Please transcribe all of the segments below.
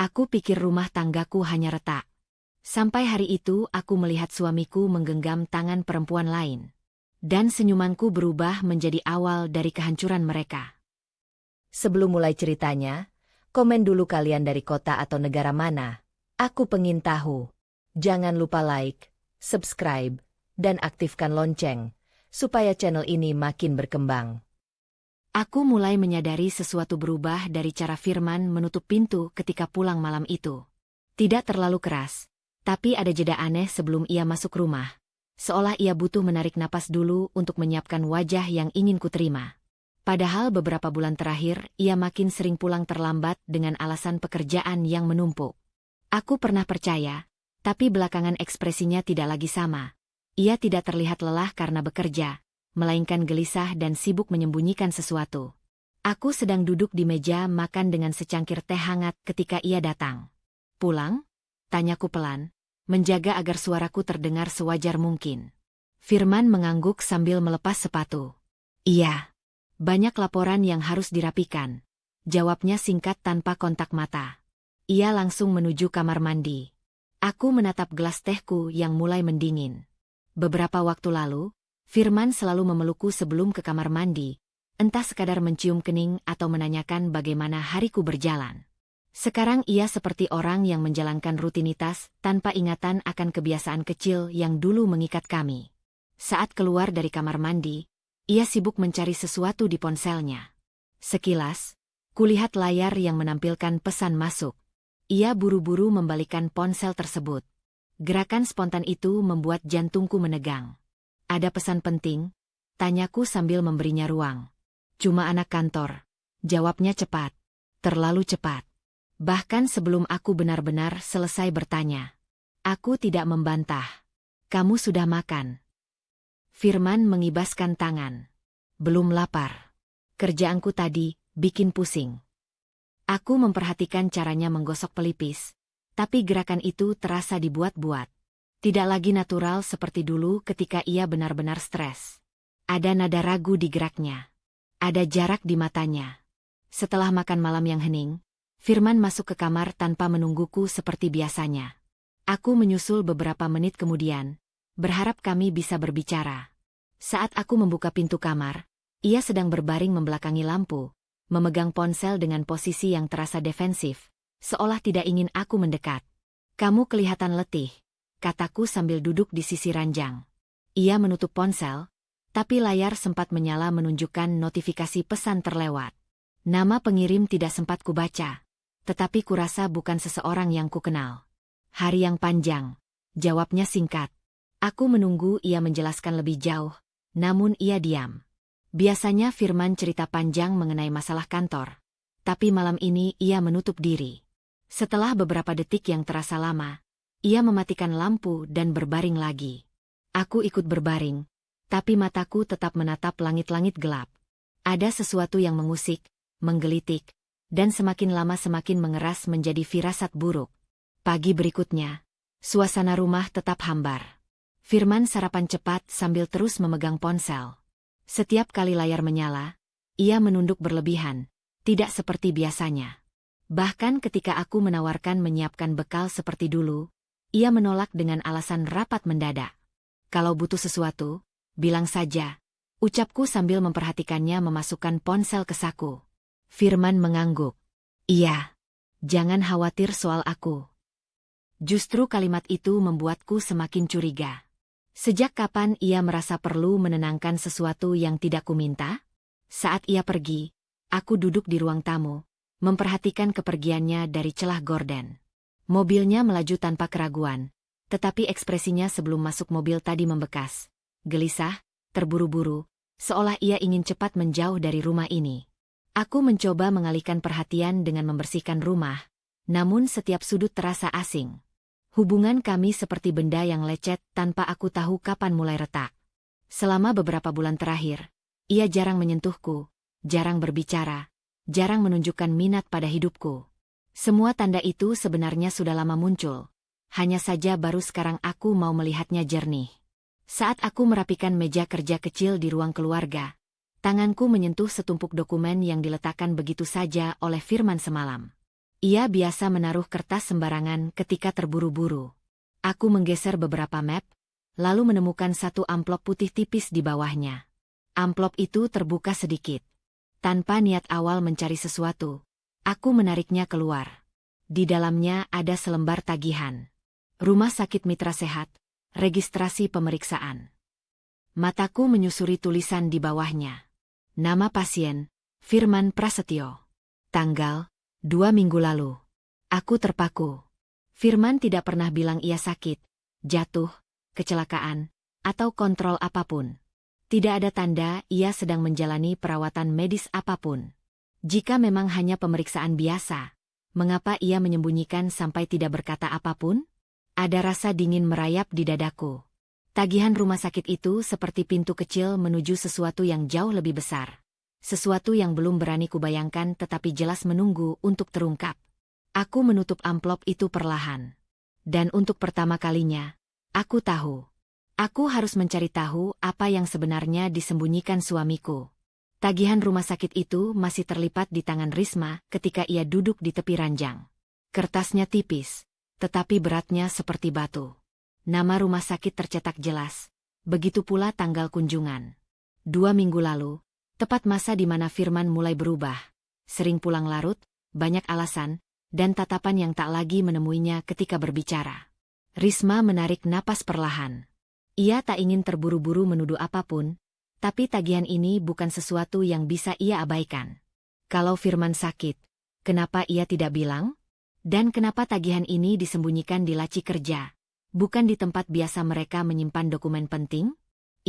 Aku pikir rumah tanggaku hanya retak. Sampai hari itu aku melihat suamiku menggenggam tangan perempuan lain. Dan senyumanku berubah menjadi awal dari kehancuran mereka. Sebelum mulai ceritanya, komen dulu kalian dari kota atau negara mana. Aku pengen tahu. Jangan lupa like, subscribe, dan aktifkan lonceng, supaya channel ini makin berkembang. Aku mulai menyadari sesuatu berubah dari cara Firman menutup pintu ketika pulang malam itu. Tidak terlalu keras, tapi ada jeda aneh sebelum ia masuk rumah. Seolah ia butuh menarik napas dulu untuk menyiapkan wajah yang ingin kuterima. Padahal beberapa bulan terakhir, ia makin sering pulang terlambat dengan alasan pekerjaan yang menumpuk. Aku pernah percaya, tapi belakangan ekspresinya tidak lagi sama. Ia tidak terlihat lelah karena bekerja, melainkan gelisah dan sibuk menyembunyikan sesuatu. Aku sedang duduk di meja makan dengan secangkir teh hangat ketika ia datang. "Pulang?" tanyaku pelan, menjaga agar suaraku terdengar sewajar mungkin. Firman mengangguk sambil melepas sepatu. "Iya. Banyak laporan yang harus dirapikan," jawabnya singkat tanpa kontak mata. Ia langsung menuju kamar mandi. Aku menatap gelas tehku yang mulai mendingin. Beberapa waktu lalu, Firman selalu memelukku sebelum ke kamar mandi, entah sekadar mencium kening atau menanyakan bagaimana hariku berjalan. Sekarang ia seperti orang yang menjalankan rutinitas tanpa ingatan akan kebiasaan kecil yang dulu mengikat kami. Saat keluar dari kamar mandi, ia sibuk mencari sesuatu di ponselnya. Sekilas, kulihat layar yang menampilkan pesan masuk. Ia buru-buru membalikkan ponsel tersebut. Gerakan spontan itu membuat jantungku menegang. "Ada pesan penting?" tanyaku sambil memberinya ruang. "Cuma anak kantor," jawabnya cepat. Terlalu cepat. Bahkan sebelum aku benar-benar selesai bertanya. Aku tidak membantah. "Kamu sudah makan?" Firman mengibaskan tangan. "Belum lapar. Kerjaanku tadi bikin pusing." Aku memperhatikan caranya menggosok pelipis, tapi gerakan itu terasa dibuat-buat. Tidak lagi natural seperti dulu ketika ia benar-benar stres. Ada nada ragu di geraknya. Ada jarak di matanya. Setelah makan malam yang hening, Firman masuk ke kamar tanpa menungguku seperti biasanya. Aku menyusul beberapa menit kemudian, berharap kami bisa berbicara. Saat aku membuka pintu kamar, ia sedang berbaring membelakangi lampu, memegang ponsel dengan posisi yang terasa defensif, seolah tidak ingin aku mendekat. "Kamu kelihatan letih," kataku sambil duduk di sisi ranjang. Ia menutup ponsel, tapi layar sempat menyala menunjukkan notifikasi pesan terlewat. Nama pengirim tidak sempat kubaca, tetapi kurasa bukan seseorang yang kukenal. "Hari yang panjang," jawabnya singkat. Aku menunggu ia menjelaskan lebih jauh, namun ia diam. Biasanya Firman cerita panjang mengenai masalah kantor, tapi malam ini ia menutup diri. Setelah beberapa detik yang terasa lama, ia mematikan lampu dan berbaring lagi. Aku ikut berbaring, tapi mataku tetap menatap langit-langit gelap. Ada sesuatu yang mengusik, menggelitik, dan semakin lama semakin mengeras menjadi firasat buruk. Pagi berikutnya, suasana rumah tetap hambar. Firman sarapan cepat sambil terus memegang ponsel. Setiap kali layar menyala, ia menunduk berlebihan, tidak seperti biasanya. Bahkan ketika aku menawarkan menyiapkan bekal seperti dulu, ia menolak dengan alasan rapat mendadak. "Kalau butuh sesuatu, bilang saja," ucapku sambil memperhatikannya memasukkan ponsel ke saku. Firman mengangguk. "Iya. Jangan khawatir soal aku." Justru kalimat itu membuatku semakin curiga. Sejak kapan ia merasa perlu menenangkan sesuatu yang tidak kuminta? Saat ia pergi, aku duduk di ruang tamu, memperhatikan kepergiannya dari celah gorden. Mobilnya melaju tanpa keraguan, tetapi ekspresinya sebelum masuk mobil tadi membekas. Gelisah, terburu-buru, seolah ia ingin cepat menjauh dari rumah ini. Aku mencoba mengalihkan perhatian dengan membersihkan rumah, namun setiap sudut terasa asing. Hubungan kami seperti benda yang lecet tanpa aku tahu kapan mulai retak. Selama beberapa bulan terakhir, ia jarang menyentuhku, jarang berbicara, jarang menunjukkan minat pada hidupku. Semua tanda itu sebenarnya sudah lama muncul. Hanya saja baru sekarang aku mau melihatnya jernih. Saat aku merapikan meja kerja kecil di ruang keluarga, tanganku menyentuh setumpuk dokumen yang diletakkan begitu saja oleh Firman semalam. Ia biasa menaruh kertas sembarangan ketika terburu-buru. Aku menggeser beberapa map, lalu menemukan satu amplop putih tipis di bawahnya. Amplop itu terbuka sedikit. Tanpa niat awal mencari sesuatu, aku menariknya keluar. Di dalamnya ada selembar tagihan. Rumah Sakit Mitra Sehat, registrasi pemeriksaan. Mataku menyusuri tulisan di bawahnya. Nama pasien, Firman Prasetyo. Tanggal, 2 minggu lalu. Aku terpaku. Firman tidak pernah bilang ia sakit, jatuh, kecelakaan, atau kontrol apapun. Tidak ada tanda ia sedang menjalani perawatan medis apapun. Jika memang hanya pemeriksaan biasa, mengapa ia menyembunyikan sampai tidak berkata apapun? Ada rasa dingin merayap di dadaku. Tagihan rumah sakit itu seperti pintu kecil menuju sesuatu yang jauh lebih besar. Sesuatu yang belum berani kubayangkan tetapi jelas menunggu untuk terungkap. Aku menutup amplop itu perlahan. Dan untuk pertama kalinya, aku tahu. Aku harus mencari tahu apa yang sebenarnya disembunyikan suamiku. Tagihan rumah sakit itu masih terlipat di tangan Risma ketika ia duduk di tepi ranjang. Kertasnya tipis, tetapi beratnya seperti batu. Nama rumah sakit tercetak jelas, begitu pula tanggal kunjungan. 2 minggu lalu, tepat masa di mana Firman mulai berubah. Sering pulang larut, banyak alasan, dan tatapan yang tak lagi menemuinya ketika berbicara. Risma menarik napas perlahan. Ia tak ingin terburu-buru menuduh apapun, tapi tagihan ini bukan sesuatu yang bisa ia abaikan. Kalau Firman sakit, kenapa ia tidak bilang? Dan kenapa tagihan ini disembunyikan di laci kerja, bukan di tempat biasa mereka menyimpan dokumen penting?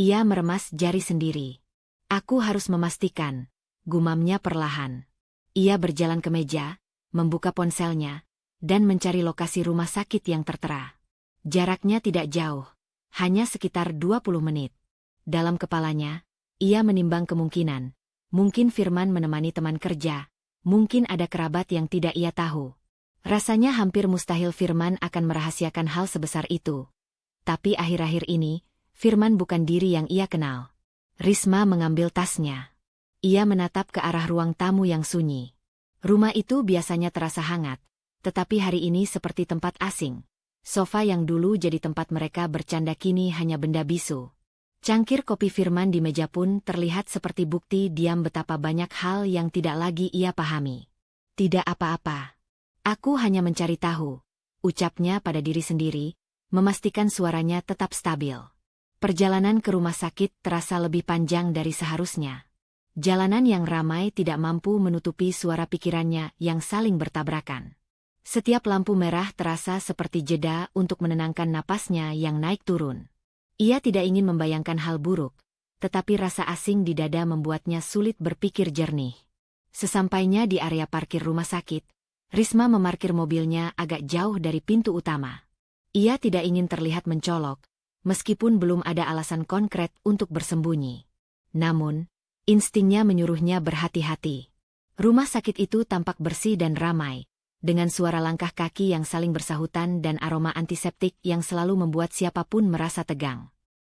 Ia meremas jari sendiri. Aku harus memastikan, gumamnya perlahan. Ia berjalan ke meja, membuka ponselnya, dan mencari lokasi rumah sakit yang tertera. Jaraknya tidak jauh. Hanya sekitar 20 menit. Dalam kepalanya, ia menimbang kemungkinan. Mungkin Firman menemani teman kerja, mungkin ada kerabat yang tidak ia tahu. Rasanya hampir mustahil Firman akan merahasiakan hal sebesar itu. Tapi akhir-akhir ini, Firman bukan diri yang ia kenal. Risma mengambil tasnya. Ia menatap ke arah ruang tamu yang sunyi. Rumah itu biasanya terasa hangat, tetapi hari ini seperti tempat asing. Sofa yang dulu jadi tempat mereka bercanda kini hanya benda bisu. Cangkir kopi Firman di meja pun terlihat seperti bukti diam betapa banyak hal yang tidak lagi ia pahami. Tidak apa-apa. Aku hanya mencari tahu, ucapnya pada diri sendiri, memastikan suaranya tetap stabil. Perjalanan ke rumah sakit terasa lebih panjang dari seharusnya. Jalanan yang ramai tidak mampu menutupi suara pikirannya yang saling bertabrakan. Setiap lampu merah terasa seperti jeda untuk menenangkan napasnya yang naik turun. Ia tidak ingin membayangkan hal buruk, tetapi rasa asing di dada membuatnya sulit berpikir jernih. Sesampainya di area parkir rumah sakit, Risma memarkir mobilnya agak jauh dari pintu utama. Ia tidak ingin terlihat mencolok, meskipun belum ada alasan konkret untuk bersembunyi. Namun, instingnya menyuruhnya berhati-hati. Rumah sakit itu tampak bersih dan ramai, dengan suara langkah kaki yang saling bersahutan dan aroma antiseptik yang selalu membuat siapapun merasa tegang.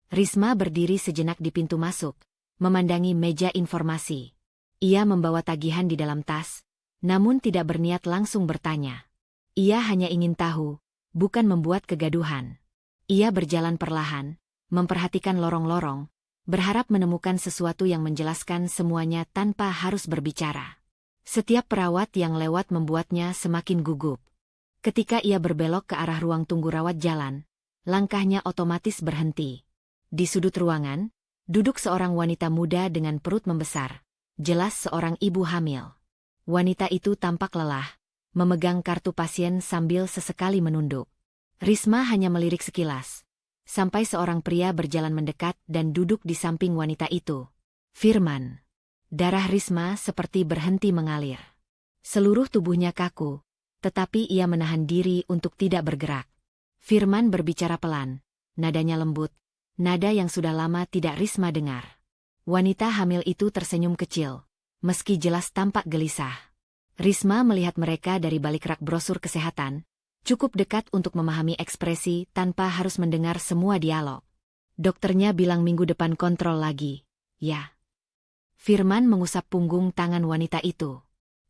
Risma berdiri sejenak di pintu masuk, memandangi meja informasi. Ia membawa tagihan di dalam tas, namun tidak berniat langsung bertanya. Ia hanya ingin tahu, bukan membuat kegaduhan. Ia berjalan perlahan, memperhatikan lorong-lorong, berharap menemukan sesuatu yang menjelaskan semuanya tanpa harus berbicara. Setiap perawat yang lewat membuatnya semakin gugup. Ketika ia berbelok ke arah ruang tunggu rawat jalan, langkahnya otomatis berhenti. Di sudut ruangan, duduk seorang wanita muda dengan perut membesar, jelas seorang ibu hamil. Wanita itu tampak lelah, memegang kartu pasien sambil sesekali menunduk. Risma hanya melirik sekilas, sampai seorang pria berjalan mendekat dan duduk di samping wanita itu. Firman. Darah Risma seperti berhenti mengalir. Seluruh tubuhnya kaku, tetapi ia menahan diri untuk tidak bergerak. Firman berbicara pelan, nadanya lembut, nada yang sudah lama tidak Risma dengar. Wanita hamil itu tersenyum kecil, meski jelas tampak gelisah. Risma melihat mereka dari balik rak brosur kesehatan, cukup dekat untuk memahami ekspresi tanpa harus mendengar semua dialog. Dokternya bilang minggu depan kontrol lagi, ya. Firman mengusap punggung tangan wanita itu.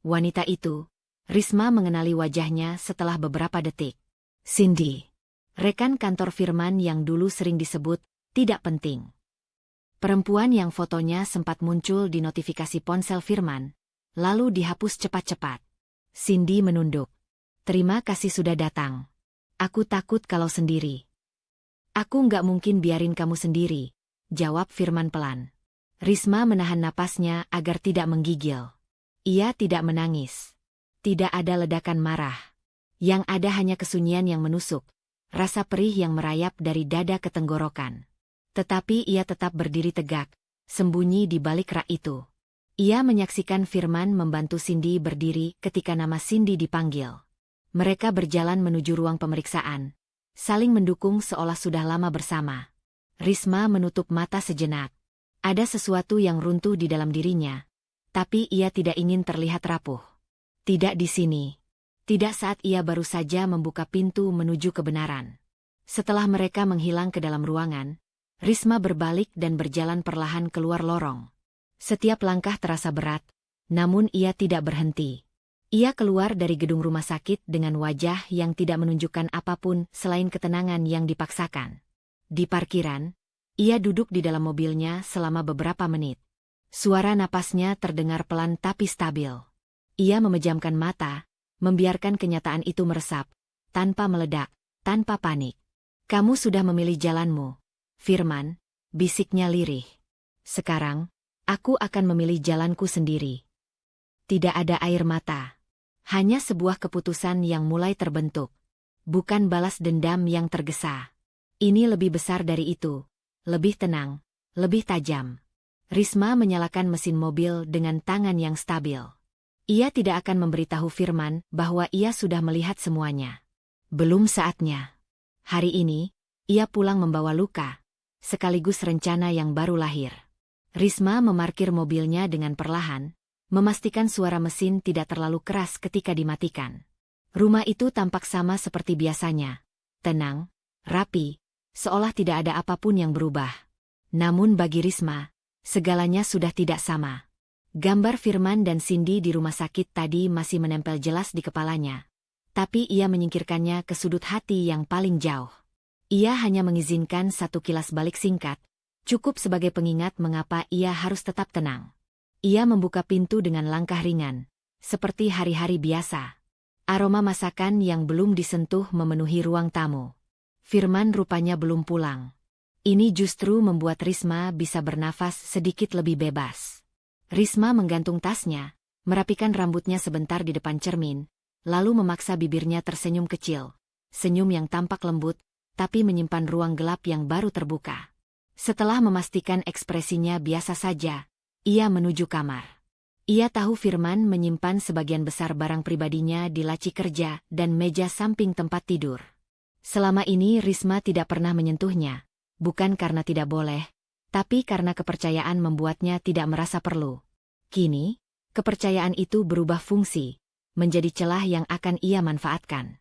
Wanita itu, Risma mengenali wajahnya setelah beberapa detik. Cindy. Rekan kantor Firman yang dulu sering disebut tidak penting. Perempuan yang fotonya sempat muncul di notifikasi ponsel Firman, lalu dihapus cepat-cepat. Cindy menunduk. Terima kasih sudah datang. Aku takut kalau sendiri. Aku nggak mungkin biarin kamu sendiri, jawab Firman pelan. Risma menahan napasnya agar tidak menggigil. Ia tidak menangis. Tidak ada ledakan marah. Yang ada hanya kesunyian yang menusuk, rasa perih yang merayap dari dada ke tenggorokan. Tetapi ia tetap berdiri tegak, sembunyi di balik rak itu. Ia menyaksikan Firman membantu Cindy berdiri ketika nama Cindy dipanggil. Mereka berjalan menuju ruang pemeriksaan, saling mendukung seolah sudah lama bersama. Risma menutup mata sejenak. Ada sesuatu yang runtuh di dalam dirinya, tapi ia tidak ingin terlihat rapuh. Tidak di sini. Tidak saat ia baru saja membuka pintu menuju kebenaran. Setelah mereka menghilang ke dalam ruangan, Risma berbalik dan berjalan perlahan keluar lorong. Setiap langkah terasa berat, namun ia tidak berhenti. Ia keluar dari gedung rumah sakit dengan wajah yang tidak menunjukkan apapun selain ketenangan yang dipaksakan. Di parkiran, ia duduk di dalam mobilnya selama beberapa menit. Suara napasnya terdengar pelan tapi stabil. Ia memejamkan mata, membiarkan kenyataan itu meresap, tanpa meledak, tanpa panik. Kamu sudah memilih jalanmu, Firman, bisiknya lirih. Sekarang, aku akan memilih jalanku sendiri. Tidak ada air mata. Hanya sebuah keputusan yang mulai terbentuk. Bukan balas dendam yang tergesa. Ini lebih besar dari itu. Lebih tenang, lebih tajam. Risma menyalakan mesin mobil dengan tangan yang stabil. Ia tidak akan memberitahu Firman bahwa ia sudah melihat semuanya. Belum saatnya. Hari ini, ia pulang membawa luka, sekaligus rencana yang baru lahir. Risma memarkir mobilnya dengan perlahan, memastikan suara mesin tidak terlalu keras ketika dimatikan. Rumah itu tampak sama seperti biasanya. Tenang, rapi, seolah tidak ada apapun yang berubah. Namun bagi Risma, segalanya sudah tidak sama. Gambar Firman dan Cindy di rumah sakit tadi masih menempel jelas di kepalanya. Tapi ia menyingkirkannya ke sudut hati yang paling jauh. Ia hanya mengizinkan satu kilas balik singkat, cukup sebagai pengingat mengapa ia harus tetap tenang. Ia membuka pintu dengan langkah ringan, seperti hari-hari biasa. Aroma masakan yang belum disentuh memenuhi ruang tamu. Firman rupanya belum pulang. Ini justru membuat Risma bisa bernafas sedikit lebih bebas. Risma menggantung tasnya, merapikan rambutnya sebentar di depan cermin, lalu memaksa bibirnya tersenyum kecil. Senyum yang tampak lembut, tapi menyimpan ruang gelap yang baru terbuka. Setelah memastikan ekspresinya biasa saja, ia menuju kamar. Ia tahu Firman menyimpan sebagian besar barang pribadinya di laci kerja dan meja samping tempat tidur. Selama ini Risma tidak pernah menyentuhnya, bukan karena tidak boleh, tapi karena kepercayaan membuatnya tidak merasa perlu. Kini, kepercayaan itu berubah fungsi, menjadi celah yang akan ia manfaatkan.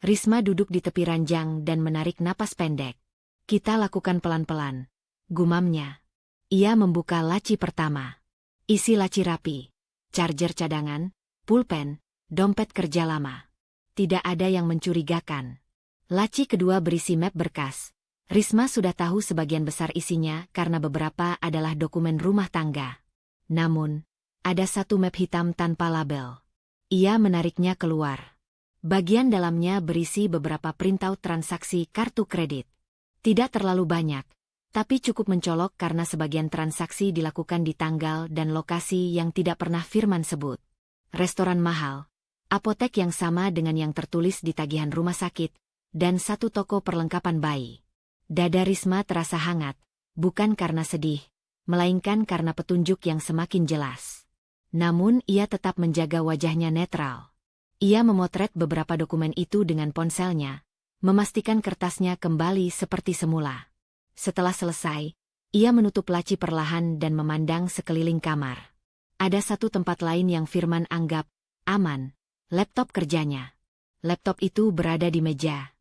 Risma duduk di tepi ranjang dan menarik napas pendek. Kita lakukan pelan-pelan, gumamnya. Ia membuka laci pertama. Isi laci rapi. Charger cadangan, pulpen, dompet kerja lama. Tidak ada yang mencurigakan. Laci kedua berisi map berkas. Risma sudah tahu sebagian besar isinya karena beberapa adalah dokumen rumah tangga. Namun, ada satu map hitam tanpa label. Ia menariknya keluar. Bagian dalamnya berisi beberapa printout transaksi kartu kredit. Tidak terlalu banyak, tapi cukup mencolok karena sebagian transaksi dilakukan di tanggal dan lokasi yang tidak pernah Firman sebut. Restoran mahal, apotek yang sama dengan yang tertulis di tagihan rumah sakit, dan satu toko perlengkapan bayi. Dada Risma terasa hangat, bukan karena sedih, melainkan karena petunjuk yang semakin jelas. Namun ia tetap menjaga wajahnya netral. Ia memotret beberapa dokumen itu dengan ponselnya, memastikan kertasnya kembali seperti semula. Setelah selesai, ia menutup laci perlahan dan memandang sekeliling kamar. Ada satu tempat lain yang Firman anggap aman, laptop kerjanya. Laptop itu berada di meja.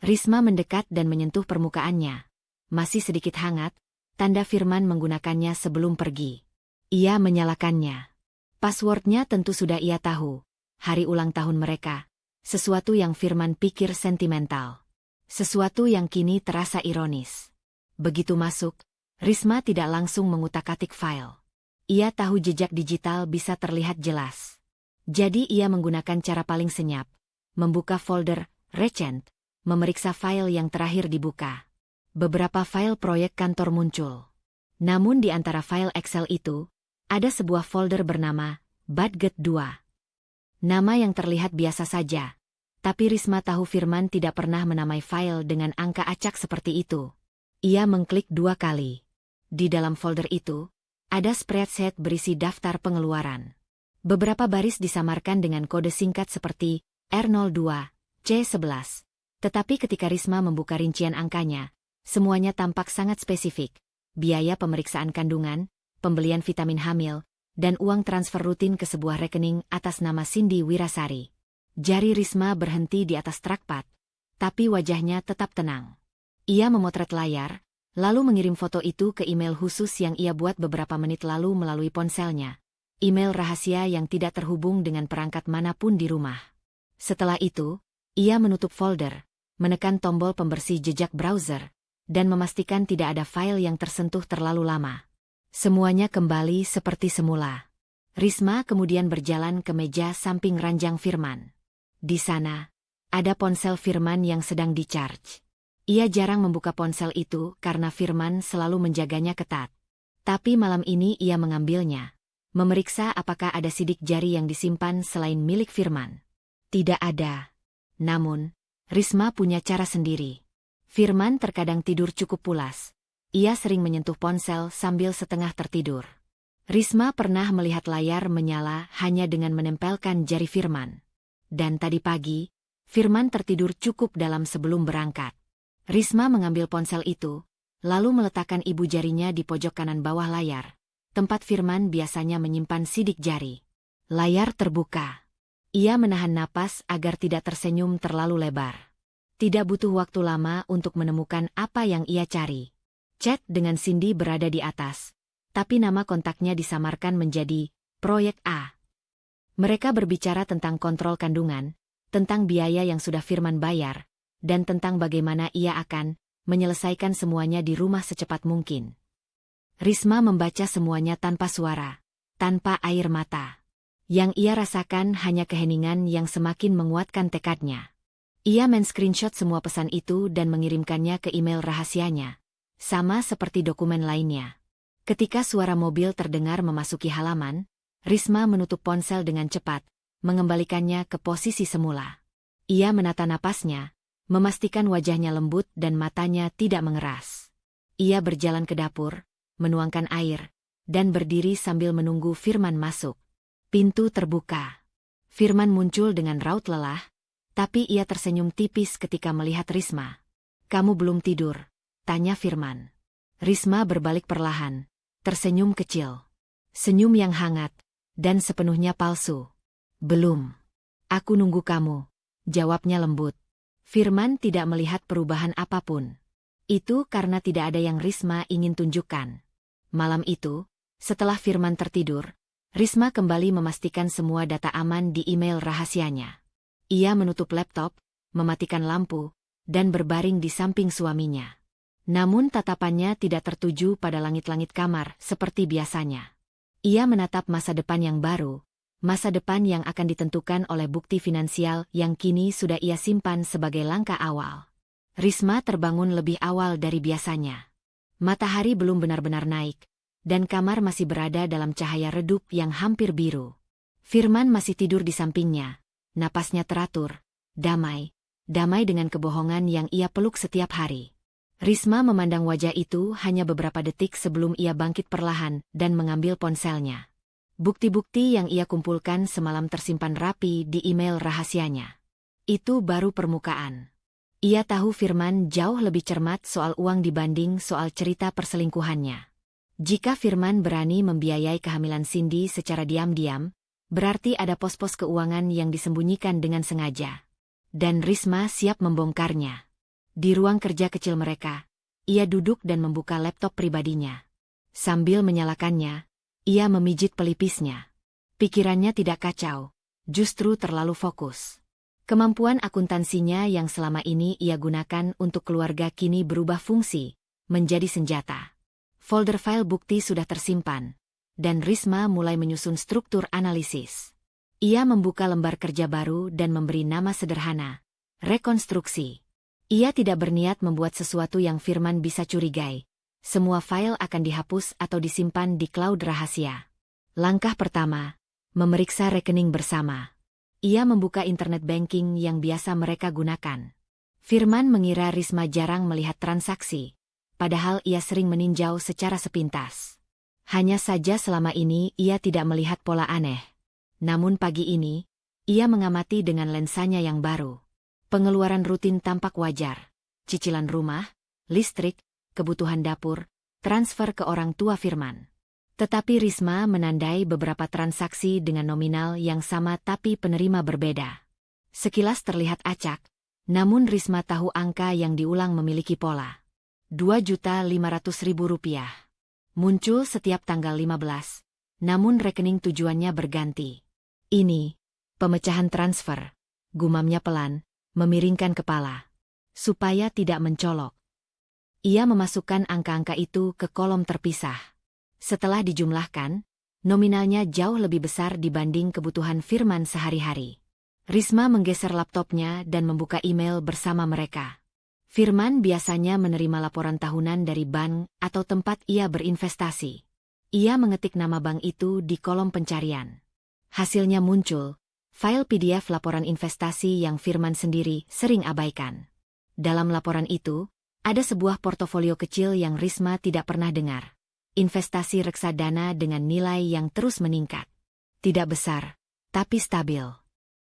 Risma mendekat dan menyentuh permukaannya. Masih sedikit hangat, tanda Firman menggunakannya sebelum pergi. Ia menyalakannya. Passwordnya tentu sudah ia tahu. hari ulang tahun mereka. Sesuatu yang Firman pikir sentimental. Sesuatu yang kini terasa ironis. Begitu masuk, Risma tidak langsung mengutak-atik file. Ia tahu jejak digital bisa terlihat jelas. Jadi ia menggunakan cara paling senyap. Membuka folder Recent, memeriksa file yang terakhir dibuka. Beberapa file proyek kantor muncul. Namun di antara file Excel itu, ada sebuah folder bernama Budget 2. Nama yang terlihat biasa saja. Tapi Risma tahu Firman tidak pernah menamai file dengan angka acak seperti itu. Ia mengklik 2 kali. Di dalam folder itu, ada spreadsheet berisi daftar pengeluaran. Beberapa baris disamarkan dengan kode singkat seperti R02, C11. Tetapi ketika Risma membuka rincian angkanya, semuanya tampak sangat spesifik. Biaya pemeriksaan kandungan, pembelian vitamin hamil, dan uang transfer rutin ke sebuah rekening atas nama Cindy Wirasari. Jari Risma berhenti di atas trackpad, tapi wajahnya tetap tenang. Ia memotret layar, lalu mengirim foto itu ke email khusus yang ia buat beberapa menit lalu melalui ponselnya. Email rahasia yang tidak terhubung dengan perangkat manapun di rumah. Setelah itu, ia menutup folder, menekan tombol pembersih jejak browser, dan memastikan tidak ada file yang tersentuh terlalu lama. Semuanya kembali seperti semula. Risma kemudian berjalan ke meja samping ranjang Firman. Di sana, ada ponsel Firman yang sedang di-charge. Ia jarang membuka ponsel itu karena Firman selalu menjaganya ketat. Tapi malam ini ia mengambilnya. Memeriksa apakah ada sidik jari yang disimpan selain milik Firman. Tidak ada. Namun, Risma punya cara sendiri. Firman terkadang tidur cukup pulas. Ia sering menyentuh ponsel sambil setengah tertidur. Risma pernah melihat layar menyala hanya dengan menempelkan jari Firman. Dan tadi pagi, Firman tertidur cukup dalam sebelum berangkat. Risma mengambil ponsel itu, lalu meletakkan ibu jarinya di pojok kanan bawah layar, tempat Firman biasanya menyimpan sidik jari. Layar terbuka. Ia menahan napas agar tidak tersenyum terlalu lebar. Tidak butuh waktu lama untuk menemukan apa yang ia cari. Chat dengan Cindy berada di atas, tapi nama kontaknya disamarkan menjadi Proyek A. Mereka berbicara tentang kontrol kandungan, tentang biaya yang sudah Firman bayar, dan tentang bagaimana ia akan menyelesaikan semuanya di rumah secepat mungkin. Risma membaca semuanya tanpa suara, tanpa air mata. Yang ia rasakan hanya keheningan yang semakin menguatkan tekadnya. Ia men-screenshot semua pesan itu dan mengirimkannya ke email rahasianya. Sama seperti dokumen lainnya. Ketika suara mobil terdengar memasuki halaman, Risma menutup ponsel dengan cepat, mengembalikannya ke posisi semula. Ia menata napasnya, memastikan wajahnya lembut dan matanya tidak mengeras. Ia berjalan ke dapur, menuangkan air, dan berdiri sambil menunggu Firman masuk. Pintu terbuka. Firman muncul dengan raut lelah, tapi ia tersenyum tipis ketika melihat Risma. "Kamu belum tidur?" tanya Firman. Risma berbalik perlahan, tersenyum kecil. Senyum yang hangat, dan sepenuhnya palsu. "Belum. Aku nunggu kamu," jawabnya lembut. Firman tidak melihat perubahan apapun. Itu karena tidak ada yang Risma ingin tunjukkan. Malam itu, setelah Firman tertidur, Risma kembali memastikan semua data aman di email rahasianya. Ia menutup laptop, mematikan lampu, dan berbaring di samping suaminya. Namun tatapannya tidak tertuju pada langit-langit kamar seperti biasanya. Ia menatap masa depan yang baru, masa depan yang akan ditentukan oleh bukti finansial yang kini sudah ia simpan sebagai langkah awal. Risma terbangun lebih awal dari biasanya. Matahari belum benar-benar naik, dan kamar masih berada dalam cahaya redup yang hampir biru. Firman masih tidur di sampingnya, napasnya teratur, damai dengan kebohongan yang ia peluk setiap hari. Risma memandang wajah itu hanya beberapa detik sebelum ia bangkit perlahan dan mengambil ponselnya. Bukti-bukti yang ia kumpulkan semalam tersimpan rapi di email rahasianya. Itu baru permukaan. Ia tahu Firman jauh lebih cermat soal uang dibanding soal cerita perselingkuhannya. Jika Firman berani membiayai kehamilan Cindy secara diam-diam, berarti ada pos-pos keuangan yang disembunyikan dengan sengaja. Dan Risma siap membongkarnya. Di ruang kerja kecil mereka, ia duduk dan membuka laptop pribadinya. Sambil menyalakannya, ia memijit pelipisnya. Pikirannya tidak kacau, justru terlalu fokus. Kemampuan akuntansinya yang selama ini ia gunakan untuk keluarga kini berubah fungsi, menjadi senjata. Folder file bukti sudah tersimpan, dan Risma mulai menyusun struktur analisis. Ia membuka lembar kerja baru dan memberi nama sederhana, rekonstruksi. Ia tidak berniat membuat sesuatu yang Firman bisa curigai. Semua file akan dihapus atau disimpan di cloud rahasia. Langkah pertama, memeriksa rekening bersama. Ia membuka internet banking yang biasa mereka gunakan. Firman mengira Risma jarang melihat transaksi, padahal ia sering meninjau secara sepintas. Hanya saja selama ini ia tidak melihat pola aneh. Namun pagi ini, ia mengamati dengan lensanya yang baru. Pengeluaran rutin tampak wajar. Cicilan rumah, listrik, kebutuhan dapur, transfer ke orang tua Firman. Tetapi Risma menandai beberapa transaksi dengan nominal yang sama tapi penerima berbeda. Sekilas terlihat acak, namun Risma tahu angka yang diulang memiliki pola. Rp2.500.000. Muncul setiap tanggal 15, namun rekening tujuannya berganti. Ini, pemecahan transfer, gumamnya pelan, memiringkan kepala. Supaya tidak mencolok. Ia memasukkan angka-angka itu ke kolom terpisah. Setelah dijumlahkan, nominalnya jauh lebih besar dibanding kebutuhan Firman sehari-hari. Risma menggeser laptopnya dan membuka email bersama mereka. Firman biasanya menerima laporan tahunan dari bank atau tempat ia berinvestasi. Ia mengetik nama bank itu di kolom pencarian. Hasilnya muncul, file PDF laporan investasi yang Firman sendiri sering abaikan. Dalam laporan itu, ada sebuah portofolio kecil yang Risma tidak pernah dengar. Investasi reksadana dengan nilai yang terus meningkat. Tidak besar, tapi stabil.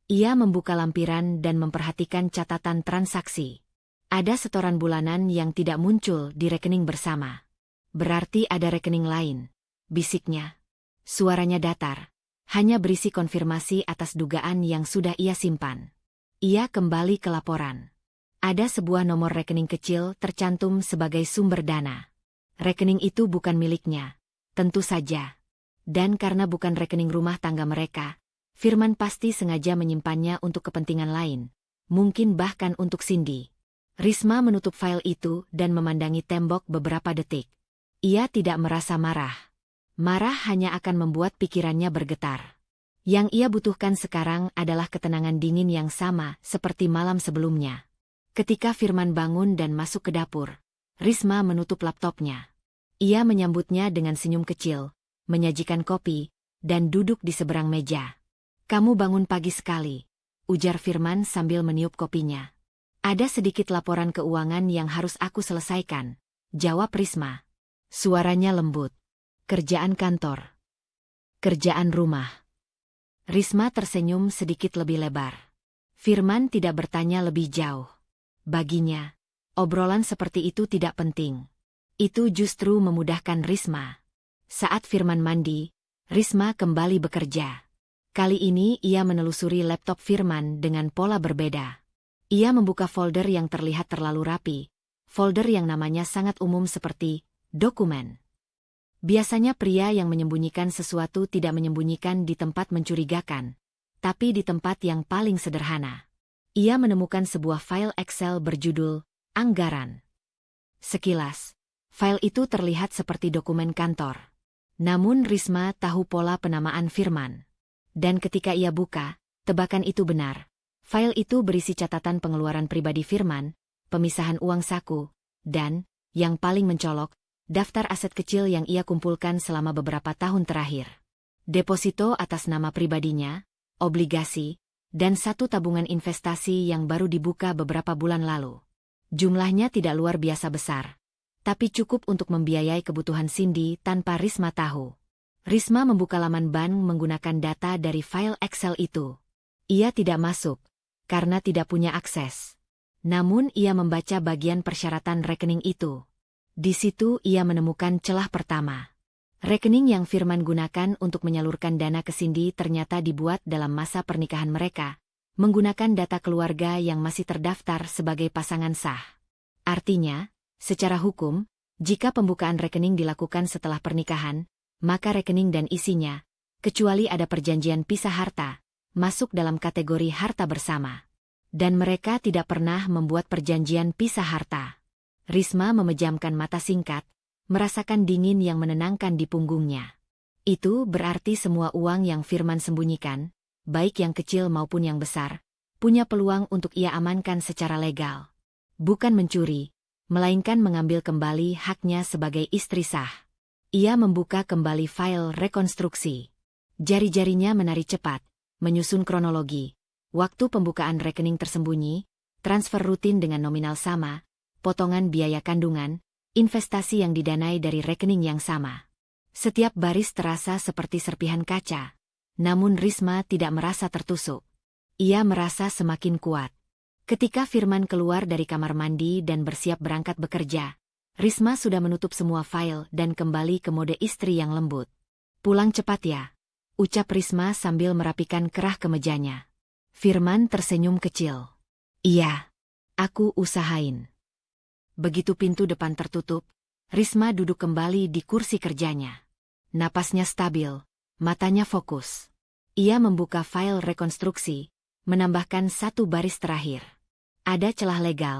Ia membuka lampiran dan memperhatikan catatan transaksi. Ada setoran bulanan yang tidak muncul di rekening bersama. Berarti ada rekening lain, bisiknya. Suaranya datar, hanya berisi konfirmasi atas dugaan yang sudah ia simpan. Ia kembali ke laporan. Ada sebuah nomor rekening kecil tercantum sebagai sumber dana. Rekening itu bukan miliknya, tentu saja. Dan karena bukan rekening rumah tangga mereka, Firman pasti sengaja menyimpannya untuk kepentingan lain, mungkin bahkan untuk Cindy. Risma menutup file itu dan memandangi tembok beberapa detik. Ia tidak merasa marah. Marah hanya akan membuat pikirannya bergetar. Yang ia butuhkan sekarang adalah ketenangan dingin yang sama seperti malam sebelumnya. Ketika Firman bangun dan masuk ke dapur, Risma menutup laptopnya. Ia menyambutnya dengan senyum kecil, menyajikan kopi, dan duduk di seberang meja. "Kamu bangun pagi sekali," ujar Firman sambil meniup kopinya. "Ada sedikit laporan keuangan yang harus aku selesaikan," jawab Risma. Suaranya lembut. "Kerjaan kantor. Kerjaan rumah." Risma tersenyum sedikit lebih lebar. Firman tidak bertanya lebih jauh. Baginya, obrolan seperti itu tidak penting. Itu justru memudahkan Risma. Saat Firman mandi, Risma kembali bekerja. Kali ini ia menelusuri laptop Firman dengan pola berbeda. Ia membuka folder yang terlihat terlalu rapi, folder yang namanya sangat umum seperti dokumen. Biasanya pria yang menyembunyikan sesuatu tidak menyembunyikan di tempat mencurigakan, tapi di tempat yang paling sederhana. Ia menemukan sebuah file Excel berjudul Anggaran. Sekilas, file itu terlihat seperti dokumen kantor. Namun Risma tahu pola penamaan Firman. Dan ketika ia buka, tebakan itu benar. File itu berisi catatan pengeluaran pribadi Firman, pemisahan uang saku, dan, yang paling mencolok, daftar aset kecil yang ia kumpulkan selama beberapa tahun terakhir. Deposito atas nama pribadinya, obligasi, dan satu tabungan investasi yang baru dibuka beberapa bulan lalu. Jumlahnya tidak luar biasa besar, tapi cukup untuk membiayai kebutuhan Cindy tanpa Risma tahu. Risma membuka laman bank menggunakan data dari file Excel itu. Ia tidak masuk, karena tidak punya akses. Namun ia membaca bagian persyaratan rekening itu. Di situ ia menemukan celah pertama. Rekening yang Firman gunakan untuk menyalurkan dana ke Cindy ternyata dibuat dalam masa pernikahan mereka, menggunakan data keluarga yang masih terdaftar sebagai pasangan sah. Artinya, secara hukum, jika pembukaan rekening dilakukan setelah pernikahan, maka rekening dan isinya, kecuali ada perjanjian pisah harta, masuk dalam kategori harta bersama. Dan mereka tidak pernah membuat perjanjian pisah harta. Risma memejamkan mata singkat, merasakan dingin yang menenangkan di punggungnya. Itu berarti semua uang yang Firman sembunyikan, baik yang kecil maupun yang besar, punya peluang untuk ia amankan secara legal. Bukan mencuri, melainkan mengambil kembali haknya sebagai istri sah. Ia membuka kembali file rekonstruksi. Jari-jarinya menari cepat, menyusun kronologi. Waktu pembukaan rekening tersembunyi, transfer rutin dengan nominal sama, potongan biaya kandungan, investasi yang didanai dari rekening yang sama. Setiap baris terasa seperti serpihan kaca. Namun Risma tidak merasa tertusuk. Ia merasa semakin kuat. Ketika Firman keluar dari kamar mandi dan bersiap berangkat bekerja, Risma sudah menutup semua file dan kembali ke mode istri yang lembut. "Pulang cepat ya," ucap Risma sambil merapikan kerah kemejanya. Firman tersenyum kecil. "Iya, aku usahain." Begitu pintu depan tertutup, Risma duduk kembali di kursi kerjanya. Napasnya stabil, matanya fokus. Ia membuka file rekonstruksi, menambahkan satu baris terakhir. Ada celah legal.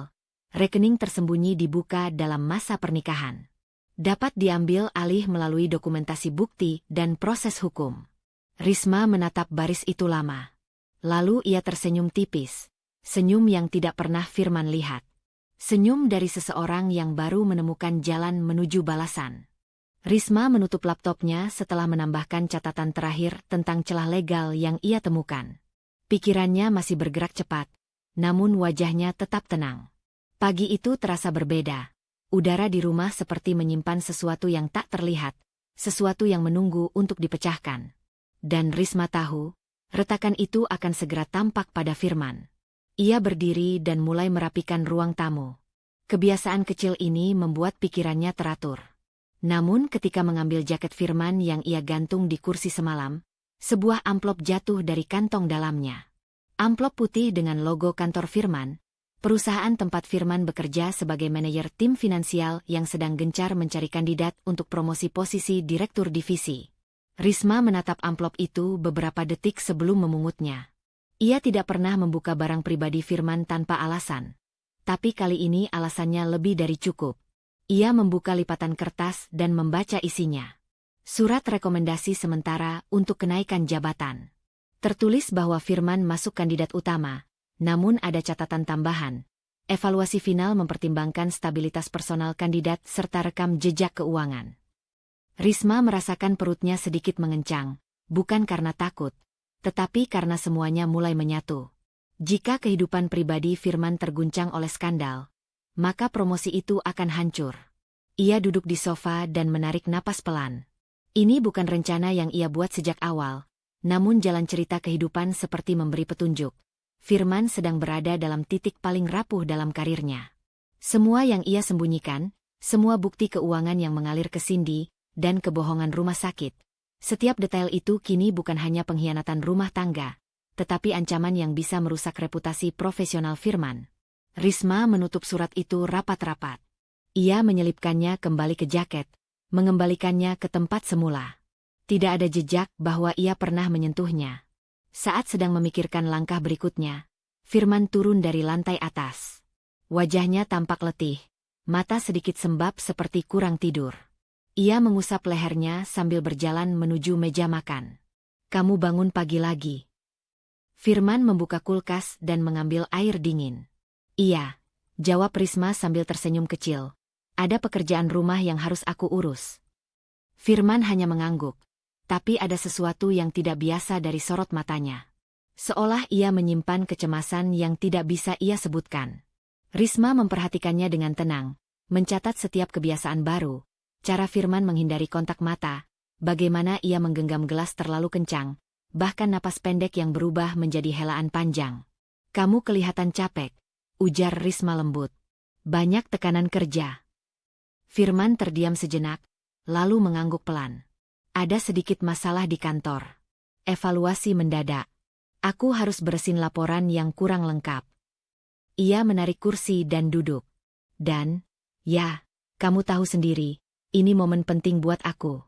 Rekening tersembunyi dibuka dalam masa pernikahan. Dapat diambil alih melalui dokumentasi bukti dan proses hukum. Risma menatap baris itu lama. Lalu ia tersenyum tipis. Senyum yang tidak pernah Firman lihat. Senyum dari seseorang yang baru menemukan jalan menuju balasan. Risma menutup laptopnya setelah menambahkan catatan terakhir tentang celah legal yang ia temukan. Pikirannya masih bergerak cepat, namun wajahnya tetap tenang. Pagi itu terasa berbeda. Udara di rumah seperti menyimpan sesuatu yang tak terlihat, sesuatu yang menunggu untuk dipecahkan. Dan Risma tahu, retakan itu akan segera tampak pada Firman. Ia berdiri dan mulai merapikan ruang tamu. Kebiasaan kecil ini membuat pikirannya teratur. Namun ketika mengambil jaket Firman yang ia gantung di kursi semalam, sebuah amplop jatuh dari kantong dalamnya. Amplop putih dengan logo kantor Firman, perusahaan tempat Firman bekerja sebagai manajer tim finansial yang sedang gencar mencari kandidat untuk promosi posisi direktur divisi. Risma menatap amplop itu beberapa detik sebelum memungutnya. Ia tidak pernah membuka barang pribadi Firman tanpa alasan. Tapi kali ini alasannya lebih dari cukup. Ia membuka lipatan kertas dan membaca isinya. Surat rekomendasi sementara untuk kenaikan jabatan. Tertulis bahwa Firman masuk kandidat utama, namun ada catatan tambahan. Evaluasi final mempertimbangkan stabilitas personal kandidat serta rekam jejak keuangan. Risma merasakan perutnya sedikit mengencang, bukan karena takut, tetapi karena semuanya mulai menyatu. Jika kehidupan pribadi Firman terguncang oleh skandal, maka promosi itu akan hancur. Ia duduk di sofa dan menarik napas pelan. Ini bukan rencana yang ia buat sejak awal, namun jalan cerita kehidupan seperti memberi petunjuk. Firman sedang berada dalam titik paling rapuh dalam karirnya. Semua yang ia sembunyikan, semua bukti keuangan yang mengalir ke Cindy, dan kebohongan rumah sakit. Setiap detail itu kini bukan hanya pengkhianatan rumah tangga, tetapi ancaman yang bisa merusak reputasi profesional Firman. Risma menutup surat itu rapat-rapat. Ia menyelipkannya kembali ke jaket, mengembalikannya ke tempat semula. Tidak ada jejak bahwa ia pernah menyentuhnya. Saat sedang memikirkan langkah berikutnya, Firman turun dari lantai atas. Wajahnya tampak letih, mata sedikit sembab seperti kurang tidur. Ia mengusap lehernya sambil berjalan menuju meja makan. "Kamu bangun pagi lagi?" Firman membuka kulkas dan mengambil air dingin. "Iya," jawab Risma sambil tersenyum kecil. "Ada pekerjaan rumah yang harus aku urus." Firman hanya mengangguk, tapi ada sesuatu yang tidak biasa dari sorot matanya. Seolah ia menyimpan kecemasan yang tidak bisa ia sebutkan. Risma memperhatikannya dengan tenang, mencatat setiap kebiasaan baru. Cara Firman menghindari kontak mata, bagaimana ia menggenggam gelas terlalu kencang, bahkan napas pendek yang berubah menjadi helaan panjang. "Kamu kelihatan capek," ujar Risma lembut. "Banyak tekanan kerja." Firman terdiam sejenak, lalu mengangguk pelan. "Ada sedikit masalah di kantor. Evaluasi mendadak. Aku harus beresin laporan yang kurang lengkap." Ia menarik kursi dan duduk. "Dan, ya, kamu tahu sendiri. Ini momen penting buat aku."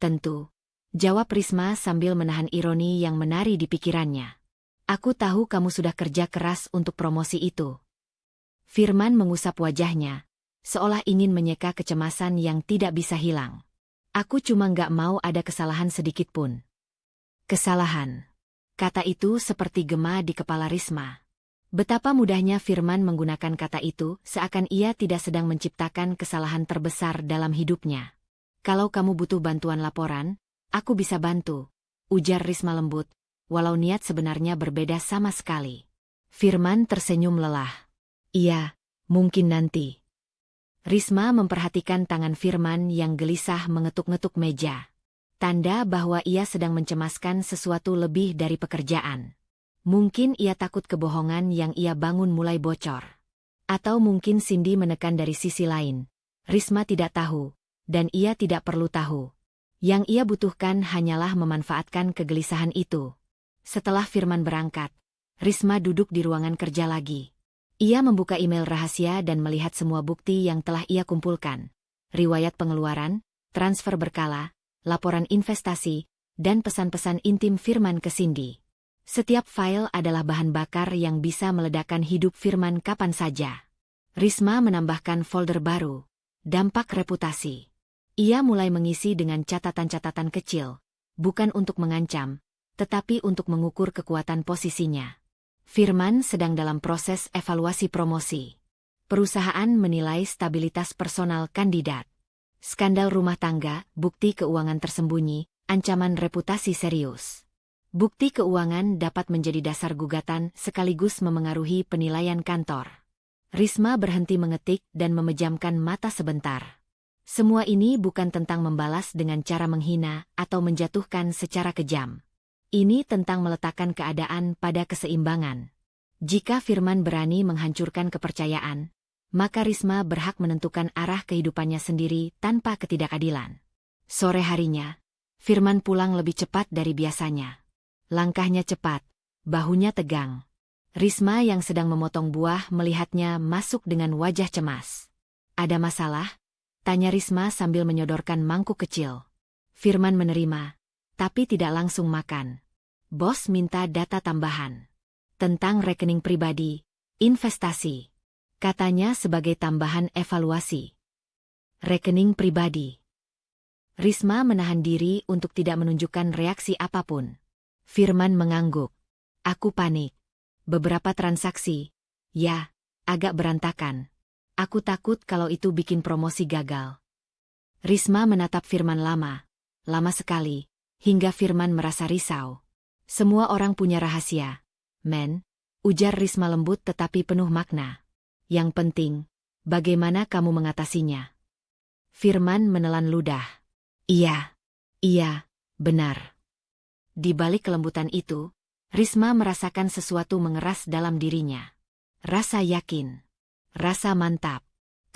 "Tentu." Jawab Risma sambil menahan ironi yang menari di pikirannya. Aku tahu kamu sudah kerja keras untuk promosi itu. Firman mengusap wajahnya, seolah ingin menyeka kecemasan yang tidak bisa hilang. Aku cuma nggak mau ada kesalahan sedikit pun. Kesalahan. Kata itu seperti gema di kepala Risma. Betapa mudahnya Firman menggunakan kata itu seakan ia tidak sedang menciptakan kesalahan terbesar dalam hidupnya. Kalau kamu butuh bantuan laporan, aku bisa bantu, ujar Risma lembut, walau niat sebenarnya berbeda sama sekali. Firman tersenyum lelah. Iya, mungkin nanti. Risma memperhatikan tangan Firman yang gelisah mengetuk-ngetuk meja. Tanda bahwa ia sedang mencemaskan sesuatu lebih dari pekerjaan. Mungkin ia takut kebohongan yang ia bangun mulai bocor. Atau mungkin Cindy menekan dari sisi lain. Risma tidak tahu, dan ia tidak perlu tahu. Yang ia butuhkan hanyalah memanfaatkan kegelisahan itu. Setelah Firman berangkat, Risma duduk di ruangan kerja lagi. Ia membuka email rahasia dan melihat semua bukti yang telah ia kumpulkan. Riwayat pengeluaran, transfer berkala, laporan investasi, dan pesan-pesan intim Firman ke Cindy. Setiap file adalah bahan bakar yang bisa meledakkan hidup Firman kapan saja. Risma menambahkan folder baru, dampak reputasi. Ia mulai mengisi dengan catatan-catatan kecil, bukan untuk mengancam, tetapi untuk mengukur kekuatan posisinya. Firman sedang dalam proses evaluasi promosi. Perusahaan menilai stabilitas personal kandidat. Skandal rumah tangga, bukti keuangan tersembunyi, ancaman reputasi serius. Bukti keuangan dapat menjadi dasar gugatan sekaligus memengaruhi penilaian kantor. Risma berhenti mengetik dan memejamkan mata sebentar. Semua ini bukan tentang membalas dengan cara menghina atau menjatuhkan secara kejam. Ini tentang meletakkan keadaan pada keseimbangan. Jika Firman berani menghancurkan kepercayaan, maka Risma berhak menentukan arah kehidupannya sendiri tanpa ketidakadilan. Sore harinya, Firman pulang lebih cepat dari biasanya. Langkahnya cepat, bahunya tegang. Risma yang sedang memotong buah melihatnya masuk dengan wajah cemas. Ada masalah? Tanya Risma sambil menyodorkan mangkuk kecil. Firman menerima, tapi tidak langsung makan. Bos minta data tambahan. Tentang rekening pribadi, investasi. Katanya sebagai tambahan evaluasi. Rekening pribadi. Risma menahan diri untuk tidak menunjukkan reaksi apapun. Firman mengangguk. Aku panik. Beberapa transaksi, ya, agak berantakan. Aku takut kalau itu bikin promosi gagal. Risma menatap Firman lama sekali, hingga Firman merasa risau. Semua orang punya rahasia, men, ujar Risma lembut tetapi penuh makna. Yang penting, bagaimana kamu mengatasinya? Firman menelan ludah. Iya, benar. Di balik kelembutan itu, Risma merasakan sesuatu mengeras dalam dirinya. Rasa yakin. Rasa mantap.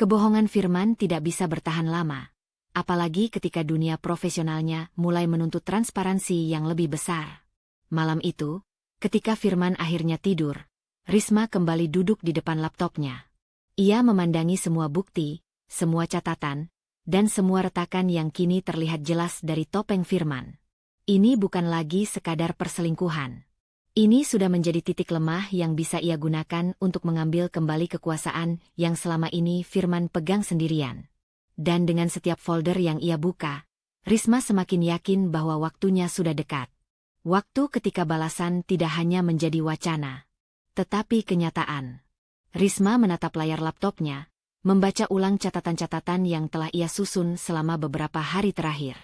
Kebohongan Firman tidak bisa bertahan lama. Apalagi ketika dunia profesionalnya mulai menuntut transparansi yang lebih besar. Malam itu, ketika Firman akhirnya tidur, Risma kembali duduk di depan laptopnya. Ia memandangi semua bukti, semua catatan, dan semua retakan yang kini terlihat jelas dari topeng Firman. Ini bukan lagi sekadar perselingkuhan. Ini sudah menjadi titik lemah yang bisa ia gunakan untuk mengambil kembali kekuasaan yang selama ini Firman pegang sendirian. Dan dengan setiap folder yang ia buka, Risma semakin yakin bahwa waktunya sudah dekat. Waktu ketika balasan tidak hanya menjadi wacana, tetapi kenyataan. Risma menatap layar laptopnya, membaca ulang catatan-catatan yang telah ia susun selama beberapa hari terakhir.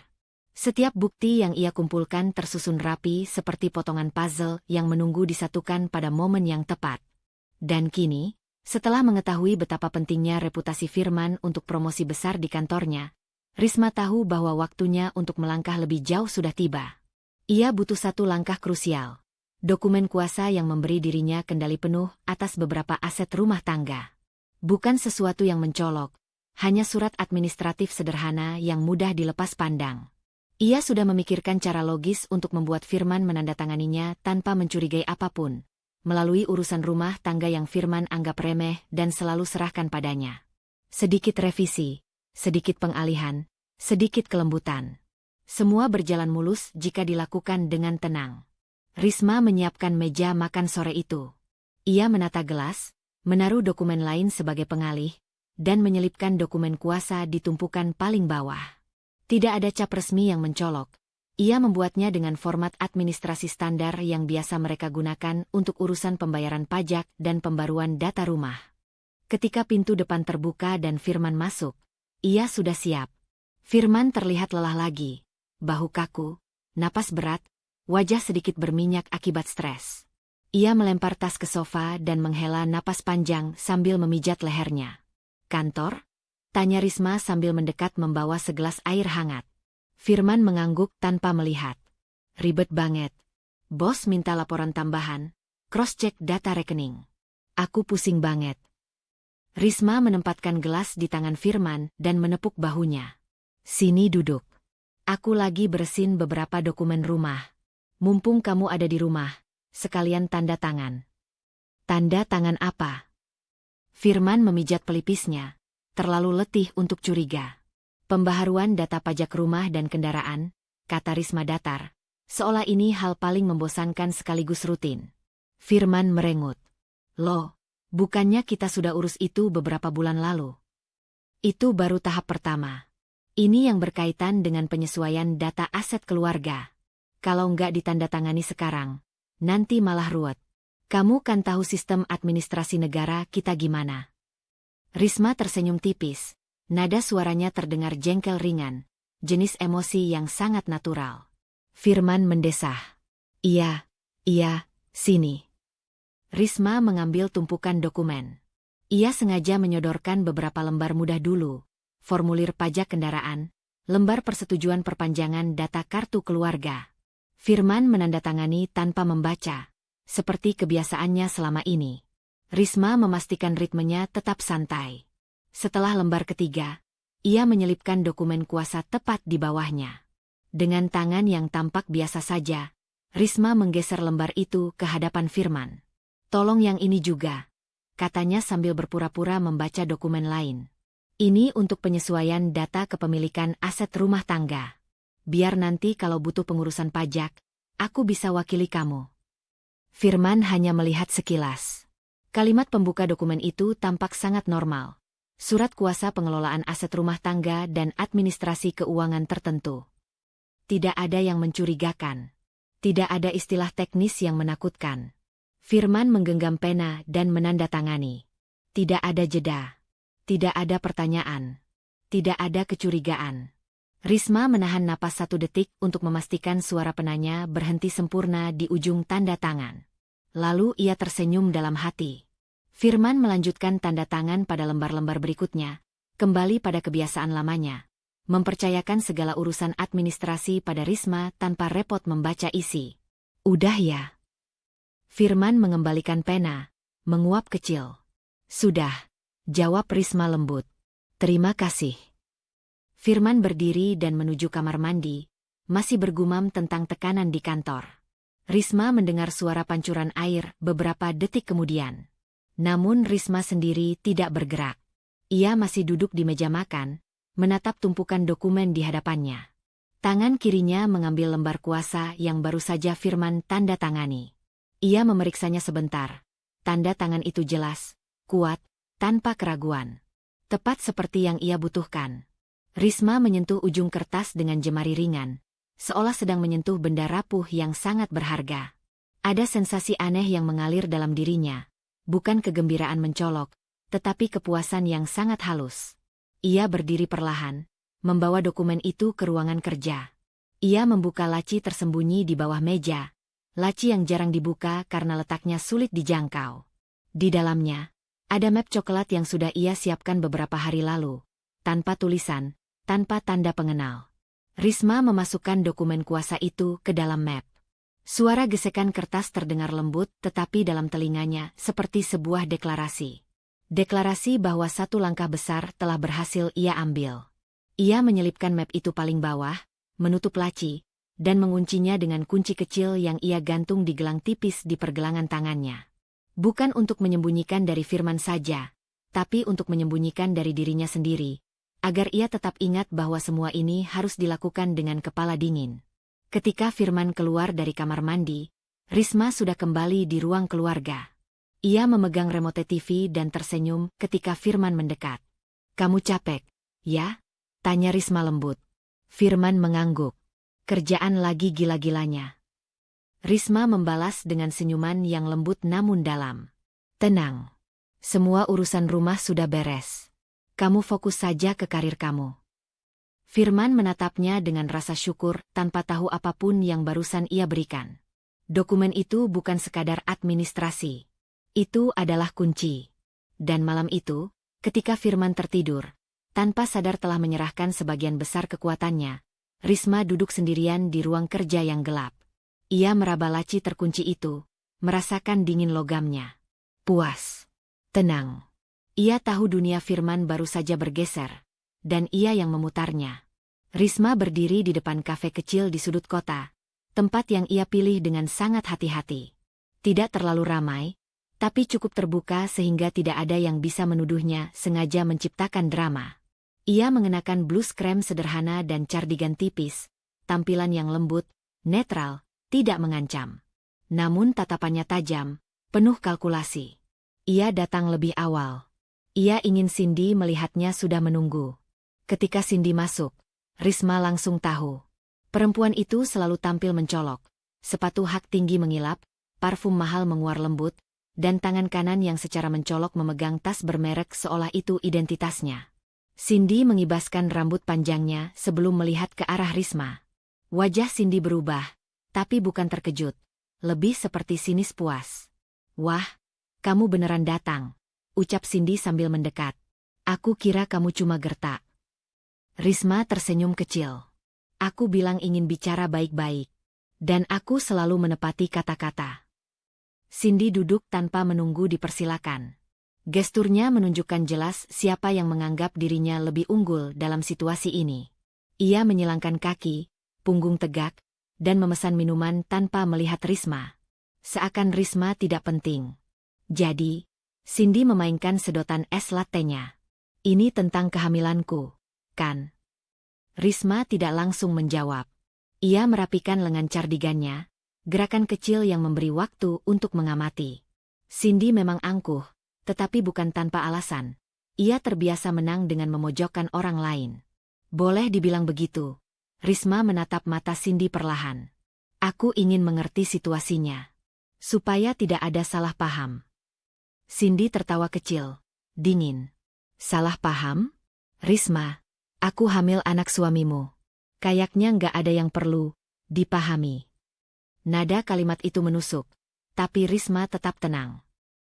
Setiap bukti yang ia kumpulkan tersusun rapi seperti potongan puzzle yang menunggu disatukan pada momen yang tepat. Dan kini, setelah mengetahui betapa pentingnya reputasi Firman untuk promosi besar di kantornya, Risma tahu bahwa waktunya untuk melangkah lebih jauh sudah tiba. Ia butuh satu langkah krusial. Dokumen kuasa yang memberi dirinya kendali penuh atas beberapa aset rumah tangga. Bukan sesuatu yang mencolok, hanya surat administratif sederhana yang mudah dilepas pandang. Ia sudah memikirkan cara logis untuk membuat Firman menandatanganinya tanpa mencurigai apapun, melalui urusan rumah tangga yang Firman anggap remeh dan selalu serahkan padanya. Sedikit revisi, sedikit pengalihan, sedikit kelembutan. Semua berjalan mulus jika dilakukan dengan tenang. Risma menyiapkan meja makan sore itu. Ia menata gelas, menaruh dokumen lain sebagai pengalih, dan menyelipkan dokumen kuasa di tumpukan paling bawah. Tidak ada cap resmi yang mencolok. Ia membuatnya dengan format administrasi standar yang biasa mereka gunakan untuk urusan pembayaran pajak dan pembaruan data rumah. Ketika pintu depan terbuka dan Firman masuk, ia sudah siap. Firman terlihat lelah lagi. Bahu kaku, napas berat, wajah sedikit berminyak akibat stres. Ia melempar tas ke sofa dan menghela napas panjang sambil memijat lehernya. "Kantor?" tanya Risma sambil mendekat membawa segelas air hangat. Firman mengangguk tanpa melihat. "Ribet banget. Bos minta laporan tambahan, cross-check data rekening. Aku pusing banget." Risma menempatkan gelas di tangan Firman dan menepuk bahunya. "Sini duduk. Aku lagi beresin beberapa dokumen rumah. Mumpung kamu ada di rumah, sekalian tanda tangan." "Tanda tangan apa?" Firman memijat pelipisnya, terlalu letih untuk curiga. "Pembaharuan data pajak rumah dan kendaraan," kata Risma datar, seolah ini hal paling membosankan sekaligus rutin. Firman merengut. "Loh, bukannya kita sudah urus itu beberapa bulan lalu?" "Itu baru tahap pertama. Ini yang berkaitan dengan penyesuaian data aset keluarga. Kalau nggak ditandatangani sekarang, nanti malah ruwet. Kamu kan tahu sistem administrasi negara kita gimana." Risma tersenyum tipis. Nada suaranya terdengar jengkel ringan, jenis emosi yang sangat natural. Firman mendesah. Iya, sini." Risma mengambil tumpukan dokumen. Ia sengaja menyodorkan beberapa lembar mudah dulu. Formulir pajak kendaraan, lembar persetujuan perpanjangan data kartu keluarga. Firman menandatangani tanpa membaca, seperti kebiasaannya selama ini. Risma memastikan ritmenya tetap santai. Setelah lembar ketiga, ia menyelipkan dokumen kuasa tepat di bawahnya. Dengan tangan yang tampak biasa saja, Risma menggeser lembar itu ke hadapan Firman. "Tolong yang ini juga," katanya sambil berpura-pura membaca dokumen lain. "Ini untuk penyesuaian data kepemilikan aset rumah tangga. Biar nanti kalau butuh pengurusan pajak, aku bisa wakili kamu." Firman hanya melihat sekilas. Kalimat pembuka dokumen itu tampak sangat normal. Surat kuasa pengelolaan aset rumah tangga dan administrasi keuangan tertentu. Tidak ada yang mencurigakan. Tidak ada istilah teknis yang menakutkan. Firman menggenggam pena dan menandatangani. Tidak ada jeda. Tidak ada pertanyaan. Tidak ada kecurigaan. Risma menahan napas 1 detik untuk memastikan suara penanya berhenti sempurna di ujung tanda tangan. Lalu ia tersenyum dalam hati. Firman melanjutkan tanda tangan pada lembar-lembar berikutnya, kembali pada kebiasaan lamanya. Mempercayakan segala urusan administrasi pada Risma tanpa repot membaca isi. "Udah ya?" Firman mengembalikan pena, menguap kecil. "Sudah," jawab Risma lembut. "Terima kasih." Firman berdiri dan menuju kamar mandi, masih bergumam tentang tekanan di kantor. Risma mendengar suara pancuran air beberapa detik kemudian. Namun Risma sendiri tidak bergerak. Ia masih duduk di meja makan, menatap tumpukan dokumen di hadapannya. Tangan kirinya mengambil lembar kuasa yang baru saja Firman tanda tangani. Ia memeriksanya sebentar. Tanda tangan itu jelas, kuat, tanpa keraguan. Tepat seperti yang ia butuhkan. Risma menyentuh ujung kertas dengan jemari ringan, seolah sedang menyentuh benda rapuh yang sangat berharga. Ada sensasi aneh yang mengalir dalam dirinya, bukan kegembiraan mencolok, tetapi kepuasan yang sangat halus. Ia berdiri perlahan, membawa dokumen itu ke ruangan kerja. Ia membuka laci tersembunyi di bawah meja, laci yang jarang dibuka karena letaknya sulit dijangkau. Di dalamnya, ada map coklat yang sudah ia siapkan beberapa hari lalu, tanpa tulisan, tanpa tanda pengenal. Risma memasukkan dokumen kuasa itu ke dalam map. Suara gesekan kertas terdengar lembut tetapi dalam telinganya seperti sebuah deklarasi. Deklarasi bahwa satu langkah besar telah berhasil ia ambil. Ia menyelipkan map itu paling bawah, menutup laci, dan menguncinya dengan kunci kecil yang ia gantung di gelang tipis di pergelangan tangannya. Bukan untuk menyembunyikan dari Firman saja, tapi untuk menyembunyikan dari dirinya sendiri. agar ia tetap ingat bahwa semua ini harus dilakukan dengan kepala dingin. Ketika Firman keluar dari kamar mandi, Risma sudah kembali di ruang keluarga. Ia memegang remote TV dan tersenyum ketika Firman mendekat. "Kamu capek, ya?" tanya Risma lembut. Firman mengangguk. "Kerjaan lagi gila-gilanya." Risma membalas dengan senyuman yang lembut namun dalam. "Tenang. Semua urusan rumah sudah beres. Kamu fokus saja ke karir kamu." Firman menatapnya dengan rasa syukur tanpa tahu apapun yang barusan ia berikan. Dokumen itu bukan sekadar administrasi. Itu adalah kunci. Dan malam itu, ketika Firman tertidur, tanpa sadar telah menyerahkan sebagian besar kekuatannya, Risma duduk sendirian di ruang kerja yang gelap. Ia meraba laci terkunci itu, merasakan dingin logamnya. Puas. Tenang. Ia tahu dunia Firman baru saja bergeser, dan ia yang memutarnya. Risma berdiri di depan kafe kecil di sudut kota, tempat yang ia pilih dengan sangat hati-hati. Tidak terlalu ramai, tapi cukup terbuka sehingga tidak ada yang bisa menuduhnya sengaja menciptakan drama. Ia mengenakan blus krem sederhana dan cardigan tipis, tampilan yang lembut, netral, tidak mengancam. Namun tatapannya tajam, penuh kalkulasi. Ia datang lebih awal. Ia ingin Cindy melihatnya sudah menunggu. Ketika Cindy masuk, Risma langsung tahu. Perempuan itu selalu tampil mencolok. Sepatu hak tinggi mengilap, parfum mahal menguar lembut, dan tangan kanan yang secara mencolok memegang tas bermerek seolah itu identitasnya. Cindy mengibaskan rambut panjangnya sebelum melihat ke arah Risma. Wajah Cindy berubah, tapi bukan terkejut. Lebih seperti sinis puas. "Wah, kamu beneran datang," ucap Cindy sambil mendekat. "Aku kira kamu cuma gertak." Risma tersenyum kecil. "Aku bilang ingin bicara baik-baik. Dan aku selalu menepati kata-kata." Cindy duduk tanpa menunggu dipersilakan. Gesturnya menunjukkan jelas siapa yang menganggap dirinya lebih unggul dalam situasi ini. Ia menyilangkan kaki, punggung tegak, dan memesan minuman tanpa melihat Risma. Seakan Risma tidak penting. "Jadi," Cindy memainkan sedotan es latte-nya. "Ini tentang kehamilanku, kan?" Risma tidak langsung menjawab. Ia merapikan lengan cardigannya, gerakan kecil yang memberi waktu untuk mengamati. Cindy memang angkuh, tetapi bukan tanpa alasan. Ia terbiasa menang dengan memojokkan orang lain. Boleh dibilang begitu. Risma menatap mata Cindy perlahan. "Aku ingin mengerti situasinya. Supaya tidak ada salah paham." Cindy tertawa kecil, dingin. "Salah paham? Risma, aku hamil anak suamimu. Kayaknya nggak ada yang perlu dipahami." Nada kalimat itu menusuk, tapi Risma tetap tenang.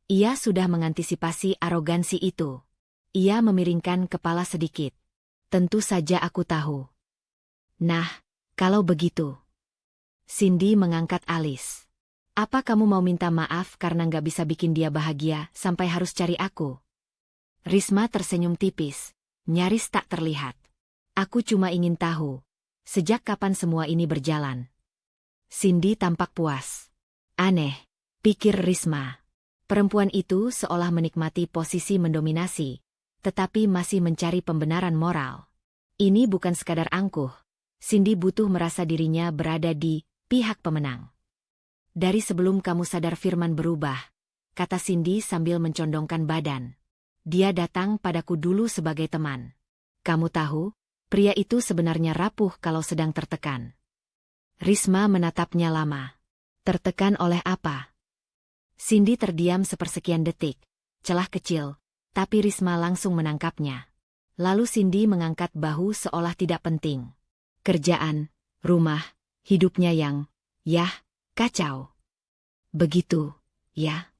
Ia sudah mengantisipasi arogansi itu. Ia memiringkan kepala sedikit. "Tentu saja aku tahu." "Nah, kalau begitu." Cindy mengangkat alis. "Apa kamu mau minta maaf karena nggak bisa bikin dia bahagia sampai harus cari aku?" Risma tersenyum tipis, nyaris tak terlihat. "Aku cuma ingin tahu, sejak kapan semua ini berjalan?" Cindy tampak puas. Aneh, pikir Risma. Perempuan itu seolah menikmati posisi mendominasi, tetapi masih mencari pembenaran moral. Ini bukan sekadar angkuh. Cindy butuh merasa dirinya berada di pihak pemenang. "Dari sebelum kamu sadar Firman berubah," kata Cindy sambil mencondongkan badan. "Dia datang padaku dulu sebagai teman. Kamu tahu, pria itu sebenarnya rapuh kalau sedang tertekan." Risma menatapnya lama. "Tertekan oleh apa?" Cindy terdiam sepersekian detik. Celah kecil, tapi Risma langsung menangkapnya. Lalu Cindy mengangkat bahu seolah tidak penting. "Kerjaan, rumah, hidupnya yang, kacau." "Begitu, ya?"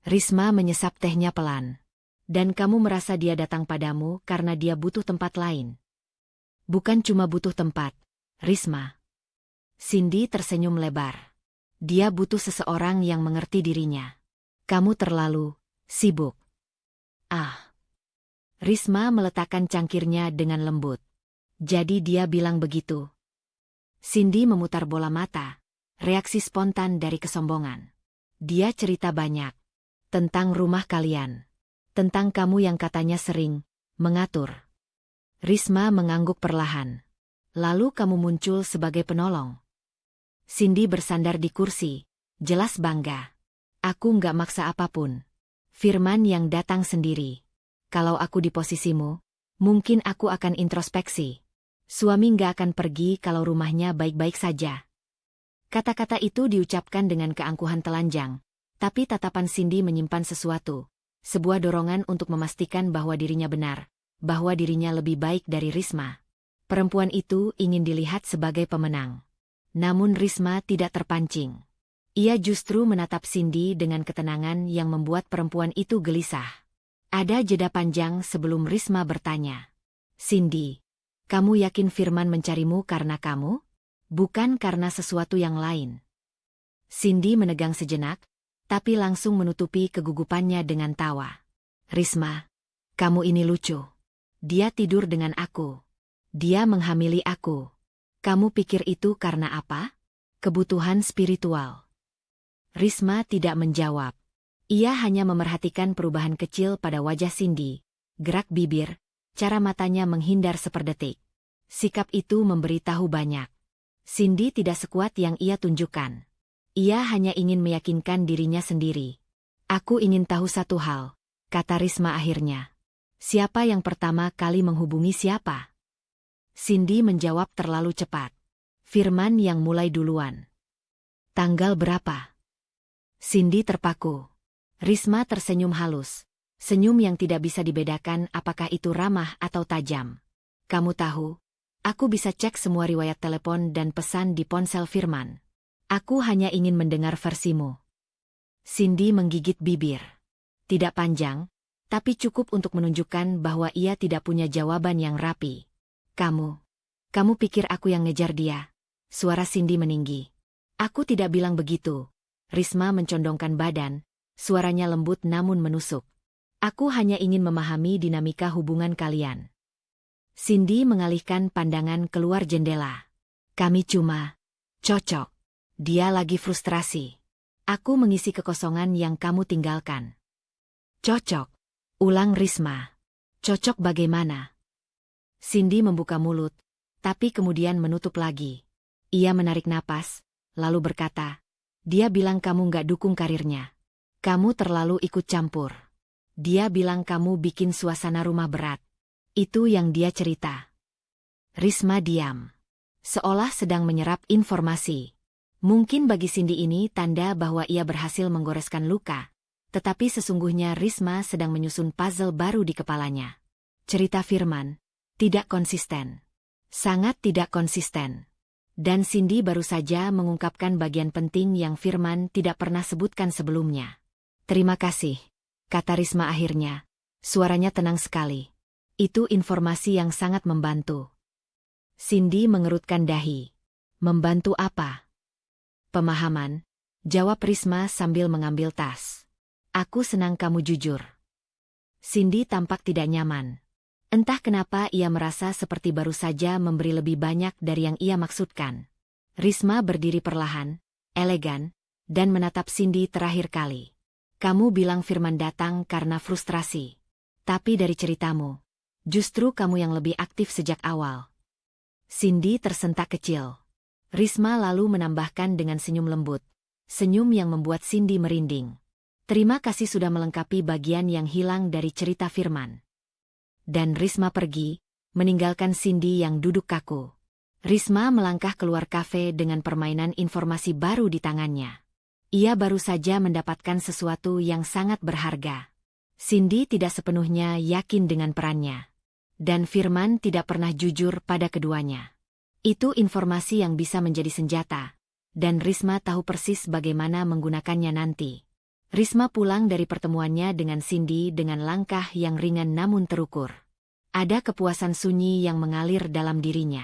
Risma menyesap tehnya pelan. "Dan kamu merasa dia datang padamu karena dia butuh tempat lain?" "Bukan cuma butuh tempat, Risma." Cindy tersenyum lebar. "Dia butuh seseorang yang mengerti dirinya. Kamu terlalu sibuk." "Ah." Risma meletakkan cangkirnya dengan lembut. "Jadi dia bilang begitu?" Cindy memutar bola mata, reaksi spontan dari kesombongan. "Dia cerita banyak. Tentang rumah kalian. Tentang kamu yang katanya sering mengatur." Risma mengangguk perlahan. Lalu kamu muncul sebagai penolong. Cindy bersandar di kursi, jelas bangga. Aku nggak maksa apapun. Firman yang datang sendiri. Kalau aku di posisimu, mungkin aku akan introspeksi. Suami nggak akan pergi kalau rumahnya baik-baik saja. Kata-kata itu diucapkan dengan keangkuhan telanjang, tapi tatapan Cindy menyimpan sesuatu. Sebuah dorongan untuk memastikan bahwa dirinya benar, bahwa dirinya lebih baik dari Risma. Perempuan itu ingin dilihat sebagai pemenang. Namun Risma tidak terpancing. Ia justru menatap Cindy dengan ketenangan yang membuat perempuan itu gelisah. Ada jeda panjang sebelum Risma bertanya. Cindy, kamu yakin Firman mencarimu karena kamu? Bukan karena sesuatu yang lain. Cindy menegang sejenak, tapi langsung menutupi kegugupannya dengan tawa. Risma, kamu ini lucu. Dia tidur dengan aku. Dia menghamili aku. Kamu pikir itu karena apa? Kebutuhan spiritual. Risma tidak menjawab. Ia hanya memerhatikan perubahan kecil pada wajah Cindy, gerak bibir, cara matanya menghindar seperdetik. Sikap itu memberitahu banyak. Cindy tidak sekuat yang ia tunjukkan. Ia hanya ingin meyakinkan dirinya sendiri. Aku ingin tahu satu hal, kata Risma akhirnya. Siapa yang pertama kali menghubungi siapa? Cindy menjawab terlalu cepat. Firman yang mulai duluan. Tanggal berapa? Cindy terpaku. Risma tersenyum halus. Senyum yang tidak bisa dibedakan apakah itu ramah atau tajam. Kamu tahu, aku bisa cek semua riwayat telepon dan pesan di ponsel Firman. Aku hanya ingin mendengar versimu. Cindy menggigit bibir. Tidak panjang, tapi cukup untuk menunjukkan bahwa ia tidak punya jawaban yang rapi. Kamu pikir aku yang ngejar dia? Suara Cindy meninggi. Aku tidak bilang begitu. Risma mencondongkan badan, suaranya lembut namun menusuk. Aku hanya ingin memahami dinamika hubungan kalian. Cindy mengalihkan pandangan keluar jendela. Kami cuma cocok. Dia lagi frustrasi. Aku mengisi kekosongan yang kamu tinggalkan. Cocok. Ulang Risma. Cocok bagaimana? Cindy membuka mulut, tapi kemudian menutup lagi. Ia menarik napas, lalu berkata, dia bilang kamu nggak dukung karirnya. Kamu terlalu ikut campur. Dia bilang kamu bikin suasana rumah berat. Itu yang dia cerita. Risma diam. Seolah sedang menyerap informasi. Mungkin bagi Cindy ini tanda bahwa ia berhasil menggoreskan luka. Tetapi sesungguhnya Risma sedang menyusun puzzle baru di kepalanya. Cerita Firman tidak konsisten. Sangat tidak konsisten. Dan Cindy baru saja mengungkapkan bagian penting yang Firman tidak pernah sebutkan sebelumnya. Terima kasih, kata Risma akhirnya. Suaranya tenang sekali. Itu informasi yang sangat membantu. Cindy mengerutkan dahi. Membantu apa? Pemahaman, jawab Risma sambil mengambil tas. Aku senang kamu jujur. Cindy tampak tidak nyaman. Entah kenapa ia merasa seperti baru saja memberi lebih banyak dari yang ia maksudkan. Risma berdiri perlahan, elegan, dan menatap Cindy terakhir kali. Kamu bilang Firman datang karena frustrasi. Tapi dari ceritamu, justru kamu yang lebih aktif sejak awal. Cindy tersentak kecil. Risma lalu menambahkan dengan senyum lembut. Senyum yang membuat Cindy merinding. Terima kasih sudah melengkapi bagian yang hilang dari cerita Firman. Dan Risma pergi, meninggalkan Cindy yang duduk kaku. Risma melangkah keluar kafe dengan permainan informasi baru di tangannya. Ia baru saja mendapatkan sesuatu yang sangat berharga. Cindy tidak sepenuhnya yakin dengan perannya. Dan Firman tidak pernah jujur pada keduanya. Itu informasi yang bisa menjadi senjata. Dan Risma tahu persis bagaimana menggunakannya nanti. Risma pulang dari pertemuannya dengan Cindy dengan langkah yang ringan namun terukur. Ada kepuasan sunyi yang mengalir dalam dirinya.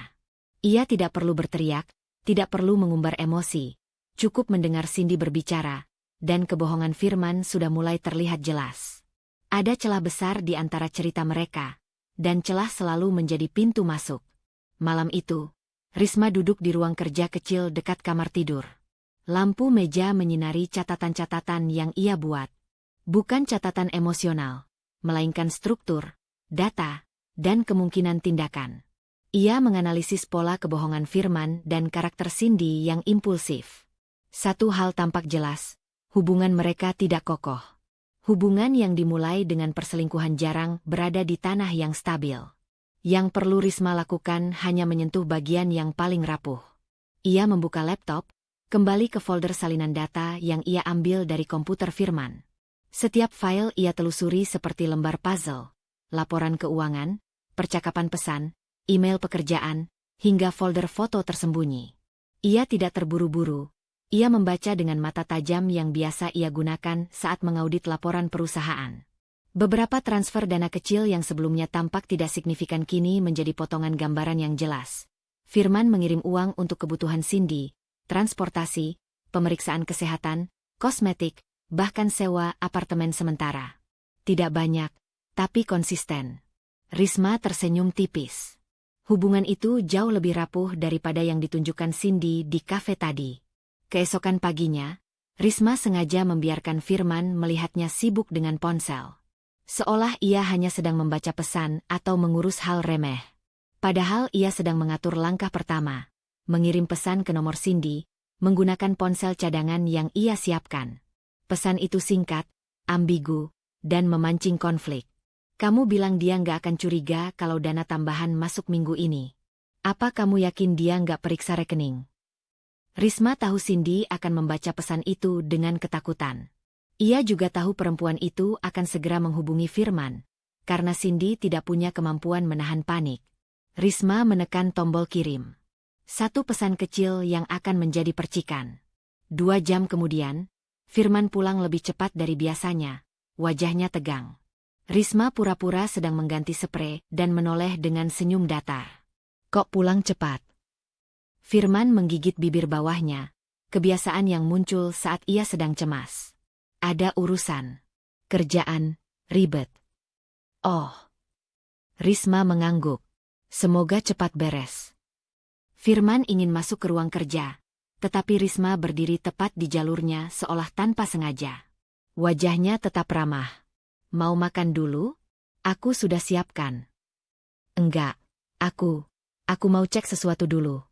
Ia tidak perlu berteriak, tidak perlu mengumbar emosi. Cukup mendengar Cindy berbicara, dan kebohongan Firman sudah mulai terlihat jelas. Ada celah besar di antara cerita mereka, dan celah selalu menjadi pintu masuk. Malam itu, Risma duduk di ruang kerja kecil dekat kamar tidur. Lampu meja menyinari catatan-catatan yang ia buat. Bukan catatan emosional, melainkan struktur, data, dan kemungkinan tindakan. Ia menganalisis pola kebohongan Firman dan karakter Cindy yang impulsif. Satu hal tampak jelas, hubungan mereka tidak kokoh. Hubungan yang dimulai dengan perselingkuhan jarang berada di tanah yang stabil. Yang perlu Risma lakukan hanya menyentuh bagian yang paling rapuh. Ia membuka laptop, kembali ke folder salinan data yang ia ambil dari komputer Firman. Setiap file ia telusuri seperti lembar puzzle, laporan keuangan, percakapan pesan, email pekerjaan, hingga folder foto tersembunyi. Ia tidak terburu-buru, ia membaca dengan mata tajam yang biasa ia gunakan saat mengaudit laporan perusahaan. Beberapa transfer dana kecil yang sebelumnya tampak tidak signifikan kini menjadi potongan gambaran yang jelas. Firman mengirim uang untuk kebutuhan Cindy, transportasi, pemeriksaan kesehatan, kosmetik, bahkan sewa apartemen sementara. Tidak banyak, tapi konsisten. Risma tersenyum tipis. Hubungan itu jauh lebih rapuh daripada yang ditunjukkan Cindy di kafe tadi. Keesokan paginya, Risma sengaja membiarkan Firman melihatnya sibuk dengan ponsel. Seolah ia hanya sedang membaca pesan atau mengurus hal remeh. Padahal ia sedang mengatur langkah pertama, mengirim pesan ke nomor Cindy, menggunakan ponsel cadangan yang ia siapkan. Pesan itu singkat, ambigu, dan memancing konflik. Kamu bilang dia nggak akan curiga kalau dana tambahan masuk minggu ini. Apa kamu yakin dia nggak periksa rekening? Risma tahu Cindy akan membaca pesan itu dengan ketakutan. Ia juga tahu perempuan itu akan segera menghubungi Firman, karena Cindy tidak punya kemampuan menahan panik. Risma menekan tombol kirim. Satu pesan kecil yang akan menjadi percikan. 2 jam kemudian, Firman pulang lebih cepat dari biasanya, wajahnya tegang. Risma pura-pura sedang mengganti sprei dan menoleh dengan senyum datar. Kok pulang cepat? Firman menggigit bibir bawahnya, kebiasaan yang muncul saat ia sedang cemas. Ada urusan. Kerjaan, ribet. Oh. Risma mengangguk. Semoga cepat beres. Firman ingin masuk ke ruang kerja, tetapi Risma berdiri tepat di jalurnya seolah tanpa sengaja. Wajahnya tetap ramah. Mau makan dulu? Aku sudah siapkan. Enggak, aku mau cek sesuatu dulu.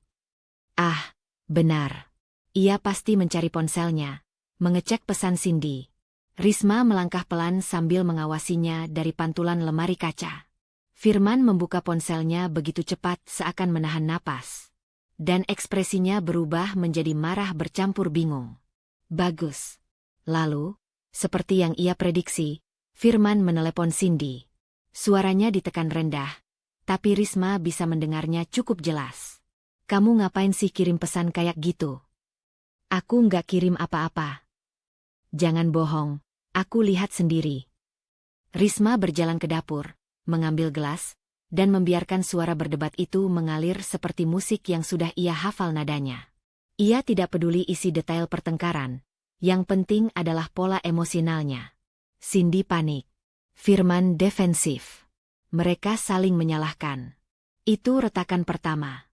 Ah, benar. Ia pasti mencari ponselnya, mengecek pesan Cindy. Risma melangkah pelan sambil mengawasinya dari pantulan lemari kaca. Firman membuka ponselnya begitu cepat seakan menahan napas. Dan ekspresinya berubah menjadi marah bercampur bingung. Bagus. Lalu, seperti yang ia prediksi, Firman menelepon Cindy. Suaranya ditekan rendah, tapi Risma bisa mendengarnya cukup jelas. Kamu ngapain sih kirim pesan kayak gitu? Aku nggak kirim apa-apa. Jangan bohong, aku lihat sendiri. Risma berjalan ke dapur, mengambil gelas, dan membiarkan suara berdebat itu mengalir seperti musik yang sudah ia hafal nadanya. Ia tidak peduli isi detail pertengkaran, yang penting adalah pola emosionalnya. Cindy panik. Firman defensif. Mereka saling menyalahkan. Itu retakan pertama.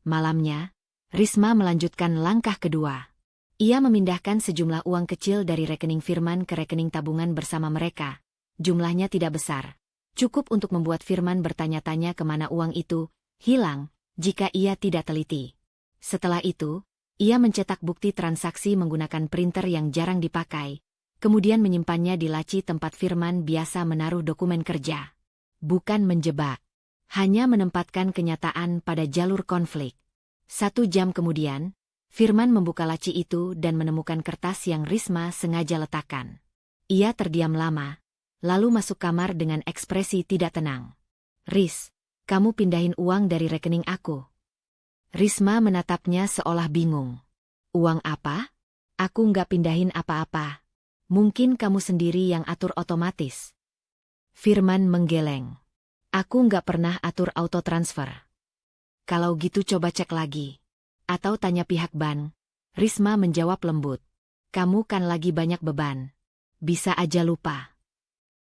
Malamnya, Risma melanjutkan langkah kedua. Ia memindahkan sejumlah uang kecil dari rekening Firman ke rekening tabungan bersama mereka. Jumlahnya tidak besar. Cukup untuk membuat Firman bertanya-tanya kemana uang itu hilang jika ia tidak teliti. Setelah itu, ia mencetak bukti transaksi menggunakan printer yang jarang dipakai, kemudian menyimpannya di laci tempat Firman biasa menaruh dokumen kerja. Bukan menjebak, hanya menempatkan kenyataan pada jalur konflik. 1 jam kemudian, Firman membuka laci itu dan menemukan kertas yang Risma sengaja letakkan. Ia terdiam lama, lalu masuk kamar dengan ekspresi tidak tenang. Ris, kamu pindahin uang dari rekening aku. Risma menatapnya seolah bingung. Uang apa? Aku nggak pindahin apa-apa. Mungkin kamu sendiri yang atur otomatis. Firman menggeleng. Aku nggak pernah atur auto transfer. Kalau gitu coba cek lagi. Atau tanya pihak bank. Risma menjawab lembut. Kamu kan lagi banyak beban. Bisa aja lupa.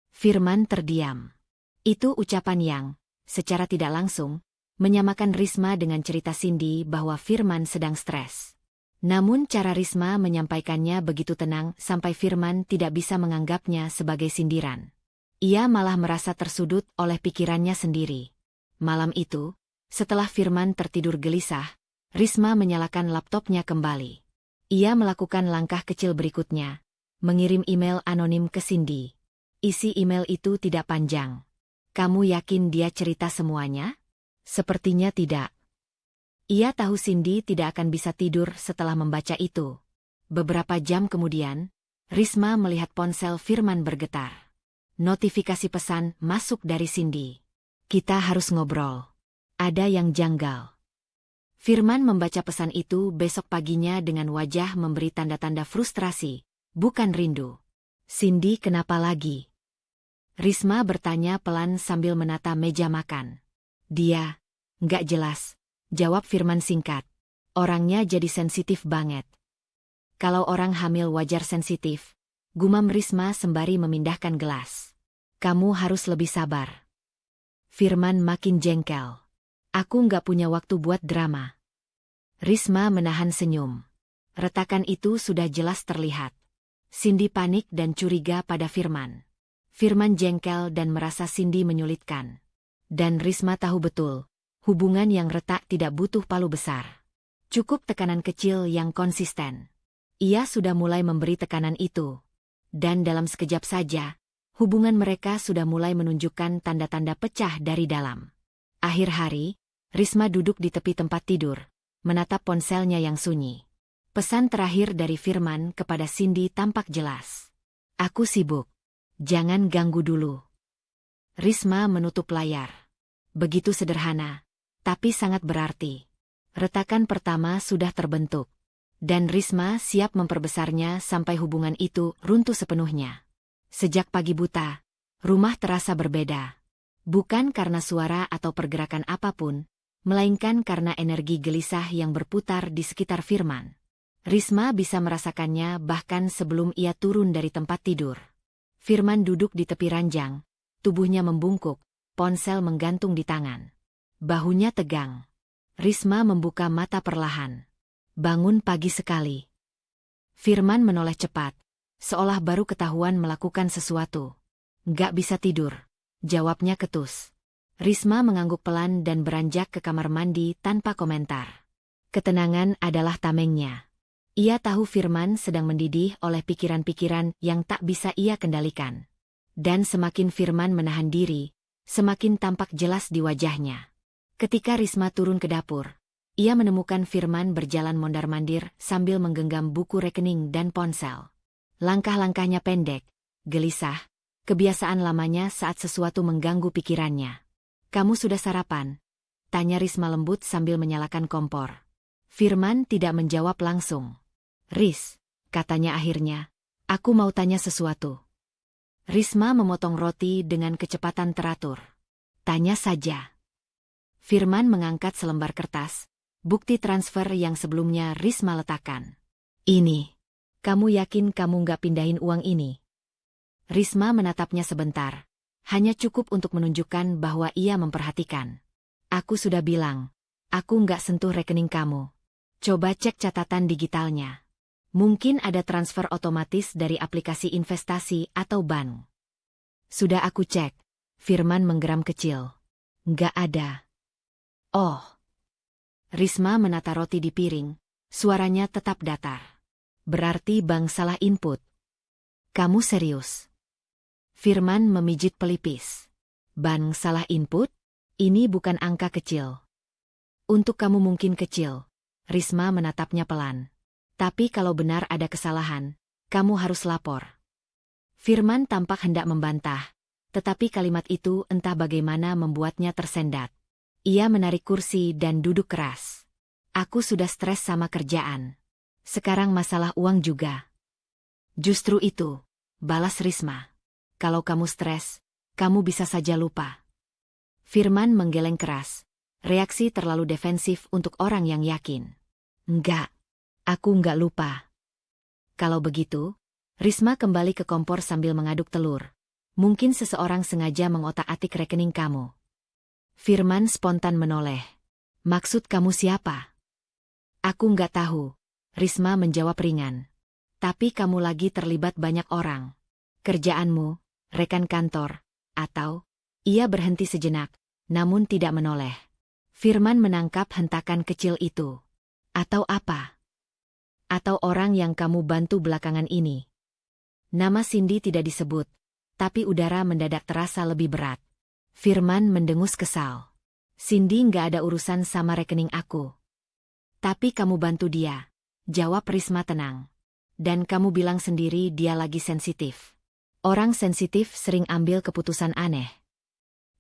Firman terdiam. Itu ucapan yang, secara tidak langsung, menyamakan Risma dengan cerita Cindy bahwa Firman sedang stres. Namun cara Risma menyampaikannya begitu tenang sampai Firman tidak bisa menganggapnya sebagai sindiran. Ia malah merasa tersudut oleh pikirannya sendiri. Malam itu, setelah Firman tertidur gelisah, Risma menyalakan laptopnya kembali. Ia melakukan langkah kecil berikutnya, mengirim email anonim ke Cindy. Isi email itu tidak panjang. Kamu yakin dia cerita semuanya? Sepertinya tidak. Ia tahu Cindy tidak akan bisa tidur setelah membaca itu. Beberapa jam kemudian, Risma melihat ponsel Firman bergetar. Notifikasi pesan masuk dari Cindy. Kita harus ngobrol. Ada yang janggal. Firman membaca pesan itu besok paginya dengan wajah memberi tanda-tanda frustrasi, bukan rindu. Cindy, kenapa lagi? Risma bertanya pelan sambil menata meja makan. Dia, nggak jelas, jawab Firman singkat. Orangnya jadi sensitif banget. Kalau orang hamil wajar sensitif, gumam Risma sembari memindahkan gelas. Kamu harus lebih sabar. Firman makin jengkel. Aku nggak punya waktu buat drama. Risma menahan senyum. Retakan itu sudah jelas terlihat. Cindy panik dan curiga pada Firman. Firman jengkel dan merasa Cindy menyulitkan. Dan Risma tahu betul, hubungan yang retak tidak butuh palu besar. Cukup tekanan kecil yang konsisten. Ia sudah mulai memberi tekanan itu. Dan dalam sekejap saja, hubungan mereka sudah mulai menunjukkan tanda-tanda pecah dari dalam. Akhir hari, Risma duduk di tepi tempat tidur, menatap ponselnya yang sunyi. Pesan terakhir dari Firman kepada Cindy tampak jelas. Aku sibuk. Jangan ganggu dulu. Risma menutup layar. Begitu sederhana, tapi sangat berarti. Retakan pertama sudah terbentuk. Dan Risma siap memperbesarnya sampai hubungan itu runtuh sepenuhnya. Sejak pagi buta, rumah terasa berbeda. Bukan karena suara atau pergerakan apapun, melainkan karena energi gelisah yang berputar di sekitar Firman. Risma bisa merasakannya bahkan sebelum ia turun dari tempat tidur. Firman duduk di tepi ranjang, tubuhnya membungkuk, ponsel menggantung di tangan. Bahunya tegang. Risma membuka mata perlahan. Bangun pagi sekali. Firman menoleh cepat, seolah baru ketahuan melakukan sesuatu. Nggak bisa tidur, jawabnya ketus. Risma mengangguk pelan dan beranjak ke kamar mandi tanpa komentar. Ketenangan adalah tamengnya. Ia tahu Firman sedang mendidih oleh pikiran-pikiran yang tak bisa ia kendalikan. Dan semakin Firman menahan diri, semakin tampak jelas di wajahnya. Ketika Risma turun ke dapur, ia menemukan Firman berjalan mondar-mandir sambil menggenggam buku rekening dan ponsel. Langkah-langkahnya pendek, gelisah, kebiasaan lamanya saat sesuatu mengganggu pikirannya. Kamu sudah sarapan? Tanya Risma lembut sambil menyalakan kompor. Firman tidak menjawab langsung. Ris, katanya akhirnya, aku mau tanya sesuatu. Risma memotong roti dengan kecepatan teratur. Tanya saja. Firman mengangkat selembar kertas. Bukti transfer yang sebelumnya Risma letakkan. Ini. Kamu yakin kamu nggak pindahin uang ini? Risma menatapnya sebentar. Hanya cukup untuk menunjukkan bahwa ia memperhatikan. Aku sudah bilang. Aku nggak sentuh rekening kamu. Coba cek catatan digitalnya. Mungkin ada transfer otomatis dari aplikasi investasi atau bank. Sudah aku cek. Firman menggeram kecil. Nggak ada. Oh. Risma menata roti di piring, suaranya tetap datar. Berarti bank salah input. Kamu serius? Firman memijit pelipis. Bank salah input? Ini bukan angka kecil. Untuk kamu mungkin kecil. Risma menatapnya pelan. Tapi kalau benar ada kesalahan, kamu harus lapor. Firman tampak hendak membantah, tetapi kalimat itu entah bagaimana membuatnya tersendat. Ia menarik kursi dan duduk keras. Aku sudah stres sama kerjaan. Sekarang masalah uang juga. Justru itu, balas Risma. Kalau kamu stres, kamu bisa saja lupa. Firman menggeleng keras. Reaksi terlalu defensif untuk orang yang yakin. Enggak, aku enggak lupa. Kalau begitu, Risma kembali ke kompor sambil mengaduk telur. Mungkin seseorang sengaja mengotak-atik rekening kamu. Firman spontan menoleh. Maksud kamu siapa? Aku nggak tahu. Risma menjawab ringan. Tapi kamu lagi terlibat banyak orang. Kerjaanmu, rekan kantor, Atau, ia berhenti sejenak, namun tidak menoleh. Firman menangkap hentakan kecil itu. Atau apa? Atau orang yang kamu bantu belakangan ini? Nama Cindy tidak disebut, tapi udara mendadak terasa lebih berat. Firman mendengus kesal. Cindy nggak ada urusan sama rekening aku. Tapi kamu bantu dia, jawab Risma tenang. Dan kamu bilang sendiri dia lagi sensitif. Orang sensitif sering ambil keputusan aneh.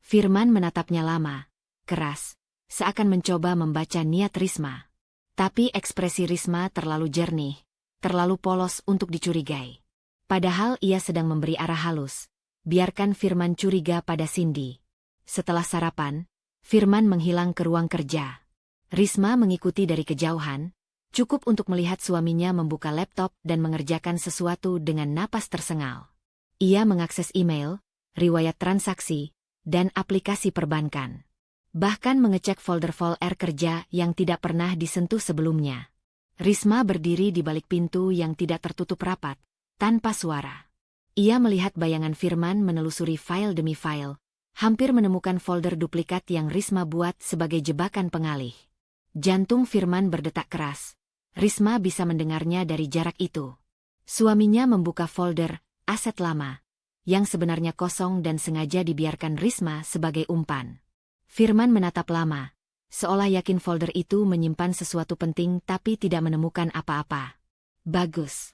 Firman menatapnya lama, keras, seakan mencoba membaca niat Risma. Tapi ekspresi Risma terlalu jernih, terlalu polos untuk dicurigai. Padahal ia sedang memberi arah halus. Biarkan Firman curiga pada Cindy. Setelah sarapan, Firman menghilang ke ruang kerja. Risma mengikuti dari kejauhan, cukup untuk melihat suaminya membuka laptop dan mengerjakan sesuatu dengan napas tersengal. Ia mengakses email, riwayat transaksi, dan aplikasi perbankan. Bahkan mengecek folder-folder kerja yang tidak pernah disentuh sebelumnya. Risma berdiri di balik pintu yang tidak tertutup rapat, tanpa suara. Ia melihat bayangan Firman menelusuri file demi file, hampir menemukan folder duplikat yang Risma buat sebagai jebakan pengalih. Jantung Firman berdetak keras. Risma bisa mendengarnya dari jarak itu. Suaminya membuka folder aset lama, yang sebenarnya kosong dan sengaja dibiarkan Risma sebagai umpan. Firman menatap lama, seolah yakin folder itu menyimpan sesuatu penting tapi tidak menemukan apa-apa. Bagus.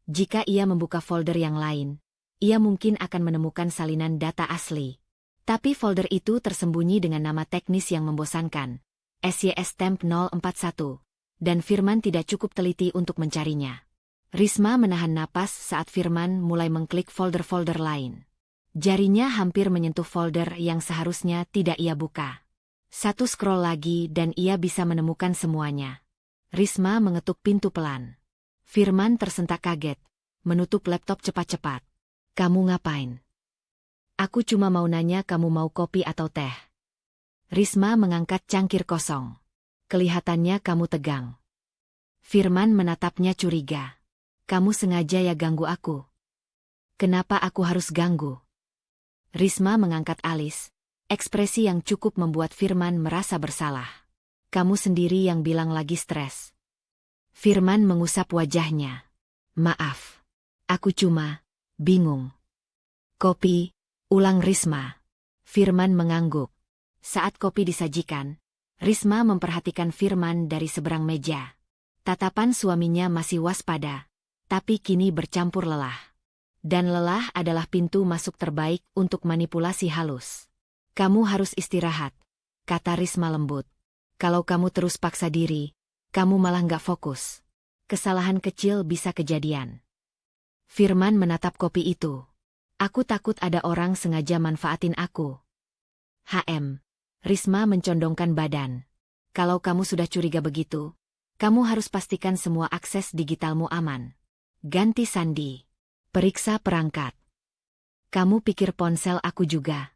Jika ia membuka folder yang lain, ia mungkin akan menemukan salinan data asli. Tapi folder itu tersembunyi dengan nama teknis yang membosankan, SYS Temp 041. Dan Firman tidak cukup teliti untuk mencarinya. Risma menahan napas saat Firman mulai mengklik folder-folder lain. Jarinya hampir menyentuh folder yang seharusnya tidak ia buka. Satu scroll lagi dan ia bisa menemukan semuanya. Risma mengetuk pintu pelan. Firman tersentak kaget, menutup laptop cepat-cepat. Kamu ngapain? Aku cuma mau nanya kamu mau kopi atau teh. Risma mengangkat cangkir kosong. Kelihatannya kamu tegang. Firman menatapnya curiga. Kamu sengaja ya ganggu aku? Kenapa aku harus ganggu? Risma mengangkat alis, ekspresi yang cukup membuat Firman merasa bersalah. Kamu sendiri yang bilang lagi stres. Firman mengusap wajahnya. Maaf. Aku cuma bingung. Kopi, ulang Risma. Firman mengangguk. Saat kopi disajikan, Risma memperhatikan Firman dari seberang meja. Tatapan suaminya masih waspada, tapi kini bercampur lelah. Dan lelah adalah pintu masuk terbaik untuk manipulasi halus. Kamu harus istirahat, kata Risma lembut. Kalau kamu terus paksa diri, kamu malah nggak fokus. Kesalahan kecil bisa kejadian. Firman menatap kopi itu. Aku takut ada orang sengaja manfaatin aku. Risma mencondongkan badan. Kalau kamu sudah curiga begitu, kamu harus pastikan semua akses digitalmu aman. Ganti sandi. Periksa perangkat. Kamu pikir ponsel aku juga?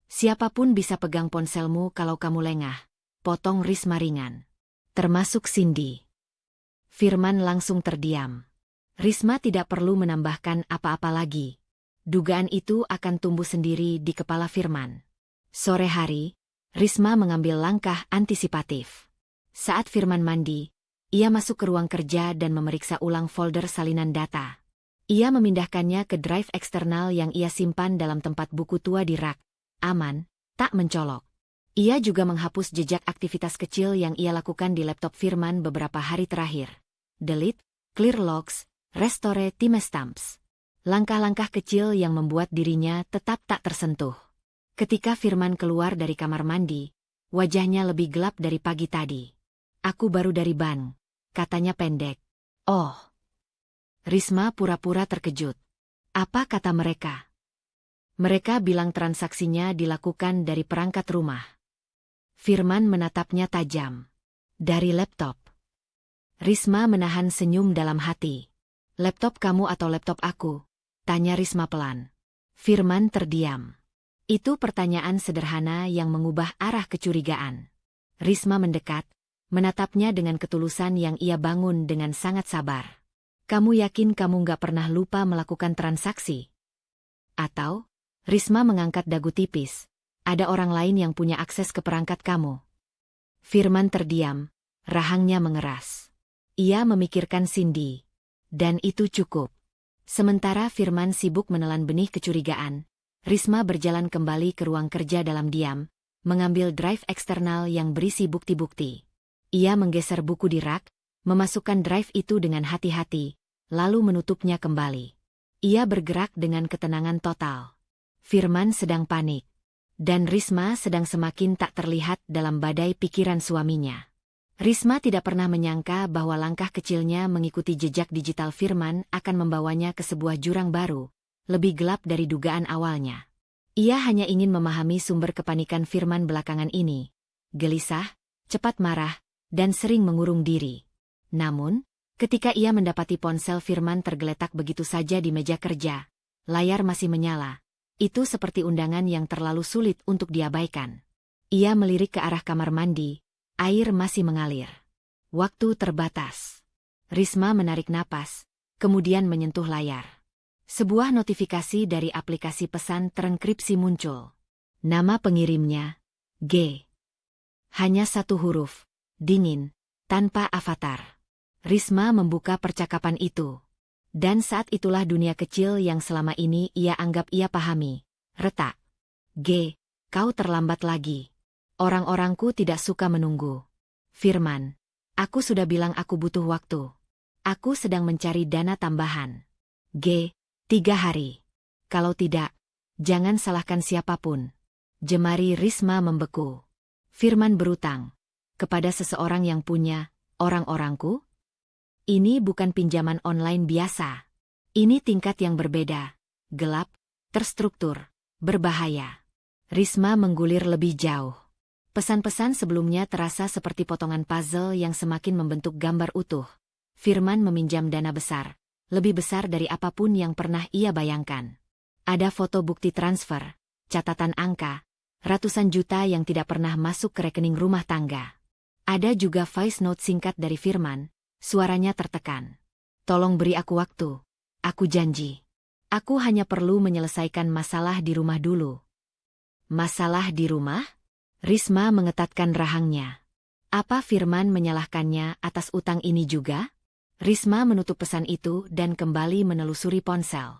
Siapapun bisa pegang ponselmu kalau kamu lengah. Potong Risma ringan. Termasuk Cindy. Firman langsung terdiam. Risma tidak perlu menambahkan apa-apa lagi. Dugaan itu akan tumbuh sendiri di kepala Firman. Sore hari, Risma mengambil langkah antisipatif. Saat Firman mandi, ia masuk ke ruang kerja dan memeriksa ulang folder salinan data. Ia memindahkannya ke drive eksternal yang ia simpan dalam tempat buku tua di rak. Aman, tak mencolok. Ia juga menghapus jejak aktivitas kecil yang ia lakukan di laptop Firman beberapa hari terakhir. Delete, clear logs, restore timestamps. Langkah-langkah kecil yang membuat dirinya tetap tak tersentuh. Ketika Firman keluar dari kamar mandi, wajahnya lebih gelap dari pagi tadi. Aku baru dari bank, katanya pendek. Oh. Risma pura-pura terkejut. Apa kata mereka? Mereka bilang transaksinya dilakukan dari perangkat rumah. Firman menatapnya tajam. Dari laptop. Risma menahan senyum dalam hati. Laptop kamu atau laptop aku? Tanya Risma pelan. Firman terdiam. Itu pertanyaan sederhana yang mengubah arah kecurigaan. Risma mendekat, menatapnya dengan ketulusan yang ia bangun dengan sangat sabar. Kamu yakin kamu nggak pernah lupa melakukan transaksi? Atau, Risma mengangkat dagu tipis. Ada orang lain yang punya akses ke perangkat kamu. Firman terdiam. Rahangnya mengeras. Ia memikirkan Cindy. Dan itu cukup. Sementara Firman sibuk menelan benih kecurigaan, Risma berjalan kembali ke ruang kerja dalam diam, mengambil drive eksternal yang berisi bukti-bukti. Ia menggeser buku di rak, memasukkan drive itu dengan hati-hati, lalu menutupnya kembali. Ia bergerak dengan ketenangan total. Firman sedang panik. Dan Risma sedang semakin tak terlihat dalam badai pikiran suaminya. Risma tidak pernah menyangka bahwa langkah kecilnya mengikuti jejak digital Firman akan membawanya ke sebuah jurang baru, lebih gelap dari dugaan awalnya. Ia hanya ingin memahami sumber kepanikan Firman belakangan ini. Gelisah, cepat marah, dan sering mengurung diri. Namun, ketika ia mendapati ponsel Firman tergeletak begitu saja di meja kerja, layar masih menyala. Itu seperti undangan yang terlalu sulit untuk diabaikan. Ia melirik ke arah kamar mandi. Air masih mengalir. Waktu terbatas. Risma menarik napas, kemudian menyentuh layar. Sebuah notifikasi dari aplikasi pesan terenkripsi muncul. Nama pengirimnya, G. Hanya satu huruf, dingin, tanpa avatar. Risma membuka percakapan itu. Dan saat itulah dunia kecil yang selama ini ia anggap ia pahami. Retak. G. Kau terlambat lagi. Orang-orangku tidak suka menunggu. Firman, aku sudah bilang aku butuh waktu. Aku sedang mencari dana tambahan. G. 3 hari. Kalau tidak, jangan salahkan siapapun. Jemari Risma membeku. Firman berutang. Kepada seseorang yang punya, orang-orangku? Ini bukan pinjaman online biasa. Ini tingkat yang berbeda. Gelap, terstruktur, berbahaya. Risma menggulir lebih jauh. Pesan-pesan sebelumnya terasa seperti potongan puzzle yang semakin membentuk gambar utuh. Firman meminjam dana besar, lebih besar dari apapun yang pernah ia bayangkan. Ada foto bukti transfer, catatan angka, ratusan juta yang tidak pernah masuk ke rekening rumah tangga. Ada juga voice note singkat dari Firman, suaranya tertekan. Tolong beri aku waktu. Aku janji. Aku hanya perlu menyelesaikan masalah di rumah dulu. Masalah di rumah? Risma mengetatkan rahangnya. Apa Firman menyalahkannya atas utang ini juga? Risma menutup pesan itu dan kembali menelusuri ponsel.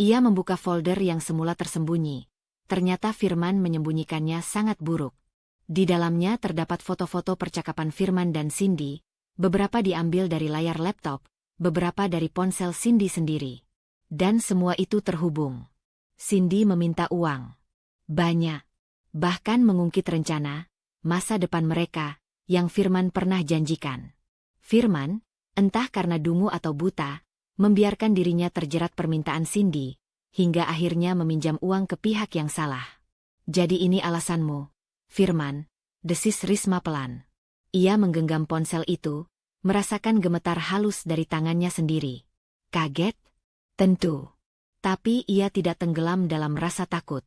Ia membuka folder yang semula tersembunyi. Ternyata Firman menyembunyikannya sangat buruk. Di dalamnya terdapat foto-foto percakapan Firman dan Cindy, beberapa diambil dari layar laptop, beberapa dari ponsel Cindy sendiri. Dan semua itu terhubung. Cindy meminta uang. Banyak. Bahkan mengungkit rencana, masa depan mereka, yang Firman pernah janjikan. Firman, entah karena dungu atau buta, membiarkan dirinya terjerat permintaan Cindy, hingga akhirnya meminjam uang ke pihak yang salah. Jadi ini alasanmu, Firman, desis Risma pelan. Ia menggenggam ponsel itu, merasakan gemetar halus dari tangannya sendiri. Kaget? Tentu. Tapi ia tidak tenggelam dalam rasa takut.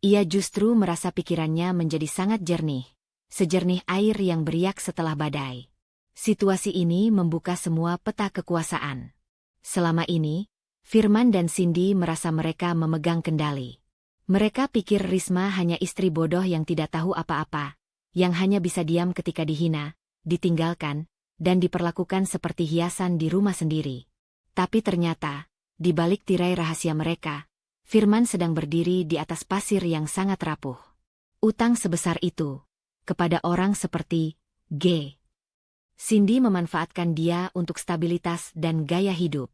Ia justru merasa pikirannya menjadi sangat jernih, sejernih air yang beriak setelah badai. Situasi ini membuka semua peta kekuasaan. Selama ini, Firman dan Cindy merasa mereka memegang kendali. Mereka pikir Risma hanya istri bodoh yang tidak tahu apa-apa, yang hanya bisa diam ketika dihina, ditinggalkan, dan diperlakukan seperti hiasan di rumah sendiri. Tapi ternyata, di balik tirai rahasia mereka, Firman sedang berdiri di atas pasir yang sangat rapuh. Utang sebesar itu, kepada orang seperti G. Cindy memanfaatkan dia untuk stabilitas dan gaya hidup.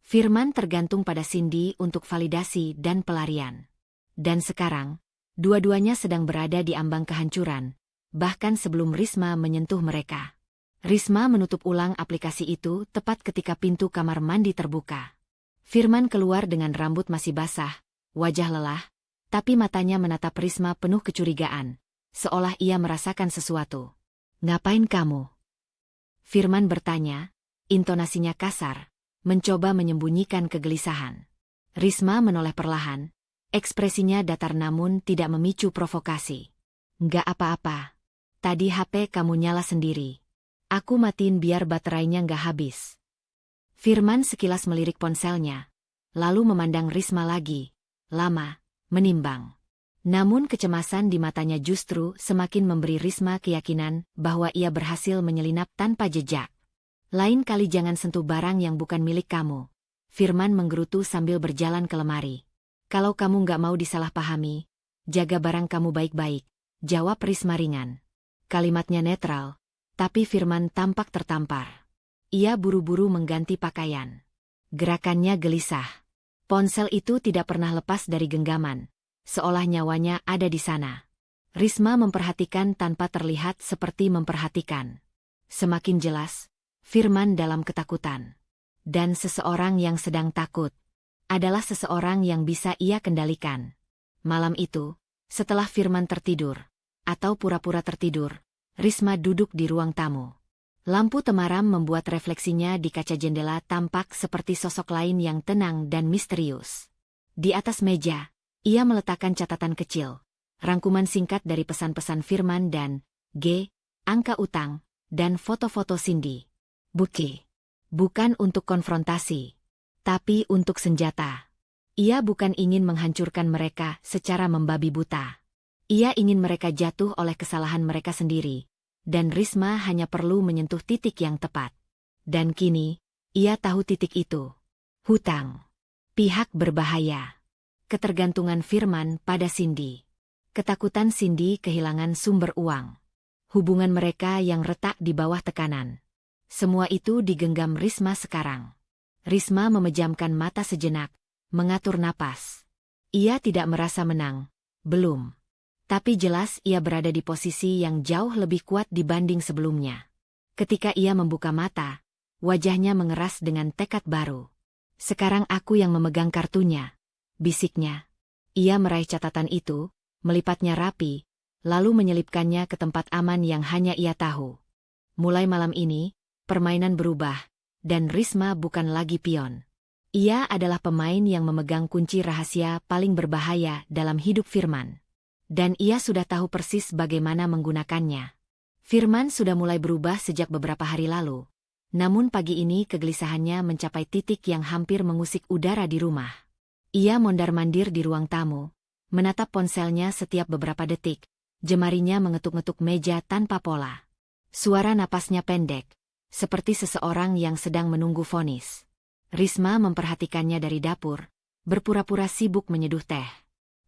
Firman tergantung pada Cindy untuk validasi dan pelarian. Dan sekarang, dua-duanya sedang berada di ambang kehancuran, bahkan sebelum Risma menyentuh mereka. Risma menutup ulang aplikasi itu tepat ketika pintu kamar mandi terbuka. Firman keluar dengan rambut masih basah, wajah lelah, tapi matanya menatap Risma penuh kecurigaan, seolah ia merasakan sesuatu. Ngapain kamu? Firman bertanya, intonasinya kasar, mencoba menyembunyikan kegelisahan. Risma menoleh perlahan, ekspresinya datar namun tidak memicu provokasi. Nggak apa-apa. Tadi HP kamu nyala sendiri. Aku matiin biar baterainya nggak habis. Firman sekilas melirik ponselnya, lalu memandang Risma lagi, lama, menimbang. Namun kecemasan di matanya justru semakin memberi Risma keyakinan bahwa ia berhasil menyelinap tanpa jejak. Lain kali jangan sentuh barang yang bukan milik kamu. Firman menggerutu sambil berjalan ke lemari. Kalau kamu nggak mau disalahpahami, jaga barang kamu baik-baik, jawab Risma ringan. Kalimatnya netral, tapi Firman tampak tertampar. Ia buru-buru mengganti pakaian. Gerakannya gelisah. Ponsel itu tidak pernah lepas dari genggaman. Seolah nyawanya ada di sana. Risma memperhatikan tanpa terlihat seperti memperhatikan. Semakin jelas, Firman dalam ketakutan. Dan seseorang yang sedang takut adalah seseorang yang bisa ia kendalikan. Malam itu, setelah Firman tertidur, atau pura-pura tertidur, Risma duduk di ruang tamu. Lampu temaram membuat refleksinya di kaca jendela tampak seperti sosok lain yang tenang dan misterius. Di atas meja, ia meletakkan catatan kecil, rangkuman singkat dari pesan-pesan Firman dan angka utang, dan foto-foto Cindy. Bukti. Bukan untuk konfrontasi, tapi untuk senjata. Ia bukan ingin menghancurkan mereka secara membabi buta. Ia ingin mereka jatuh oleh kesalahan mereka sendiri, dan Risma hanya perlu menyentuh titik yang tepat. Dan kini, ia tahu titik itu. Hutang. Pihak berbahaya. Ketergantungan Firman pada Cindy. Ketakutan Cindy kehilangan sumber uang. Hubungan mereka yang retak di bawah tekanan. Semua itu digenggam Risma sekarang. Risma memejamkan mata sejenak, mengatur napas. Ia tidak merasa menang, belum. Tapi jelas ia berada di posisi yang jauh lebih kuat dibanding sebelumnya. Ketika ia membuka mata, wajahnya mengeras dengan tekad baru. Sekarang aku yang memegang kartunya, bisiknya. Ia meraih catatan itu, melipatnya rapi, lalu menyelipkannya ke tempat aman yang hanya ia tahu. Mulai malam ini, permainan berubah, dan Risma bukan lagi pion. Ia adalah pemain yang memegang kunci rahasia paling berbahaya dalam hidup Firman. Dan ia sudah tahu persis bagaimana menggunakannya. Firman sudah mulai berubah sejak beberapa hari lalu. Namun pagi ini kegelisahannya mencapai titik yang hampir mengusik udara di rumah. Ia mondar-mandir di ruang tamu, menatap ponselnya setiap beberapa detik, jemarinya mengetuk-ngetuk meja tanpa pola. Suara napasnya pendek, seperti seseorang yang sedang menunggu vonis. Risma memperhatikannya dari dapur, berpura-pura sibuk menyeduh teh.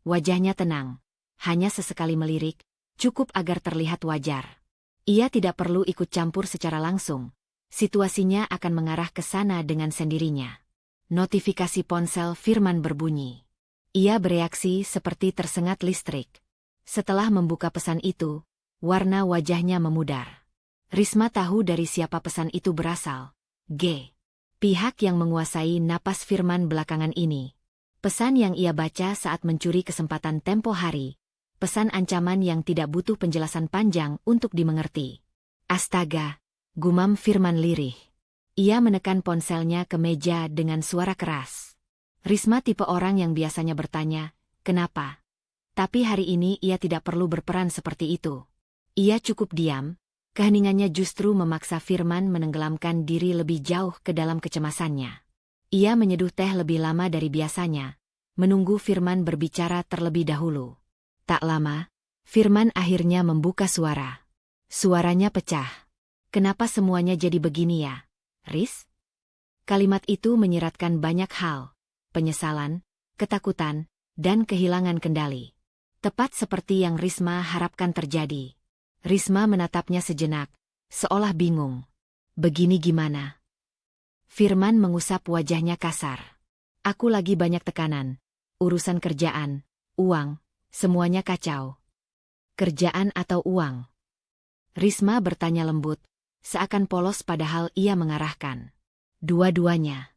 Wajahnya tenang, hanya sesekali melirik, cukup agar terlihat wajar. Ia tidak perlu ikut campur secara langsung, situasinya akan mengarah ke sana dengan sendirinya. Notifikasi ponsel Firman berbunyi. Ia bereaksi seperti tersengat listrik. Setelah membuka pesan itu, warna wajahnya memudar. Risma tahu dari siapa pesan itu berasal. Pihak yang menguasai napas Firman belakangan ini. Pesan yang ia baca saat mencuri kesempatan tempo hari. Pesan ancaman yang tidak butuh penjelasan panjang untuk dimengerti. Astaga, gumam Firman lirih. Ia menekan ponselnya ke meja dengan suara keras. Risma tipe orang yang biasanya bertanya, kenapa? Tapi hari ini ia tidak perlu berperan seperti itu. Ia cukup diam, keheningannya justru memaksa Firman menenggelamkan diri lebih jauh ke dalam kecemasannya. Ia menyeduh teh lebih lama dari biasanya, menunggu Firman berbicara terlebih dahulu. Tak lama, Firman akhirnya membuka suara. Suaranya pecah. Kenapa semuanya jadi begini ya, Riz? Kalimat itu menyiratkan banyak hal. Penyesalan, ketakutan, dan kehilangan kendali. Tepat seperti yang Risma harapkan terjadi. Risma menatapnya sejenak, seolah bingung. Begini gimana? Firman mengusap wajahnya kasar. Aku lagi banyak tekanan. Urusan kerjaan, uang, semuanya kacau. Kerjaan atau uang? Risma bertanya lembut, seakan polos padahal ia mengarahkan. Dua-duanya.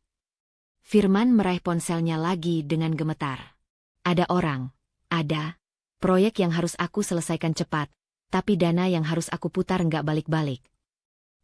Firman meraih ponselnya lagi dengan gemetar. Ada orang, ada proyek yang harus aku selesaikan cepat, tapi dana yang harus aku putar nggak balik-balik.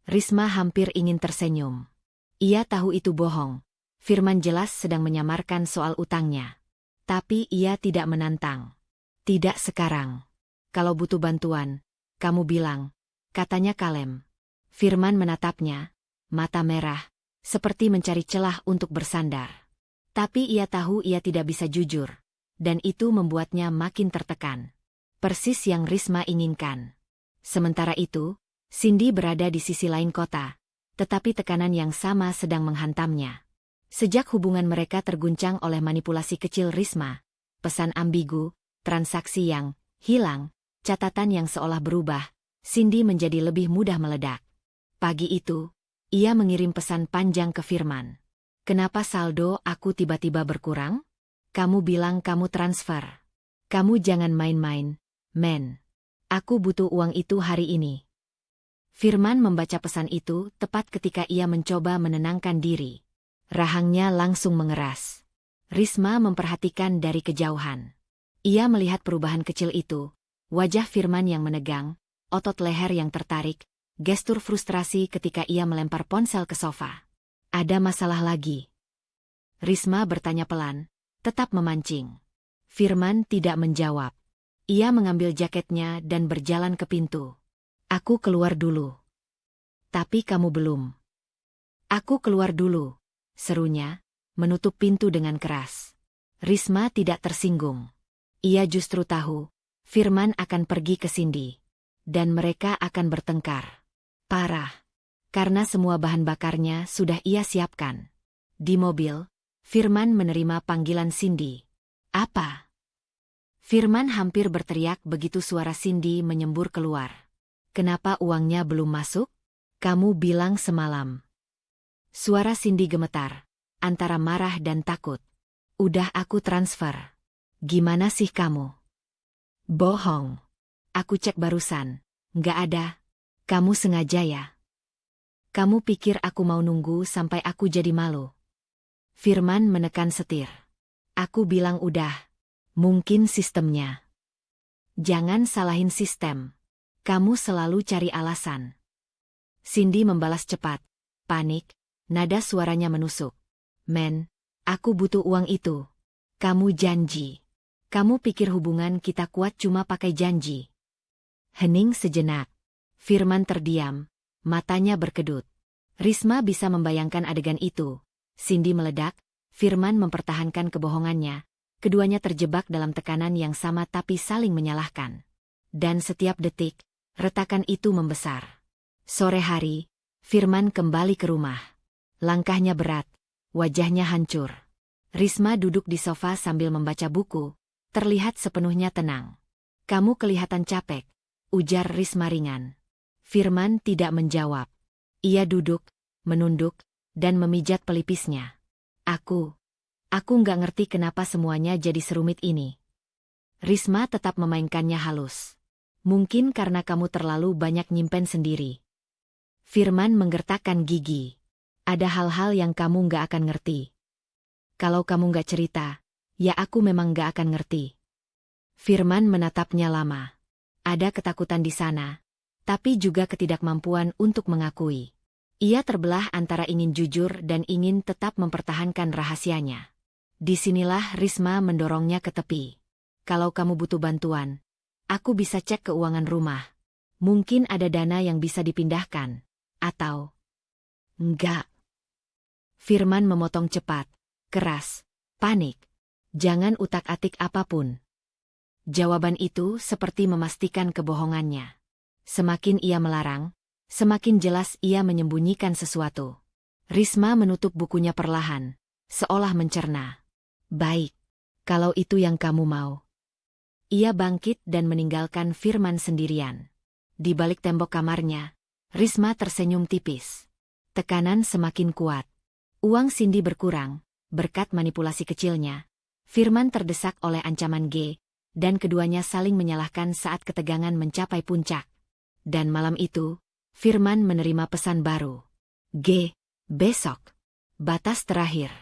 Risma hampir ingin tersenyum. Ia tahu itu bohong. Firman jelas sedang menyamarkan soal utangnya. Tapi ia tidak menantang. Tidak sekarang. Kalau butuh bantuan, kamu bilang, katanya kalem. Firman menatapnya, mata merah, seperti mencari celah untuk bersandar. Tapi ia tahu ia tidak bisa jujur. dan itu membuatnya makin tertekan. Persis yang Risma inginkan. Sementara itu, Cindy berada di sisi lain kota, tetapi tekanan yang sama sedang menghantamnya. Sejak hubungan mereka terguncang oleh manipulasi kecil Risma, pesan ambigu, transaksi yang hilang, catatan yang seolah berubah, Cindy menjadi lebih mudah meledak. Pagi itu, ia mengirim pesan panjang ke Firman. "Kenapa saldo aku tiba-tiba berkurang? Kamu bilang kamu transfer. Kamu jangan main-main, men. Aku butuh uang itu hari ini." Firman membaca pesan itu tepat ketika ia mencoba menenangkan diri. Rahangnya langsung mengeras. Risma memperhatikan dari kejauhan. Ia melihat perubahan kecil itu, wajah Firman yang menegang, otot leher yang tertarik, gestur frustrasi ketika ia melempar ponsel ke sofa. "Ada masalah lagi?" Risma bertanya pelan, tetap memancing. Firman tidak menjawab. Ia mengambil jaketnya dan berjalan ke pintu. "Aku keluar dulu." "Tapi kamu belum." "Aku keluar dulu," serunya, menutup pintu dengan keras. Risma tidak tersinggung. Ia justru tahu, Firman akan pergi ke Cindy. Dan mereka akan bertengkar. Parah. Karena semua bahan bakarnya sudah ia siapkan. Di mobil, Firman menerima panggilan Cindy. "Apa?" Firman hampir berteriak begitu suara Cindy menyembur keluar. "Kenapa uangnya belum masuk? Kamu bilang semalam." Suara Cindy gemetar, antara marah dan takut. "Udah aku transfer. Gimana sih kamu?" "Bohong. Aku cek barusan. Nggak ada. Kamu sengaja ya? Kamu pikir aku mau nunggu sampai aku jadi malu?" Firman menekan setir. "Aku bilang udah. Mungkin sistemnya." "Jangan salahin sistem. Kamu selalu cari alasan." Cindy membalas cepat. Panik, nada suaranya menusuk. "Men, aku butuh uang itu. Kamu janji. Kamu pikir hubungan kita kuat cuma pakai janji?" Hening sejenak. Firman terdiam, matanya berkedut. Risma bisa membayangkan adegan itu. Cindy meledak, Firman mempertahankan kebohongannya. Keduanya terjebak dalam tekanan yang sama tapi saling menyalahkan. Dan setiap detik, retakan itu membesar. Sore hari, Firman kembali ke rumah. Langkahnya berat, wajahnya hancur. Risma duduk di sofa sambil membaca buku, terlihat sepenuhnya tenang. "Kamu kelihatan capek," ujar Risma ringan. Firman tidak menjawab. Ia duduk, menunduk, dan memijat pelipisnya. Aku nggak ngerti kenapa semuanya jadi serumit ini." Risma tetap memainkannya halus. "Mungkin karena kamu terlalu banyak nyimpen sendiri." Firman menggertakkan gigi. "Ada hal-hal yang kamu nggak akan ngerti. Kalau kamu nggak cerita, ya aku memang nggak akan ngerti." Firman menatapnya lama. Ada ketakutan di sana, tapi juga ketidakmampuan untuk mengakui. Ia terbelah antara ingin jujur dan ingin tetap mempertahankan rahasianya. Disinilah Risma mendorongnya ke tepi. "Kalau kamu butuh bantuan, aku bisa cek keuangan rumah. Mungkin ada dana yang bisa dipindahkan. Atau..." "Enggak." Firman memotong cepat, keras, panik. "Jangan utak-atik apapun." Jawaban itu seperti memastikan kebohongannya. Semakin ia melarang, semakin jelas ia menyembunyikan sesuatu. Risma menutup bukunya perlahan, seolah mencerna. "Baik, kalau itu yang kamu mau." Ia bangkit dan meninggalkan Firman sendirian. Di balik tembok kamarnya, Risma tersenyum tipis. Tekanan semakin kuat. Uang Cindy berkurang, berkat manipulasi kecilnya. Firman terdesak oleh ancaman G, dan keduanya saling menyalahkan saat ketegangan mencapai puncak. Dan malam itu, Firman menerima pesan baru. "G, besok. Batas terakhir.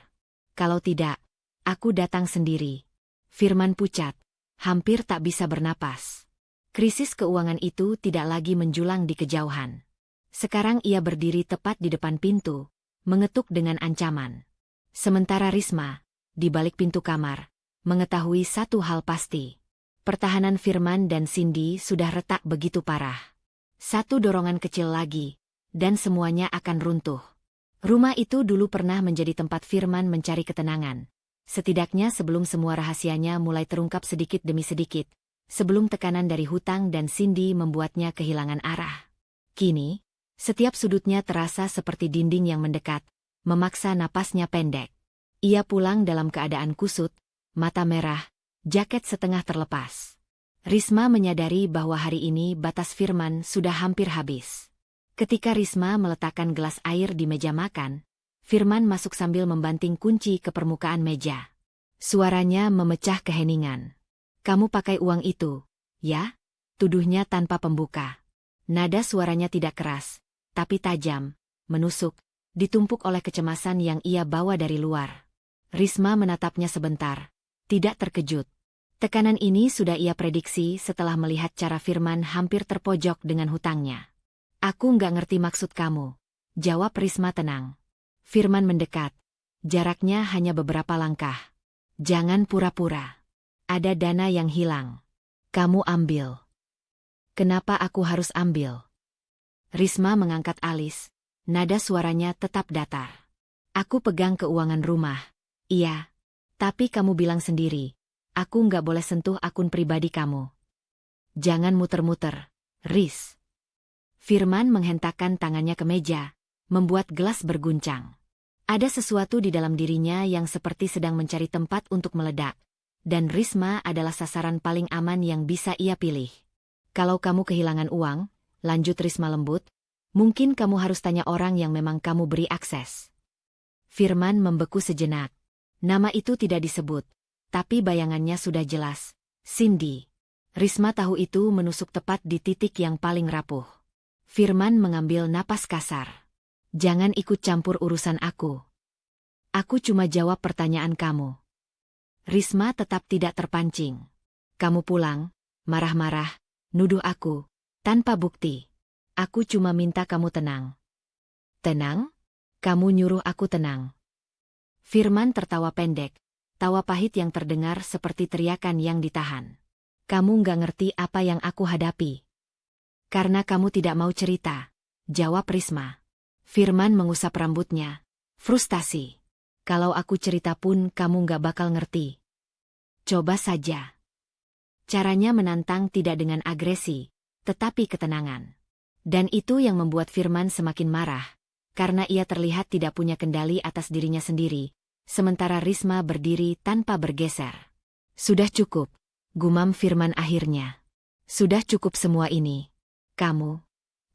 Kalau tidak, aku datang sendiri." Firman pucat, hampir tak bisa bernapas. Krisis keuangan itu tidak lagi menjulang di kejauhan. Sekarang ia berdiri tepat di depan pintu, mengetuk dengan ancaman. Sementara Risma, di balik pintu kamar, mengetahui satu hal pasti. Pertahanan Firman dan Cindy sudah retak begitu parah. Satu dorongan kecil lagi, dan semuanya akan runtuh. Rumah itu dulu pernah menjadi tempat Firman mencari ketenangan. setidaknya sebelum semua rahasianya mulai terungkap sedikit demi sedikit, sebelum tekanan dari hutang dan Cindy membuatnya kehilangan arah. Kini, setiap sudutnya terasa seperti dinding yang mendekat, memaksa napasnya pendek. Ia pulang dalam keadaan kusut, mata merah, jaket setengah terlepas. Risma menyadari bahwa hari ini batas Firman sudah hampir habis. Ketika Risma meletakkan gelas air di meja makan, Firman masuk sambil membanting kunci ke permukaan meja. Suaranya memecah keheningan. "Kamu pakai uang itu, ya?" tuduhnya tanpa pembuka. Nada suaranya tidak keras, tapi tajam, menusuk, ditumpuk oleh kecemasan yang ia bawa dari luar. Risma menatapnya sebentar, tidak terkejut. Tekanan ini sudah ia prediksi setelah melihat cara Firman hampir terpojok dengan hutangnya. "Aku nggak ngerti maksud kamu," jawab Risma tenang. Firman mendekat. Jaraknya hanya beberapa langkah. "Jangan pura-pura. Ada dana yang hilang. Kamu ambil." "Kenapa aku harus ambil?" Risma mengangkat alis. Nada suaranya tetap datar. "Aku pegang keuangan rumah." "Iya. Tapi kamu bilang sendiri, aku nggak boleh sentuh akun pribadi kamu." "Jangan muter-muter, Riz." Firman menghentakkan tangannya ke meja, membuat gelas berguncang. Ada sesuatu di dalam dirinya yang seperti sedang mencari tempat untuk meledak, dan Risma adalah sasaran paling aman yang bisa ia pilih. "Kalau kamu kehilangan uang," lanjut Risma lembut, "mungkin kamu harus tanya orang yang memang kamu beri akses." Firman membeku sejenak. Nama itu tidak disebut, tapi bayangannya sudah jelas. Cindy. Risma tahu itu menusuk tepat di titik yang paling rapuh. Firman mengambil napas kasar. "Jangan ikut campur urusan aku. Aku cuma jawab pertanyaan kamu." Risma tetap tidak terpancing. "Kamu pulang, marah-marah, nuduh aku, tanpa bukti. Aku cuma minta kamu tenang." "Tenang? Kamu nyuruh aku tenang?" Firman tertawa pendek, tawa pahit yang terdengar seperti teriakan yang ditahan. "Kamu nggak ngerti apa yang aku hadapi." "Karena kamu tidak mau cerita," jawab Risma. Firman mengusap rambutnya. Frustasi. "Kalau aku cerita pun kamu nggak bakal ngerti." "Coba saja." Caranya menantang tidak dengan agresi, tetapi ketenangan. Dan itu yang membuat Firman semakin marah, karena ia terlihat tidak punya kendali atas dirinya sendiri, sementara Risma berdiri tanpa bergeser. "Sudah cukup," gumam Firman akhirnya. "Sudah cukup semua ini.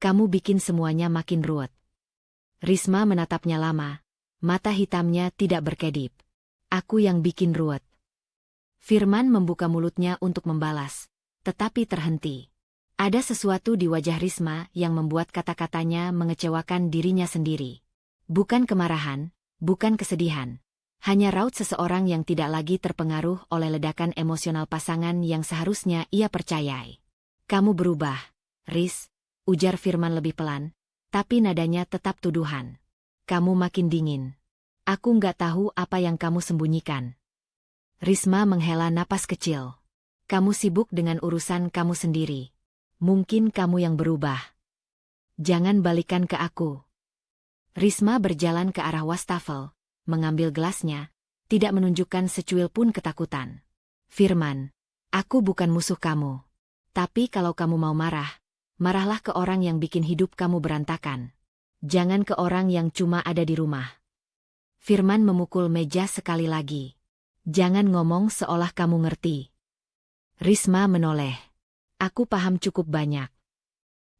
Kamu bikin semuanya makin ruwet." Risma menatapnya lama, mata hitamnya tidak berkedip. "Aku yang bikin ruwet." Firman membuka mulutnya untuk membalas, tetapi terhenti. Ada sesuatu di wajah Risma yang membuat kata-katanya mengecewakan dirinya sendiri. Bukan kemarahan, bukan kesedihan. Hanya raut seseorang yang tidak lagi terpengaruh oleh ledakan emosional pasangan yang seharusnya ia percayai. "Kamu berubah, Riz," ujar Firman lebih pelan, tapi nadanya tetap tuduhan. "Kamu makin dingin. Aku nggak tahu apa yang kamu sembunyikan." Risma menghela napas kecil. "Kamu sibuk dengan urusan kamu sendiri. Mungkin kamu yang berubah. Jangan balikan ke aku." Risma berjalan ke arah wastafel, mengambil gelasnya, tidak menunjukkan secuil pun ketakutan. "Firman, aku bukan musuh kamu. Tapi kalau kamu mau marah, marahlah ke orang yang bikin hidup kamu berantakan. Jangan ke orang yang cuma ada di rumah." Firman memukul meja sekali lagi. "Jangan ngomong seolah kamu ngerti." Risma menoleh. "Aku paham cukup banyak."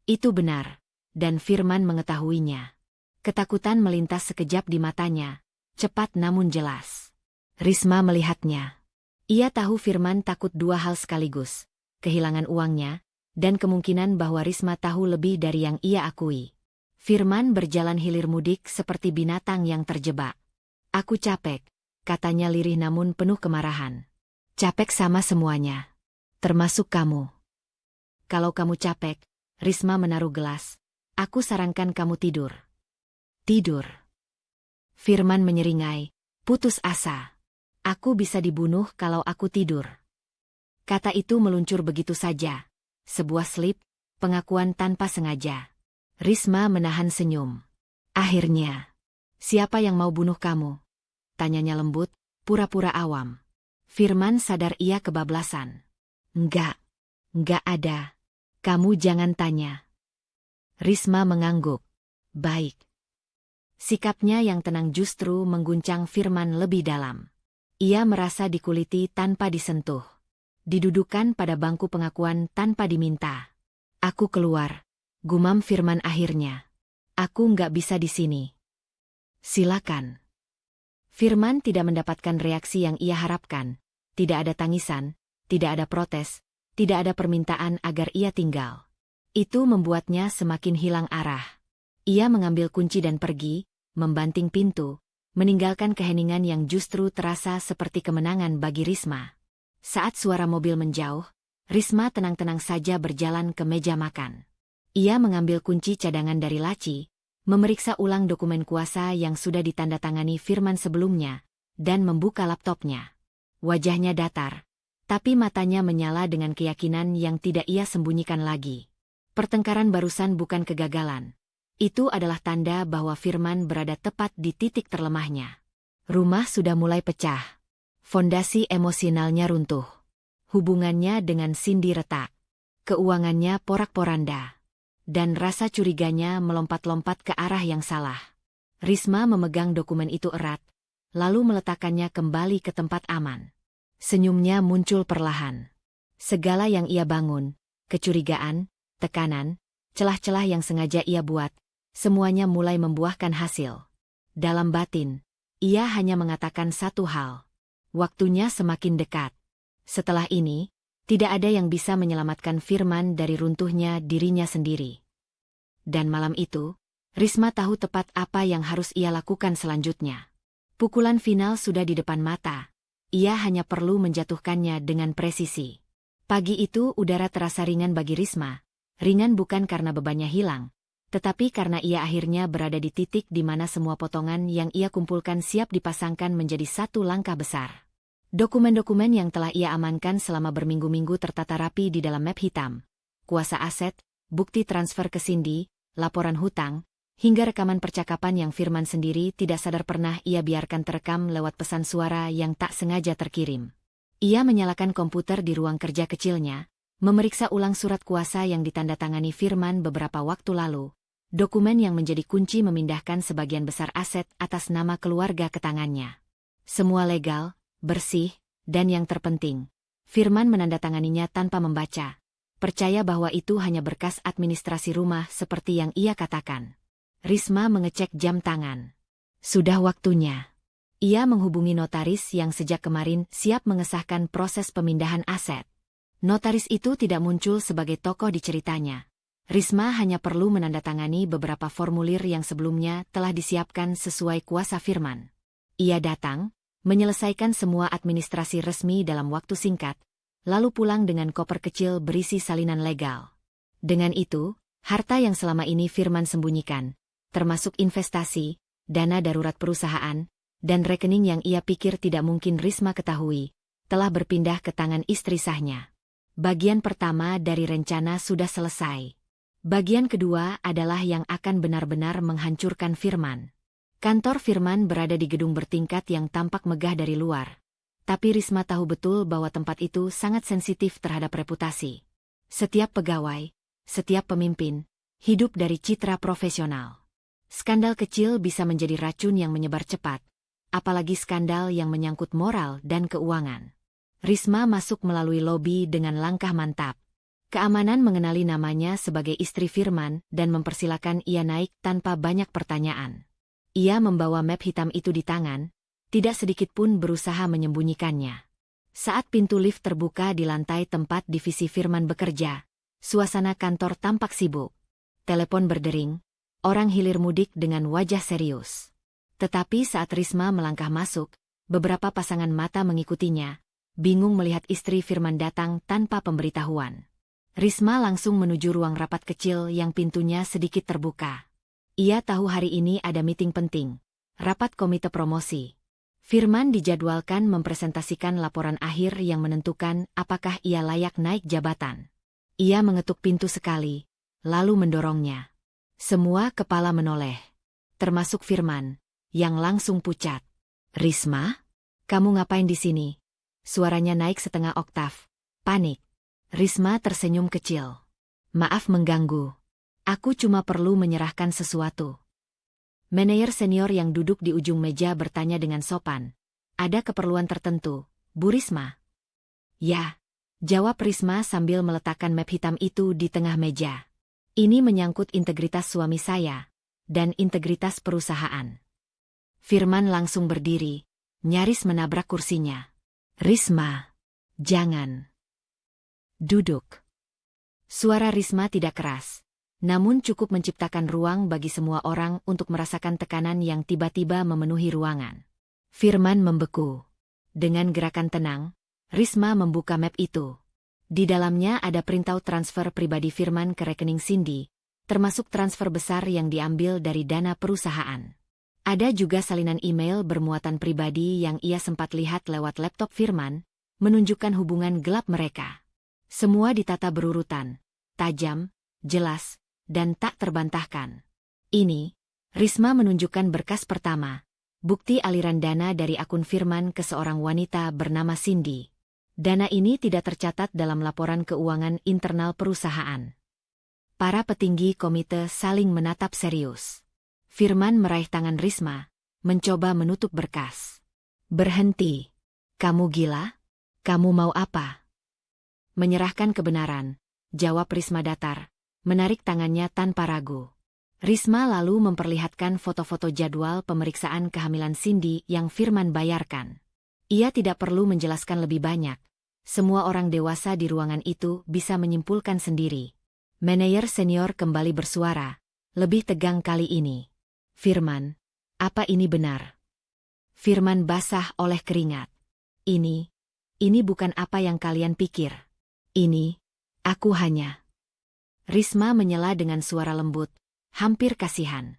Itu benar, dan Firman mengetahuinya. Ketakutan melintas sekejap di matanya, cepat namun jelas. Risma melihatnya. Ia tahu Firman takut dua hal sekaligus, kehilangan uangnya, dan kemungkinan bahwa Risma tahu lebih dari yang ia akui. Firman berjalan hilir mudik seperti binatang yang terjebak. "Aku capek," katanya lirih namun penuh kemarahan. "Capek sama semuanya. Termasuk kamu." "Kalau kamu capek," Risma menaruh gelas, "aku sarankan kamu tidur." "Tidur?" Firman menyeringai, putus asa. "Aku bisa dibunuh kalau aku tidur." Kata itu meluncur begitu saja. Sebuah slip, pengakuan tanpa sengaja. Risma menahan senyum. "Akhirnya, siapa yang mau bunuh kamu?" tanyanya lembut, pura-pura awam. Firman sadar ia kebablasan. Enggak ada. Kamu jangan tanya. Risma mengangguk. Baik. Sikapnya yang tenang justru mengguncang Firman lebih dalam. Ia merasa dikuliti tanpa disentuh. Didudukan pada bangku pengakuan tanpa diminta. Aku keluar, gumam Firman akhirnya. Aku nggak bisa di sini. Silakan. Firman tidak mendapatkan reaksi yang ia harapkan. Tidak ada tangisan, tidak ada protes, tidak ada permintaan agar ia tinggal. Itu membuatnya semakin hilang arah. Ia mengambil kunci dan pergi, membanting pintu, meninggalkan keheningan yang justru terasa seperti kemenangan bagi Risma. Saat suara mobil menjauh, Risma tenang-tenang saja berjalan ke meja makan. Ia mengambil kunci cadangan dari laci, memeriksa ulang dokumen kuasa yang sudah ditandatangani Firman sebelumnya, dan membuka laptopnya. Wajahnya datar, tapi matanya menyala dengan keyakinan yang tidak ia sembunyikan lagi. Pertengkaran barusan bukan kegagalan. Itu adalah tanda bahwa Firman berada tepat di titik terlemahnya. Rumah sudah mulai pecah. Fondasi emosionalnya runtuh. Hubungannya dengan Cindy retak. Keuangannya porak-poranda. Dan rasa curiganya melompat-lompat ke arah yang salah. Risma memegang dokumen itu erat, lalu meletakkannya kembali ke tempat aman. Senyumnya muncul perlahan. Segala yang ia bangun, kecurigaan, tekanan, celah-celah yang sengaja ia buat, semuanya mulai membuahkan hasil. Dalam batin, ia hanya mengatakan satu hal. Waktunya semakin dekat. Setelah ini, tidak ada yang bisa menyelamatkan Firman dari runtuhnya dirinya sendiri. Dan malam itu, Risma tahu tepat apa yang harus ia lakukan selanjutnya. Pukulan final sudah di depan mata. Ia hanya perlu menjatuhkannya dengan presisi. Pagi itu udara terasa ringan bagi Risma. Ringan bukan karena bebannya hilang, tetapi karena ia akhirnya berada di titik di mana semua potongan yang ia kumpulkan siap dipasangkan menjadi satu langkah besar. Dokumen-dokumen yang telah ia amankan selama berminggu-minggu tertata rapi di dalam map hitam. Kuasa aset, bukti transfer ke Cindy, laporan hutang, hingga rekaman percakapan yang Firman sendiri tidak sadar pernah ia biarkan terekam lewat pesan suara yang tak sengaja terkirim. Ia menyalakan komputer di ruang kerja kecilnya, memeriksa ulang surat kuasa yang ditandatangani Firman beberapa waktu lalu, dokumen yang menjadi kunci memindahkan sebagian besar aset atas nama keluarga ke tangannya. Semua legal, bersih, dan yang terpenting, Firman menandatanganinya tanpa membaca. Percaya bahwa itu hanya berkas administrasi rumah seperti yang ia katakan. Risma mengecek jam tangan. Sudah waktunya. Ia menghubungi notaris yang sejak kemarin siap mengesahkan proses pemindahan aset. Notaris itu tidak muncul sebagai tokoh di ceritanya. Risma hanya perlu menandatangani beberapa formulir yang sebelumnya telah disiapkan sesuai kuasa Firman. Ia datang, menyelesaikan semua administrasi resmi dalam waktu singkat, lalu pulang dengan koper kecil berisi salinan legal. Dengan itu, harta yang selama ini Firman sembunyikan, termasuk investasi, dana darurat perusahaan, dan rekening yang ia pikir tidak mungkin Risma ketahui, telah berpindah ke tangan istri sahnya. Bagian pertama dari rencana sudah selesai. Bagian kedua adalah yang akan benar-benar menghancurkan Firman. Kantor Firman berada di gedung bertingkat yang tampak megah dari luar. Tapi Risma tahu betul bahwa tempat itu sangat sensitif terhadap reputasi. Setiap pegawai, setiap pemimpin, hidup dari citra profesional. Skandal kecil bisa menjadi racun yang menyebar cepat, apalagi skandal yang menyangkut moral dan keuangan. Risma masuk melalui lobi dengan langkah mantap. Keamanan mengenali namanya sebagai istri Firman dan mempersilakan ia naik tanpa banyak pertanyaan. Ia membawa map hitam itu di tangan, tidak sedikit pun berusaha menyembunyikannya. Saat pintu lift terbuka di lantai tempat divisi Firman bekerja, suasana kantor tampak sibuk. Telepon berdering, orang hilir mudik dengan wajah serius. Tetapi saat Risma melangkah masuk, beberapa pasangan mata mengikutinya, bingung melihat istri Firman datang tanpa pemberitahuan. Risma langsung menuju ruang rapat kecil yang pintunya sedikit terbuka. Ia tahu hari ini ada meeting penting, rapat komite promosi. Firman dijadwalkan mempresentasikan laporan akhir yang menentukan apakah ia layak naik jabatan. Ia mengetuk pintu sekali, lalu mendorongnya. Semua kepala menoleh, termasuk Firman, yang langsung pucat. Risma? Kamu ngapain di sini? Suaranya naik setengah oktav. Panik. Risma tersenyum kecil. Maaf mengganggu. Aku cuma perlu menyerahkan sesuatu. Manajer senior yang duduk di ujung meja bertanya dengan sopan. Ada keperluan tertentu, Bu Risma? Ya, jawab Risma sambil meletakkan map hitam itu di tengah meja. Ini menyangkut integritas suami saya dan integritas perusahaan. Firman langsung berdiri, nyaris menabrak kursinya. Risma, jangan. Duduk. Suara Risma tidak keras, namun cukup menciptakan ruang bagi semua orang untuk merasakan tekanan yang tiba-tiba memenuhi ruangan. Firman membeku. Dengan gerakan tenang, Risma membuka map itu. Di dalamnya ada printout transfer pribadi Firman ke rekening Cindy, termasuk transfer besar yang diambil dari dana perusahaan. Ada juga salinan email bermuatan pribadi yang ia sempat lihat lewat laptop Firman, menunjukkan hubungan gelap mereka. Semua ditata berurutan, tajam, jelas, dan tak terbantahkan. Ini, Risma menunjukkan berkas pertama, bukti aliran dana dari akun Firman ke seorang wanita bernama Cindy. Dana ini tidak tercatat dalam laporan keuangan internal perusahaan. Para petinggi komite saling menatap serius. Firman meraih tangan Risma, mencoba menutup berkas. Berhenti. Kamu gila? Kamu mau apa? Menyerahkan kebenaran, jawab Risma datar, menarik tangannya tanpa ragu. Risma lalu memperlihatkan foto-foto jadwal pemeriksaan kehamilan Cindy yang Firman bayarkan. Ia tidak perlu menjelaskan lebih banyak. Semua orang dewasa di ruangan itu bisa menyimpulkan sendiri. Manajer senior kembali bersuara, lebih tegang kali ini. Firman, apa ini benar? Firman basah oleh keringat. Ini bukan apa yang kalian pikir. Ini, aku hanya. Risma menyela dengan suara lembut, hampir kasihan.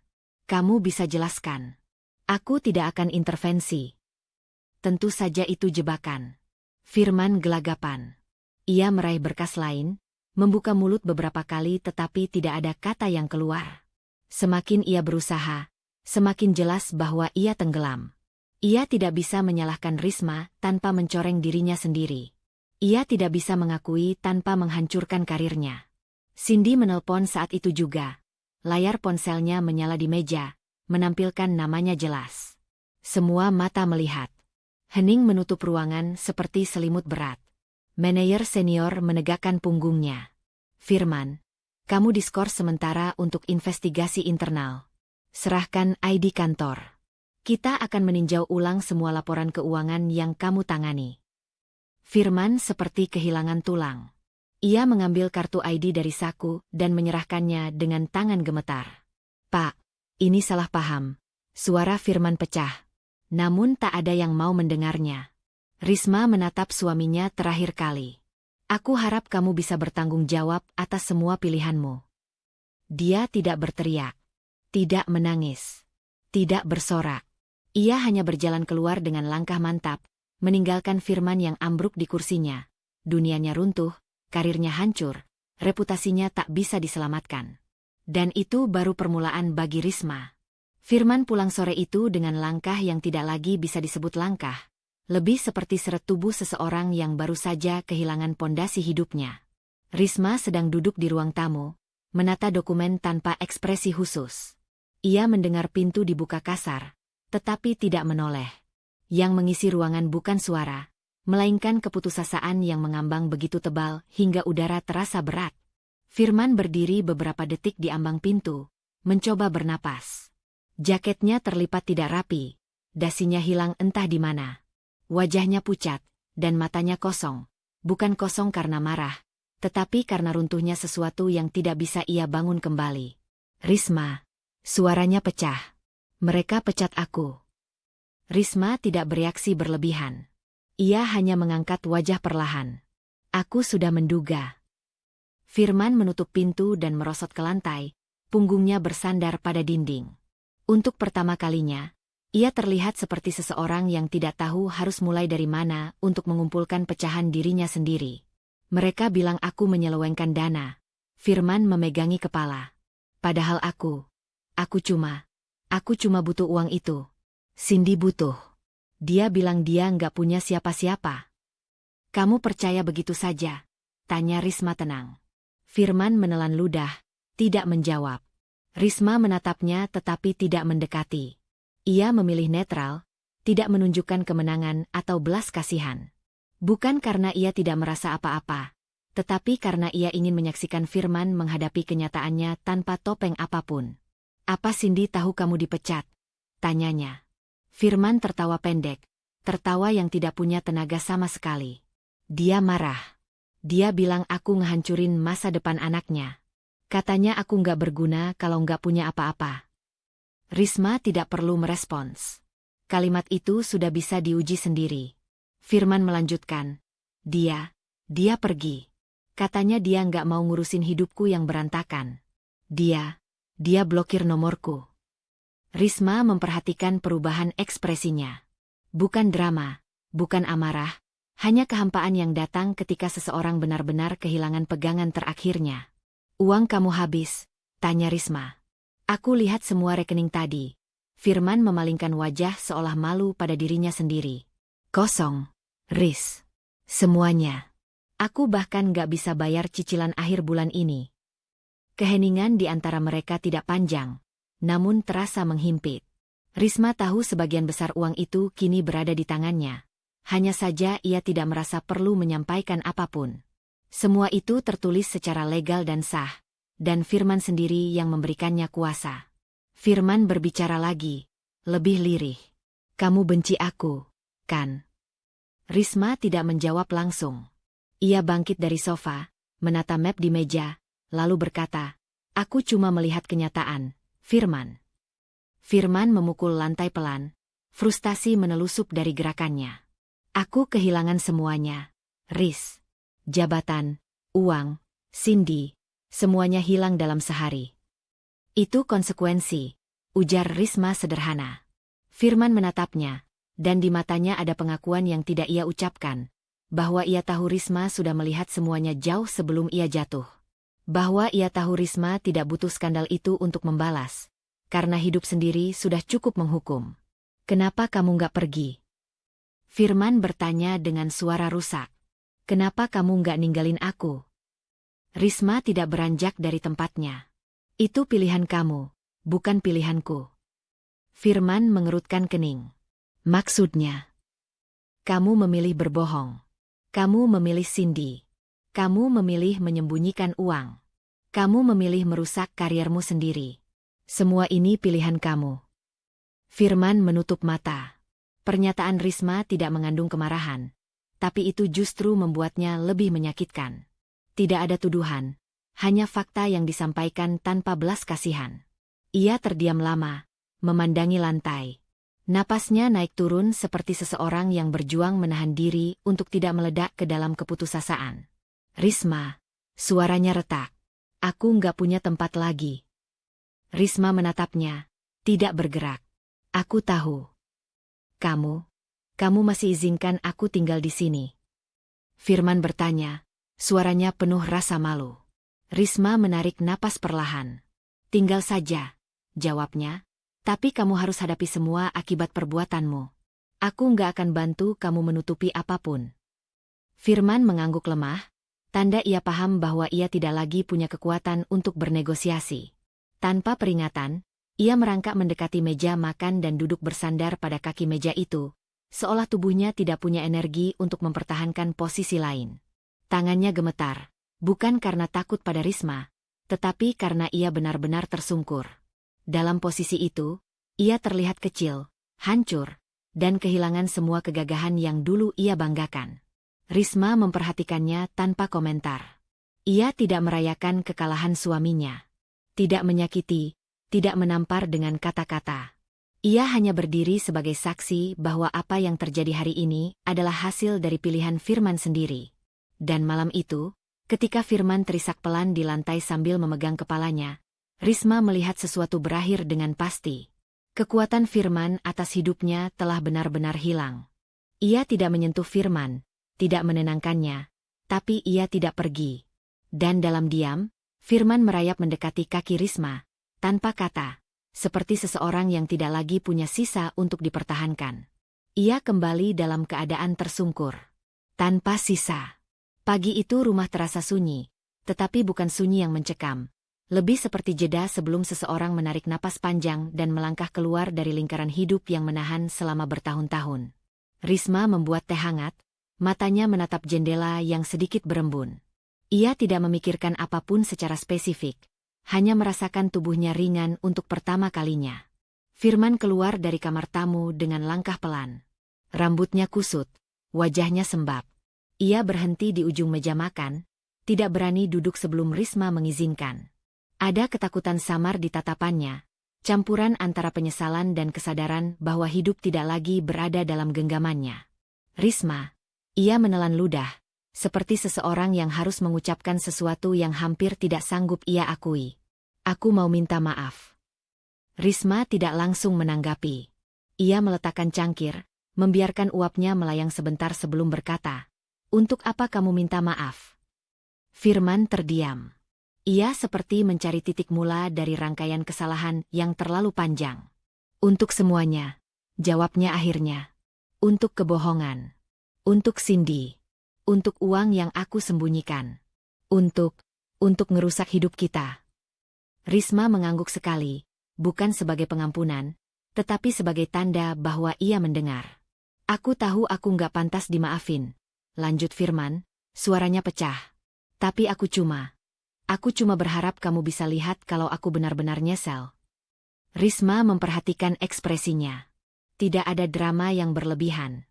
Kamu bisa jelaskan. Aku tidak akan intervensi. Tentu saja itu jebakan. Firman gelagapan. Ia meraih berkas lain, membuka mulut beberapa kali tetapi tidak ada kata yang keluar. Semakin ia berusaha, semakin jelas bahwa ia tenggelam. Ia tidak bisa menyalahkan Risma tanpa mencoreng dirinya sendiri. Ia tidak bisa mengakui tanpa menghancurkan karirnya. Cindy menelpon saat itu juga. Layar ponselnya menyala di meja, menampilkan namanya jelas. Semua mata melihat. Hening menutup ruangan seperti selimut berat. Manajer senior menegakkan punggungnya. Firman, kamu diskors sementara untuk investigasi internal. Serahkan ID kantor. Kita akan meninjau ulang semua laporan keuangan yang kamu tangani. Firman seperti kehilangan tulang. Ia mengambil kartu ID dari saku dan menyerahkannya dengan tangan gemetar. Pak, ini salah paham. Suara Firman pecah. Namun tak ada yang mau mendengarnya. Risma menatap suaminya terakhir kali. Aku harap kamu bisa bertanggung jawab atas semua pilihanmu. Dia tidak berteriak. Tidak menangis. Tidak bersorak. Ia hanya berjalan keluar dengan langkah mantap, meninggalkan Firman yang ambruk di kursinya. Dunianya runtuh, karirnya hancur, reputasinya tak bisa diselamatkan. Dan itu baru permulaan bagi Risma. Firman pulang sore itu dengan langkah yang tidak lagi bisa disebut langkah, lebih seperti seret tubuh seseorang yang baru saja kehilangan pondasi hidupnya. Risma sedang duduk di ruang tamu, menata dokumen tanpa ekspresi khusus. Ia mendengar pintu dibuka kasar, tetapi tidak menoleh. Yang mengisi ruangan bukan suara, melainkan keputusasaan yang mengambang begitu tebal hingga udara terasa berat. Firman berdiri beberapa detik di ambang pintu, mencoba bernapas. Jaketnya terlipat tidak rapi, dasinya hilang entah di mana. Wajahnya pucat, dan matanya kosong. Bukan kosong karena marah, tetapi karena runtuhnya sesuatu yang tidak bisa ia bangun kembali. Risma. Suaranya pecah. Mereka pecat aku. Risma tidak bereaksi berlebihan. Ia hanya mengangkat wajah perlahan. Aku sudah menduga. Firman menutup pintu dan merosot ke lantai, punggungnya bersandar pada dinding. Untuk pertama kalinya, ia terlihat seperti seseorang yang tidak tahu harus mulai dari mana untuk mengumpulkan pecahan dirinya sendiri. Mereka bilang aku menyelewengkan dana. Firman memegangi kepala. Padahal aku cuma butuh uang itu. Cindy butuh. Dia bilang dia nggak punya siapa-siapa. Kamu percaya begitu saja? Tanya Risma tenang. Firman menelan ludah, tidak menjawab. Risma menatapnya tetapi tidak mendekati. Ia memilih netral, tidak menunjukkan kemenangan atau belas kasihan. Bukan karena ia tidak merasa apa-apa, tetapi karena ia ingin menyaksikan Firman menghadapi kenyataannya tanpa topeng apapun. Apa Cindy tahu kamu dipecat? Tanyanya. Firman tertawa pendek, tertawa yang tidak punya tenaga sama sekali. Dia marah. Dia bilang aku ngehancurin masa depan anaknya. Katanya aku nggak berguna kalau nggak punya apa-apa. Risma tidak perlu merespons. Kalimat itu sudah bisa diuji sendiri. Firman melanjutkan. Dia pergi. Katanya dia nggak mau ngurusin hidupku yang berantakan. Dia blokir nomorku. Risma memperhatikan perubahan ekspresinya. Bukan drama, bukan amarah, hanya kehampaan yang datang ketika seseorang benar-benar kehilangan pegangan terakhirnya. Uang kamu habis, tanya Risma. Aku lihat semua rekening tadi. Firman memalingkan wajah seolah malu pada dirinya sendiri. Kosong, Riz. Semuanya. Aku bahkan gak bisa bayar cicilan akhir bulan ini. Keheningan di antara mereka tidak panjang, namun terasa menghimpit. Risma tahu sebagian besar uang itu kini berada di tangannya. Hanya saja ia tidak merasa perlu menyampaikan apapun. Semua itu tertulis secara legal dan sah, dan Firman sendiri yang memberikannya kuasa. Firman berbicara lagi, lebih lirih. Kamu benci aku, kan? Risma tidak menjawab langsung. Ia bangkit dari sofa, menata map di meja, lalu berkata, aku cuma melihat kenyataan, Firman. Firman memukul lantai pelan, frustasi menelusup dari gerakannya. Aku kehilangan semuanya, Riz. Jabatan, uang, Cindy, semuanya hilang dalam sehari. Itu konsekuensi, ujar Risma sederhana. Firman menatapnya, dan di matanya ada pengakuan yang tidak ia ucapkan, bahwa ia tahu Risma sudah melihat semuanya jauh sebelum ia jatuh. Bahwa ia tahu Risma tidak butuh skandal itu untuk membalas, karena hidup sendiri sudah cukup menghukum. Kenapa kamu nggak pergi? Firman bertanya dengan suara rusak. Kenapa kamu nggak ninggalin aku? Risma tidak beranjak dari tempatnya. Itu pilihan kamu, bukan pilihanku. Firman mengerutkan kening. Maksudnya? Kamu memilih berbohong. Kamu memilih Cindy. Kamu memilih menyembunyikan uang. Kamu memilih merusak kariermu sendiri. Semua ini pilihan kamu. Firman menutup mata. Pernyataan Risma tidak mengandung kemarahan, tapi itu justru membuatnya lebih menyakitkan. Tidak ada tuduhan, hanya fakta yang disampaikan tanpa belas kasihan. Ia terdiam lama, memandangi lantai. Napasnya naik turun seperti seseorang yang berjuang menahan diri untuk tidak meledak ke dalam keputusasaan. Risma, suaranya retak. Aku nggak punya tempat lagi. Risma menatapnya, tidak bergerak. Aku tahu. Kamu masih izinkan aku tinggal di sini? Firman bertanya, suaranya penuh rasa malu. Risma menarik napas perlahan. Tinggal saja, jawabnya. Tapi kamu harus hadapi semua akibat perbuatanmu. Aku nggak akan bantu kamu menutupi apapun. Firman mengangguk lemah, tanda ia paham bahwa ia tidak lagi punya kekuatan untuk bernegosiasi. Tanpa peringatan, ia merangkak mendekati meja makan dan duduk bersandar pada kaki meja itu, seolah tubuhnya tidak punya energi untuk mempertahankan posisi lain. Tangannya gemetar, bukan karena takut pada Risma, tetapi karena ia benar-benar tersungkur. Dalam posisi itu, ia terlihat kecil, hancur, dan kehilangan semua kegagahan yang dulu ia banggakan. Risma memperhatikannya tanpa komentar. Ia tidak merayakan kekalahan suaminya. Tidak menyakiti, tidak menampar dengan kata-kata. Ia hanya berdiri sebagai saksi bahwa apa yang terjadi hari ini adalah hasil dari pilihan Firman sendiri. Dan malam itu, ketika Firman terisak pelan di lantai sambil memegang kepalanya, Risma melihat sesuatu berakhir dengan pasti. Kekuatan Firman atas hidupnya telah benar-benar hilang. Ia tidak menyentuh Firman, tidak menenangkannya, tapi ia tidak pergi. Dan dalam diam, Firman merayap mendekati kaki Risma, tanpa kata, seperti seseorang yang tidak lagi punya sisa untuk dipertahankan. Ia kembali dalam keadaan tersungkur. Tanpa sisa. Pagi itu rumah terasa sunyi, tetapi bukan sunyi yang mencekam. Lebih seperti jeda sebelum seseorang menarik napas panjang dan melangkah keluar dari lingkaran hidup yang menahan selama bertahun-tahun. Risma membuat teh hangat, matanya menatap jendela yang sedikit berembun. Ia tidak memikirkan apapun secara spesifik, hanya merasakan tubuhnya ringan untuk pertama kalinya. Firman keluar dari kamar tamu dengan langkah pelan. Rambutnya kusut, wajahnya sembab. Ia berhenti di ujung meja makan, tidak berani duduk sebelum Risma mengizinkan. Ada ketakutan samar di tatapannya, campuran antara penyesalan dan kesadaran bahwa hidup tidak lagi berada dalam genggamannya. Risma, ia menelan ludah, seperti seseorang yang harus mengucapkan sesuatu yang hampir tidak sanggup ia akui. Aku mau minta maaf. Risma tidak langsung menanggapi. Ia meletakkan cangkir, membiarkan uapnya melayang sebentar sebelum berkata, "Untuk apa kamu minta maaf?" Firman terdiam. Ia seperti mencari titik mula dari rangkaian kesalahan yang terlalu panjang. Untuk semuanya, jawabnya akhirnya. Untuk kebohongan. Untuk Cindy. Untuk uang yang aku sembunyikan. Untuk ngerusak hidup kita. Risma mengangguk sekali, bukan sebagai pengampunan, tetapi sebagai tanda bahwa ia mendengar. Aku tahu aku nggak pantas dimaafin, lanjut Firman, suaranya pecah. Tapi aku cuma berharap kamu bisa lihat kalau aku benar-benar nyesel. Risma memperhatikan ekspresinya. Tidak ada drama yang berlebihan.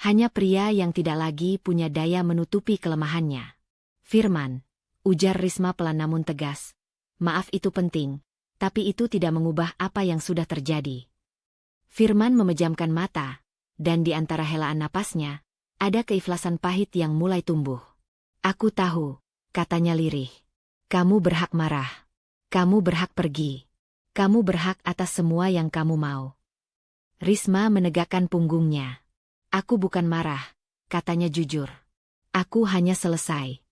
Hanya pria yang tidak lagi punya daya menutupi kelemahannya. Firman, ujar Risma pelan namun tegas. Maaf itu penting, tapi itu tidak mengubah apa yang sudah terjadi. Firman memejamkan mata, dan di antara helaan napasnya, ada keikhlasan pahit yang mulai tumbuh. Aku tahu, katanya lirih. Kamu berhak marah. Kamu berhak pergi. Kamu berhak atas semua yang kamu mau. Risma menegakkan punggungnya. Aku bukan marah, katanya jujur. Aku hanya selesai.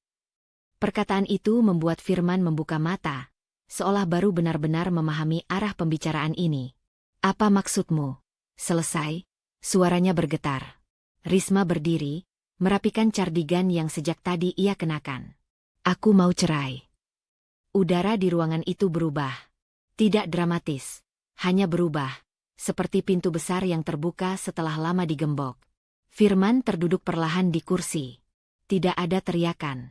Perkataan itu membuat Firman membuka mata, seolah baru benar-benar memahami arah pembicaraan ini. Apa maksudmu? Selesai? Suaranya bergetar. Risma berdiri, merapikan cardigan yang sejak tadi ia kenakan. Aku mau cerai. Udara di ruangan itu berubah. Tidak dramatis, hanya berubah, seperti pintu besar yang terbuka setelah lama digembok. Firman terduduk perlahan di kursi. Tidak ada teriakan.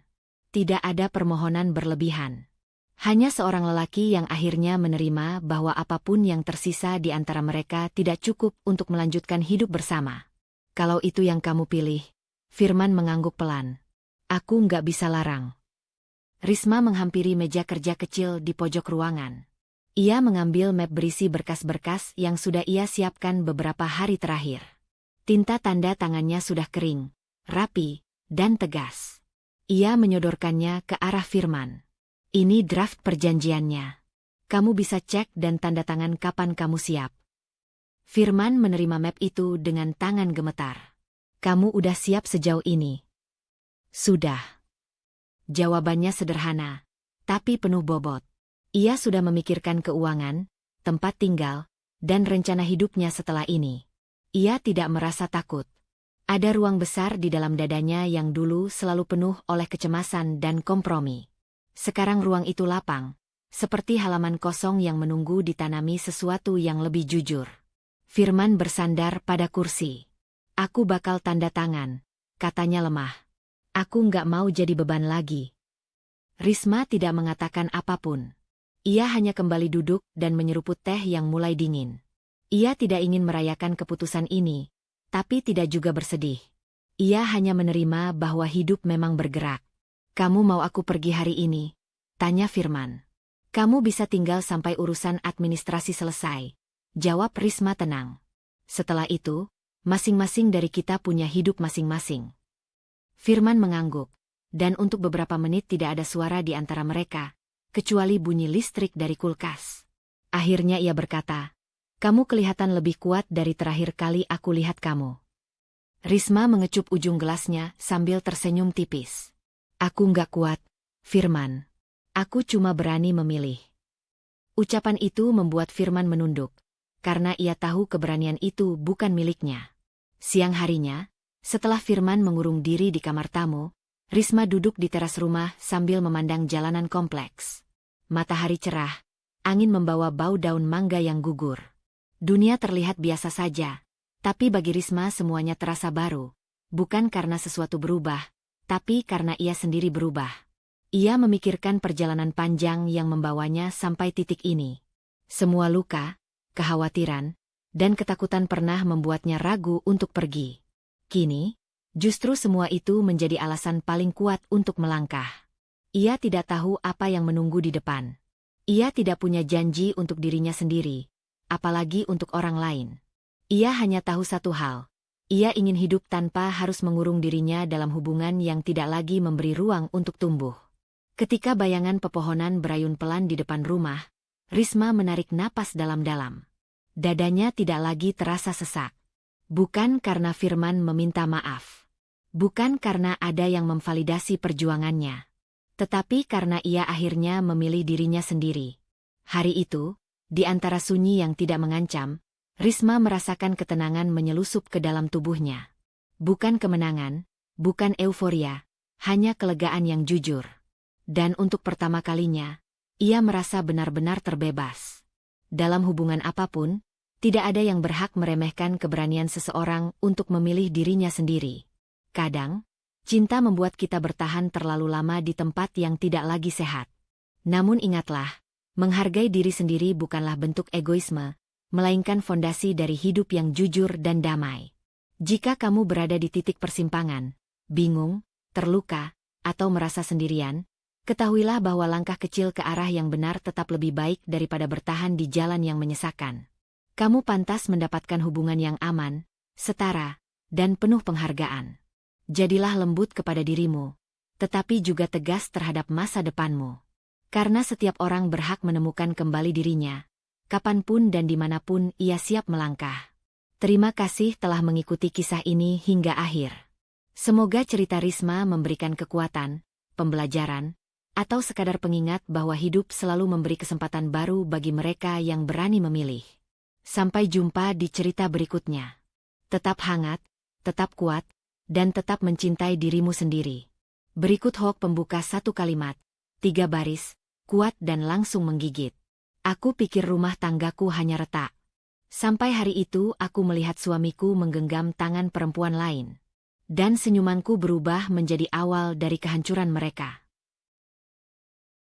Tidak ada permohonan berlebihan. Hanya seorang lelaki yang akhirnya menerima bahwa apapun yang tersisa di antara mereka tidak cukup untuk melanjutkan hidup bersama. Kalau itu yang kamu pilih, Firman mengangguk pelan. Aku nggak bisa larang. Risma menghampiri meja kerja kecil di pojok ruangan. Ia mengambil map berisi berkas-berkas yang sudah ia siapkan beberapa hari terakhir. Tinta tanda tangannya sudah kering, rapi, dan tegas. Ia menyodorkannya ke arah Firman. Ini draft perjanjiannya. Kamu bisa cek dan tanda tangan kapan kamu siap. Firman menerima map itu dengan tangan gemetar. Kamu udah siap sejauh ini? Sudah. Jawabannya sederhana, tapi penuh bobot. Ia sudah memikirkan keuangan, tempat tinggal, dan rencana hidupnya setelah ini. Ia tidak merasa takut. Ada ruang besar di dalam dadanya yang dulu selalu penuh oleh kecemasan dan kompromi. Sekarang ruang itu lapang, seperti halaman kosong yang menunggu ditanami sesuatu yang lebih jujur. Firman bersandar pada kursi. Aku bakal tanda tangan, katanya lemah. Aku nggak mau jadi beban lagi. Risma tidak mengatakan apapun. Ia hanya kembali duduk dan menyeruput teh yang mulai dingin. Ia tidak ingin merayakan keputusan ini, tapi tidak juga bersedih. Ia hanya menerima bahwa hidup memang bergerak. Kamu mau aku pergi hari ini? Tanya Firman. Kamu bisa tinggal sampai urusan administrasi selesai. Jawab Risma tenang. Setelah itu, masing-masing dari kita punya hidup masing-masing. Firman mengangguk, dan untuk beberapa menit tidak ada suara di antara mereka, kecuali bunyi listrik dari kulkas. Akhirnya ia berkata, kamu kelihatan lebih kuat dari terakhir kali aku lihat kamu. Risma mengecup ujung gelasnya sambil tersenyum tipis. Aku nggak kuat, Firman. Aku cuma berani memilih. Ucapan itu membuat Firman menunduk, karena ia tahu keberanian itu bukan miliknya. Siang harinya, setelah Firman mengurung diri di kamar tamu, Risma duduk di teras rumah sambil memandang jalanan kompleks. Matahari cerah, angin membawa bau daun mangga yang gugur. Dunia terlihat biasa saja, tapi bagi Risma semuanya terasa baru. Bukan karena sesuatu berubah, tapi karena ia sendiri berubah. Ia memikirkan perjalanan panjang yang membawanya sampai titik ini. Semua luka, kekhawatiran, dan ketakutan pernah membuatnya ragu untuk pergi. Kini, justru semua itu menjadi alasan paling kuat untuk melangkah. Ia tidak tahu apa yang menunggu di depan. Ia tidak punya janji untuk dirinya sendiri, apalagi untuk orang lain. Ia hanya tahu satu hal. Ia ingin hidup tanpa harus mengurung dirinya dalam hubungan yang tidak lagi memberi ruang untuk tumbuh. Ketika bayangan pepohonan berayun pelan di depan rumah, Risma menarik napas dalam-dalam. Dadanya tidak lagi terasa sesak. Bukan karena Firman meminta maaf. Bukan karena ada yang memvalidasi perjuangannya. Tetapi karena ia akhirnya memilih dirinya sendiri. Hari itu, di antara sunyi yang tidak mengancam, Risma merasakan ketenangan menyelusup ke dalam tubuhnya. Bukan kemenangan, bukan euforia, hanya kelegaan yang jujur. Dan untuk pertama kalinya, ia merasa benar-benar terbebas. Dalam hubungan apapun, tidak ada yang berhak meremehkan keberanian seseorang untuk memilih dirinya sendiri. Kadang, cinta membuat kita bertahan terlalu lama di tempat yang tidak lagi sehat. Namun ingatlah, menghargai diri sendiri bukanlah bentuk egoisme, melainkan fondasi dari hidup yang jujur dan damai. Jika kamu berada di titik persimpangan, bingung, terluka, atau merasa sendirian, ketahuilah bahwa langkah kecil ke arah yang benar tetap lebih baik daripada bertahan di jalan yang menyesakan. Kamu pantas mendapatkan hubungan yang aman, setara, dan penuh penghargaan. Jadilah lembut kepada dirimu, tetapi juga tegas terhadap masa depanmu. Karena setiap orang berhak menemukan kembali dirinya, kapanpun dan dimanapun ia siap melangkah. Terima kasih telah mengikuti kisah ini hingga akhir. Semoga cerita Risma memberikan kekuatan, pembelajaran, atau sekadar pengingat bahwa hidup selalu memberi kesempatan baru bagi mereka yang berani memilih. Sampai jumpa di cerita berikutnya. Tetap hangat, tetap kuat, dan tetap mencintai dirimu sendiri. Berikut hoax pembuka 1 kalimat, 3 baris, kuat dan langsung menggigit. Aku pikir rumah tanggaku hanya retak. Sampai hari itu aku melihat suamiku menggenggam tangan perempuan lain. Dan senyumanku berubah menjadi awal dari kehancuran mereka.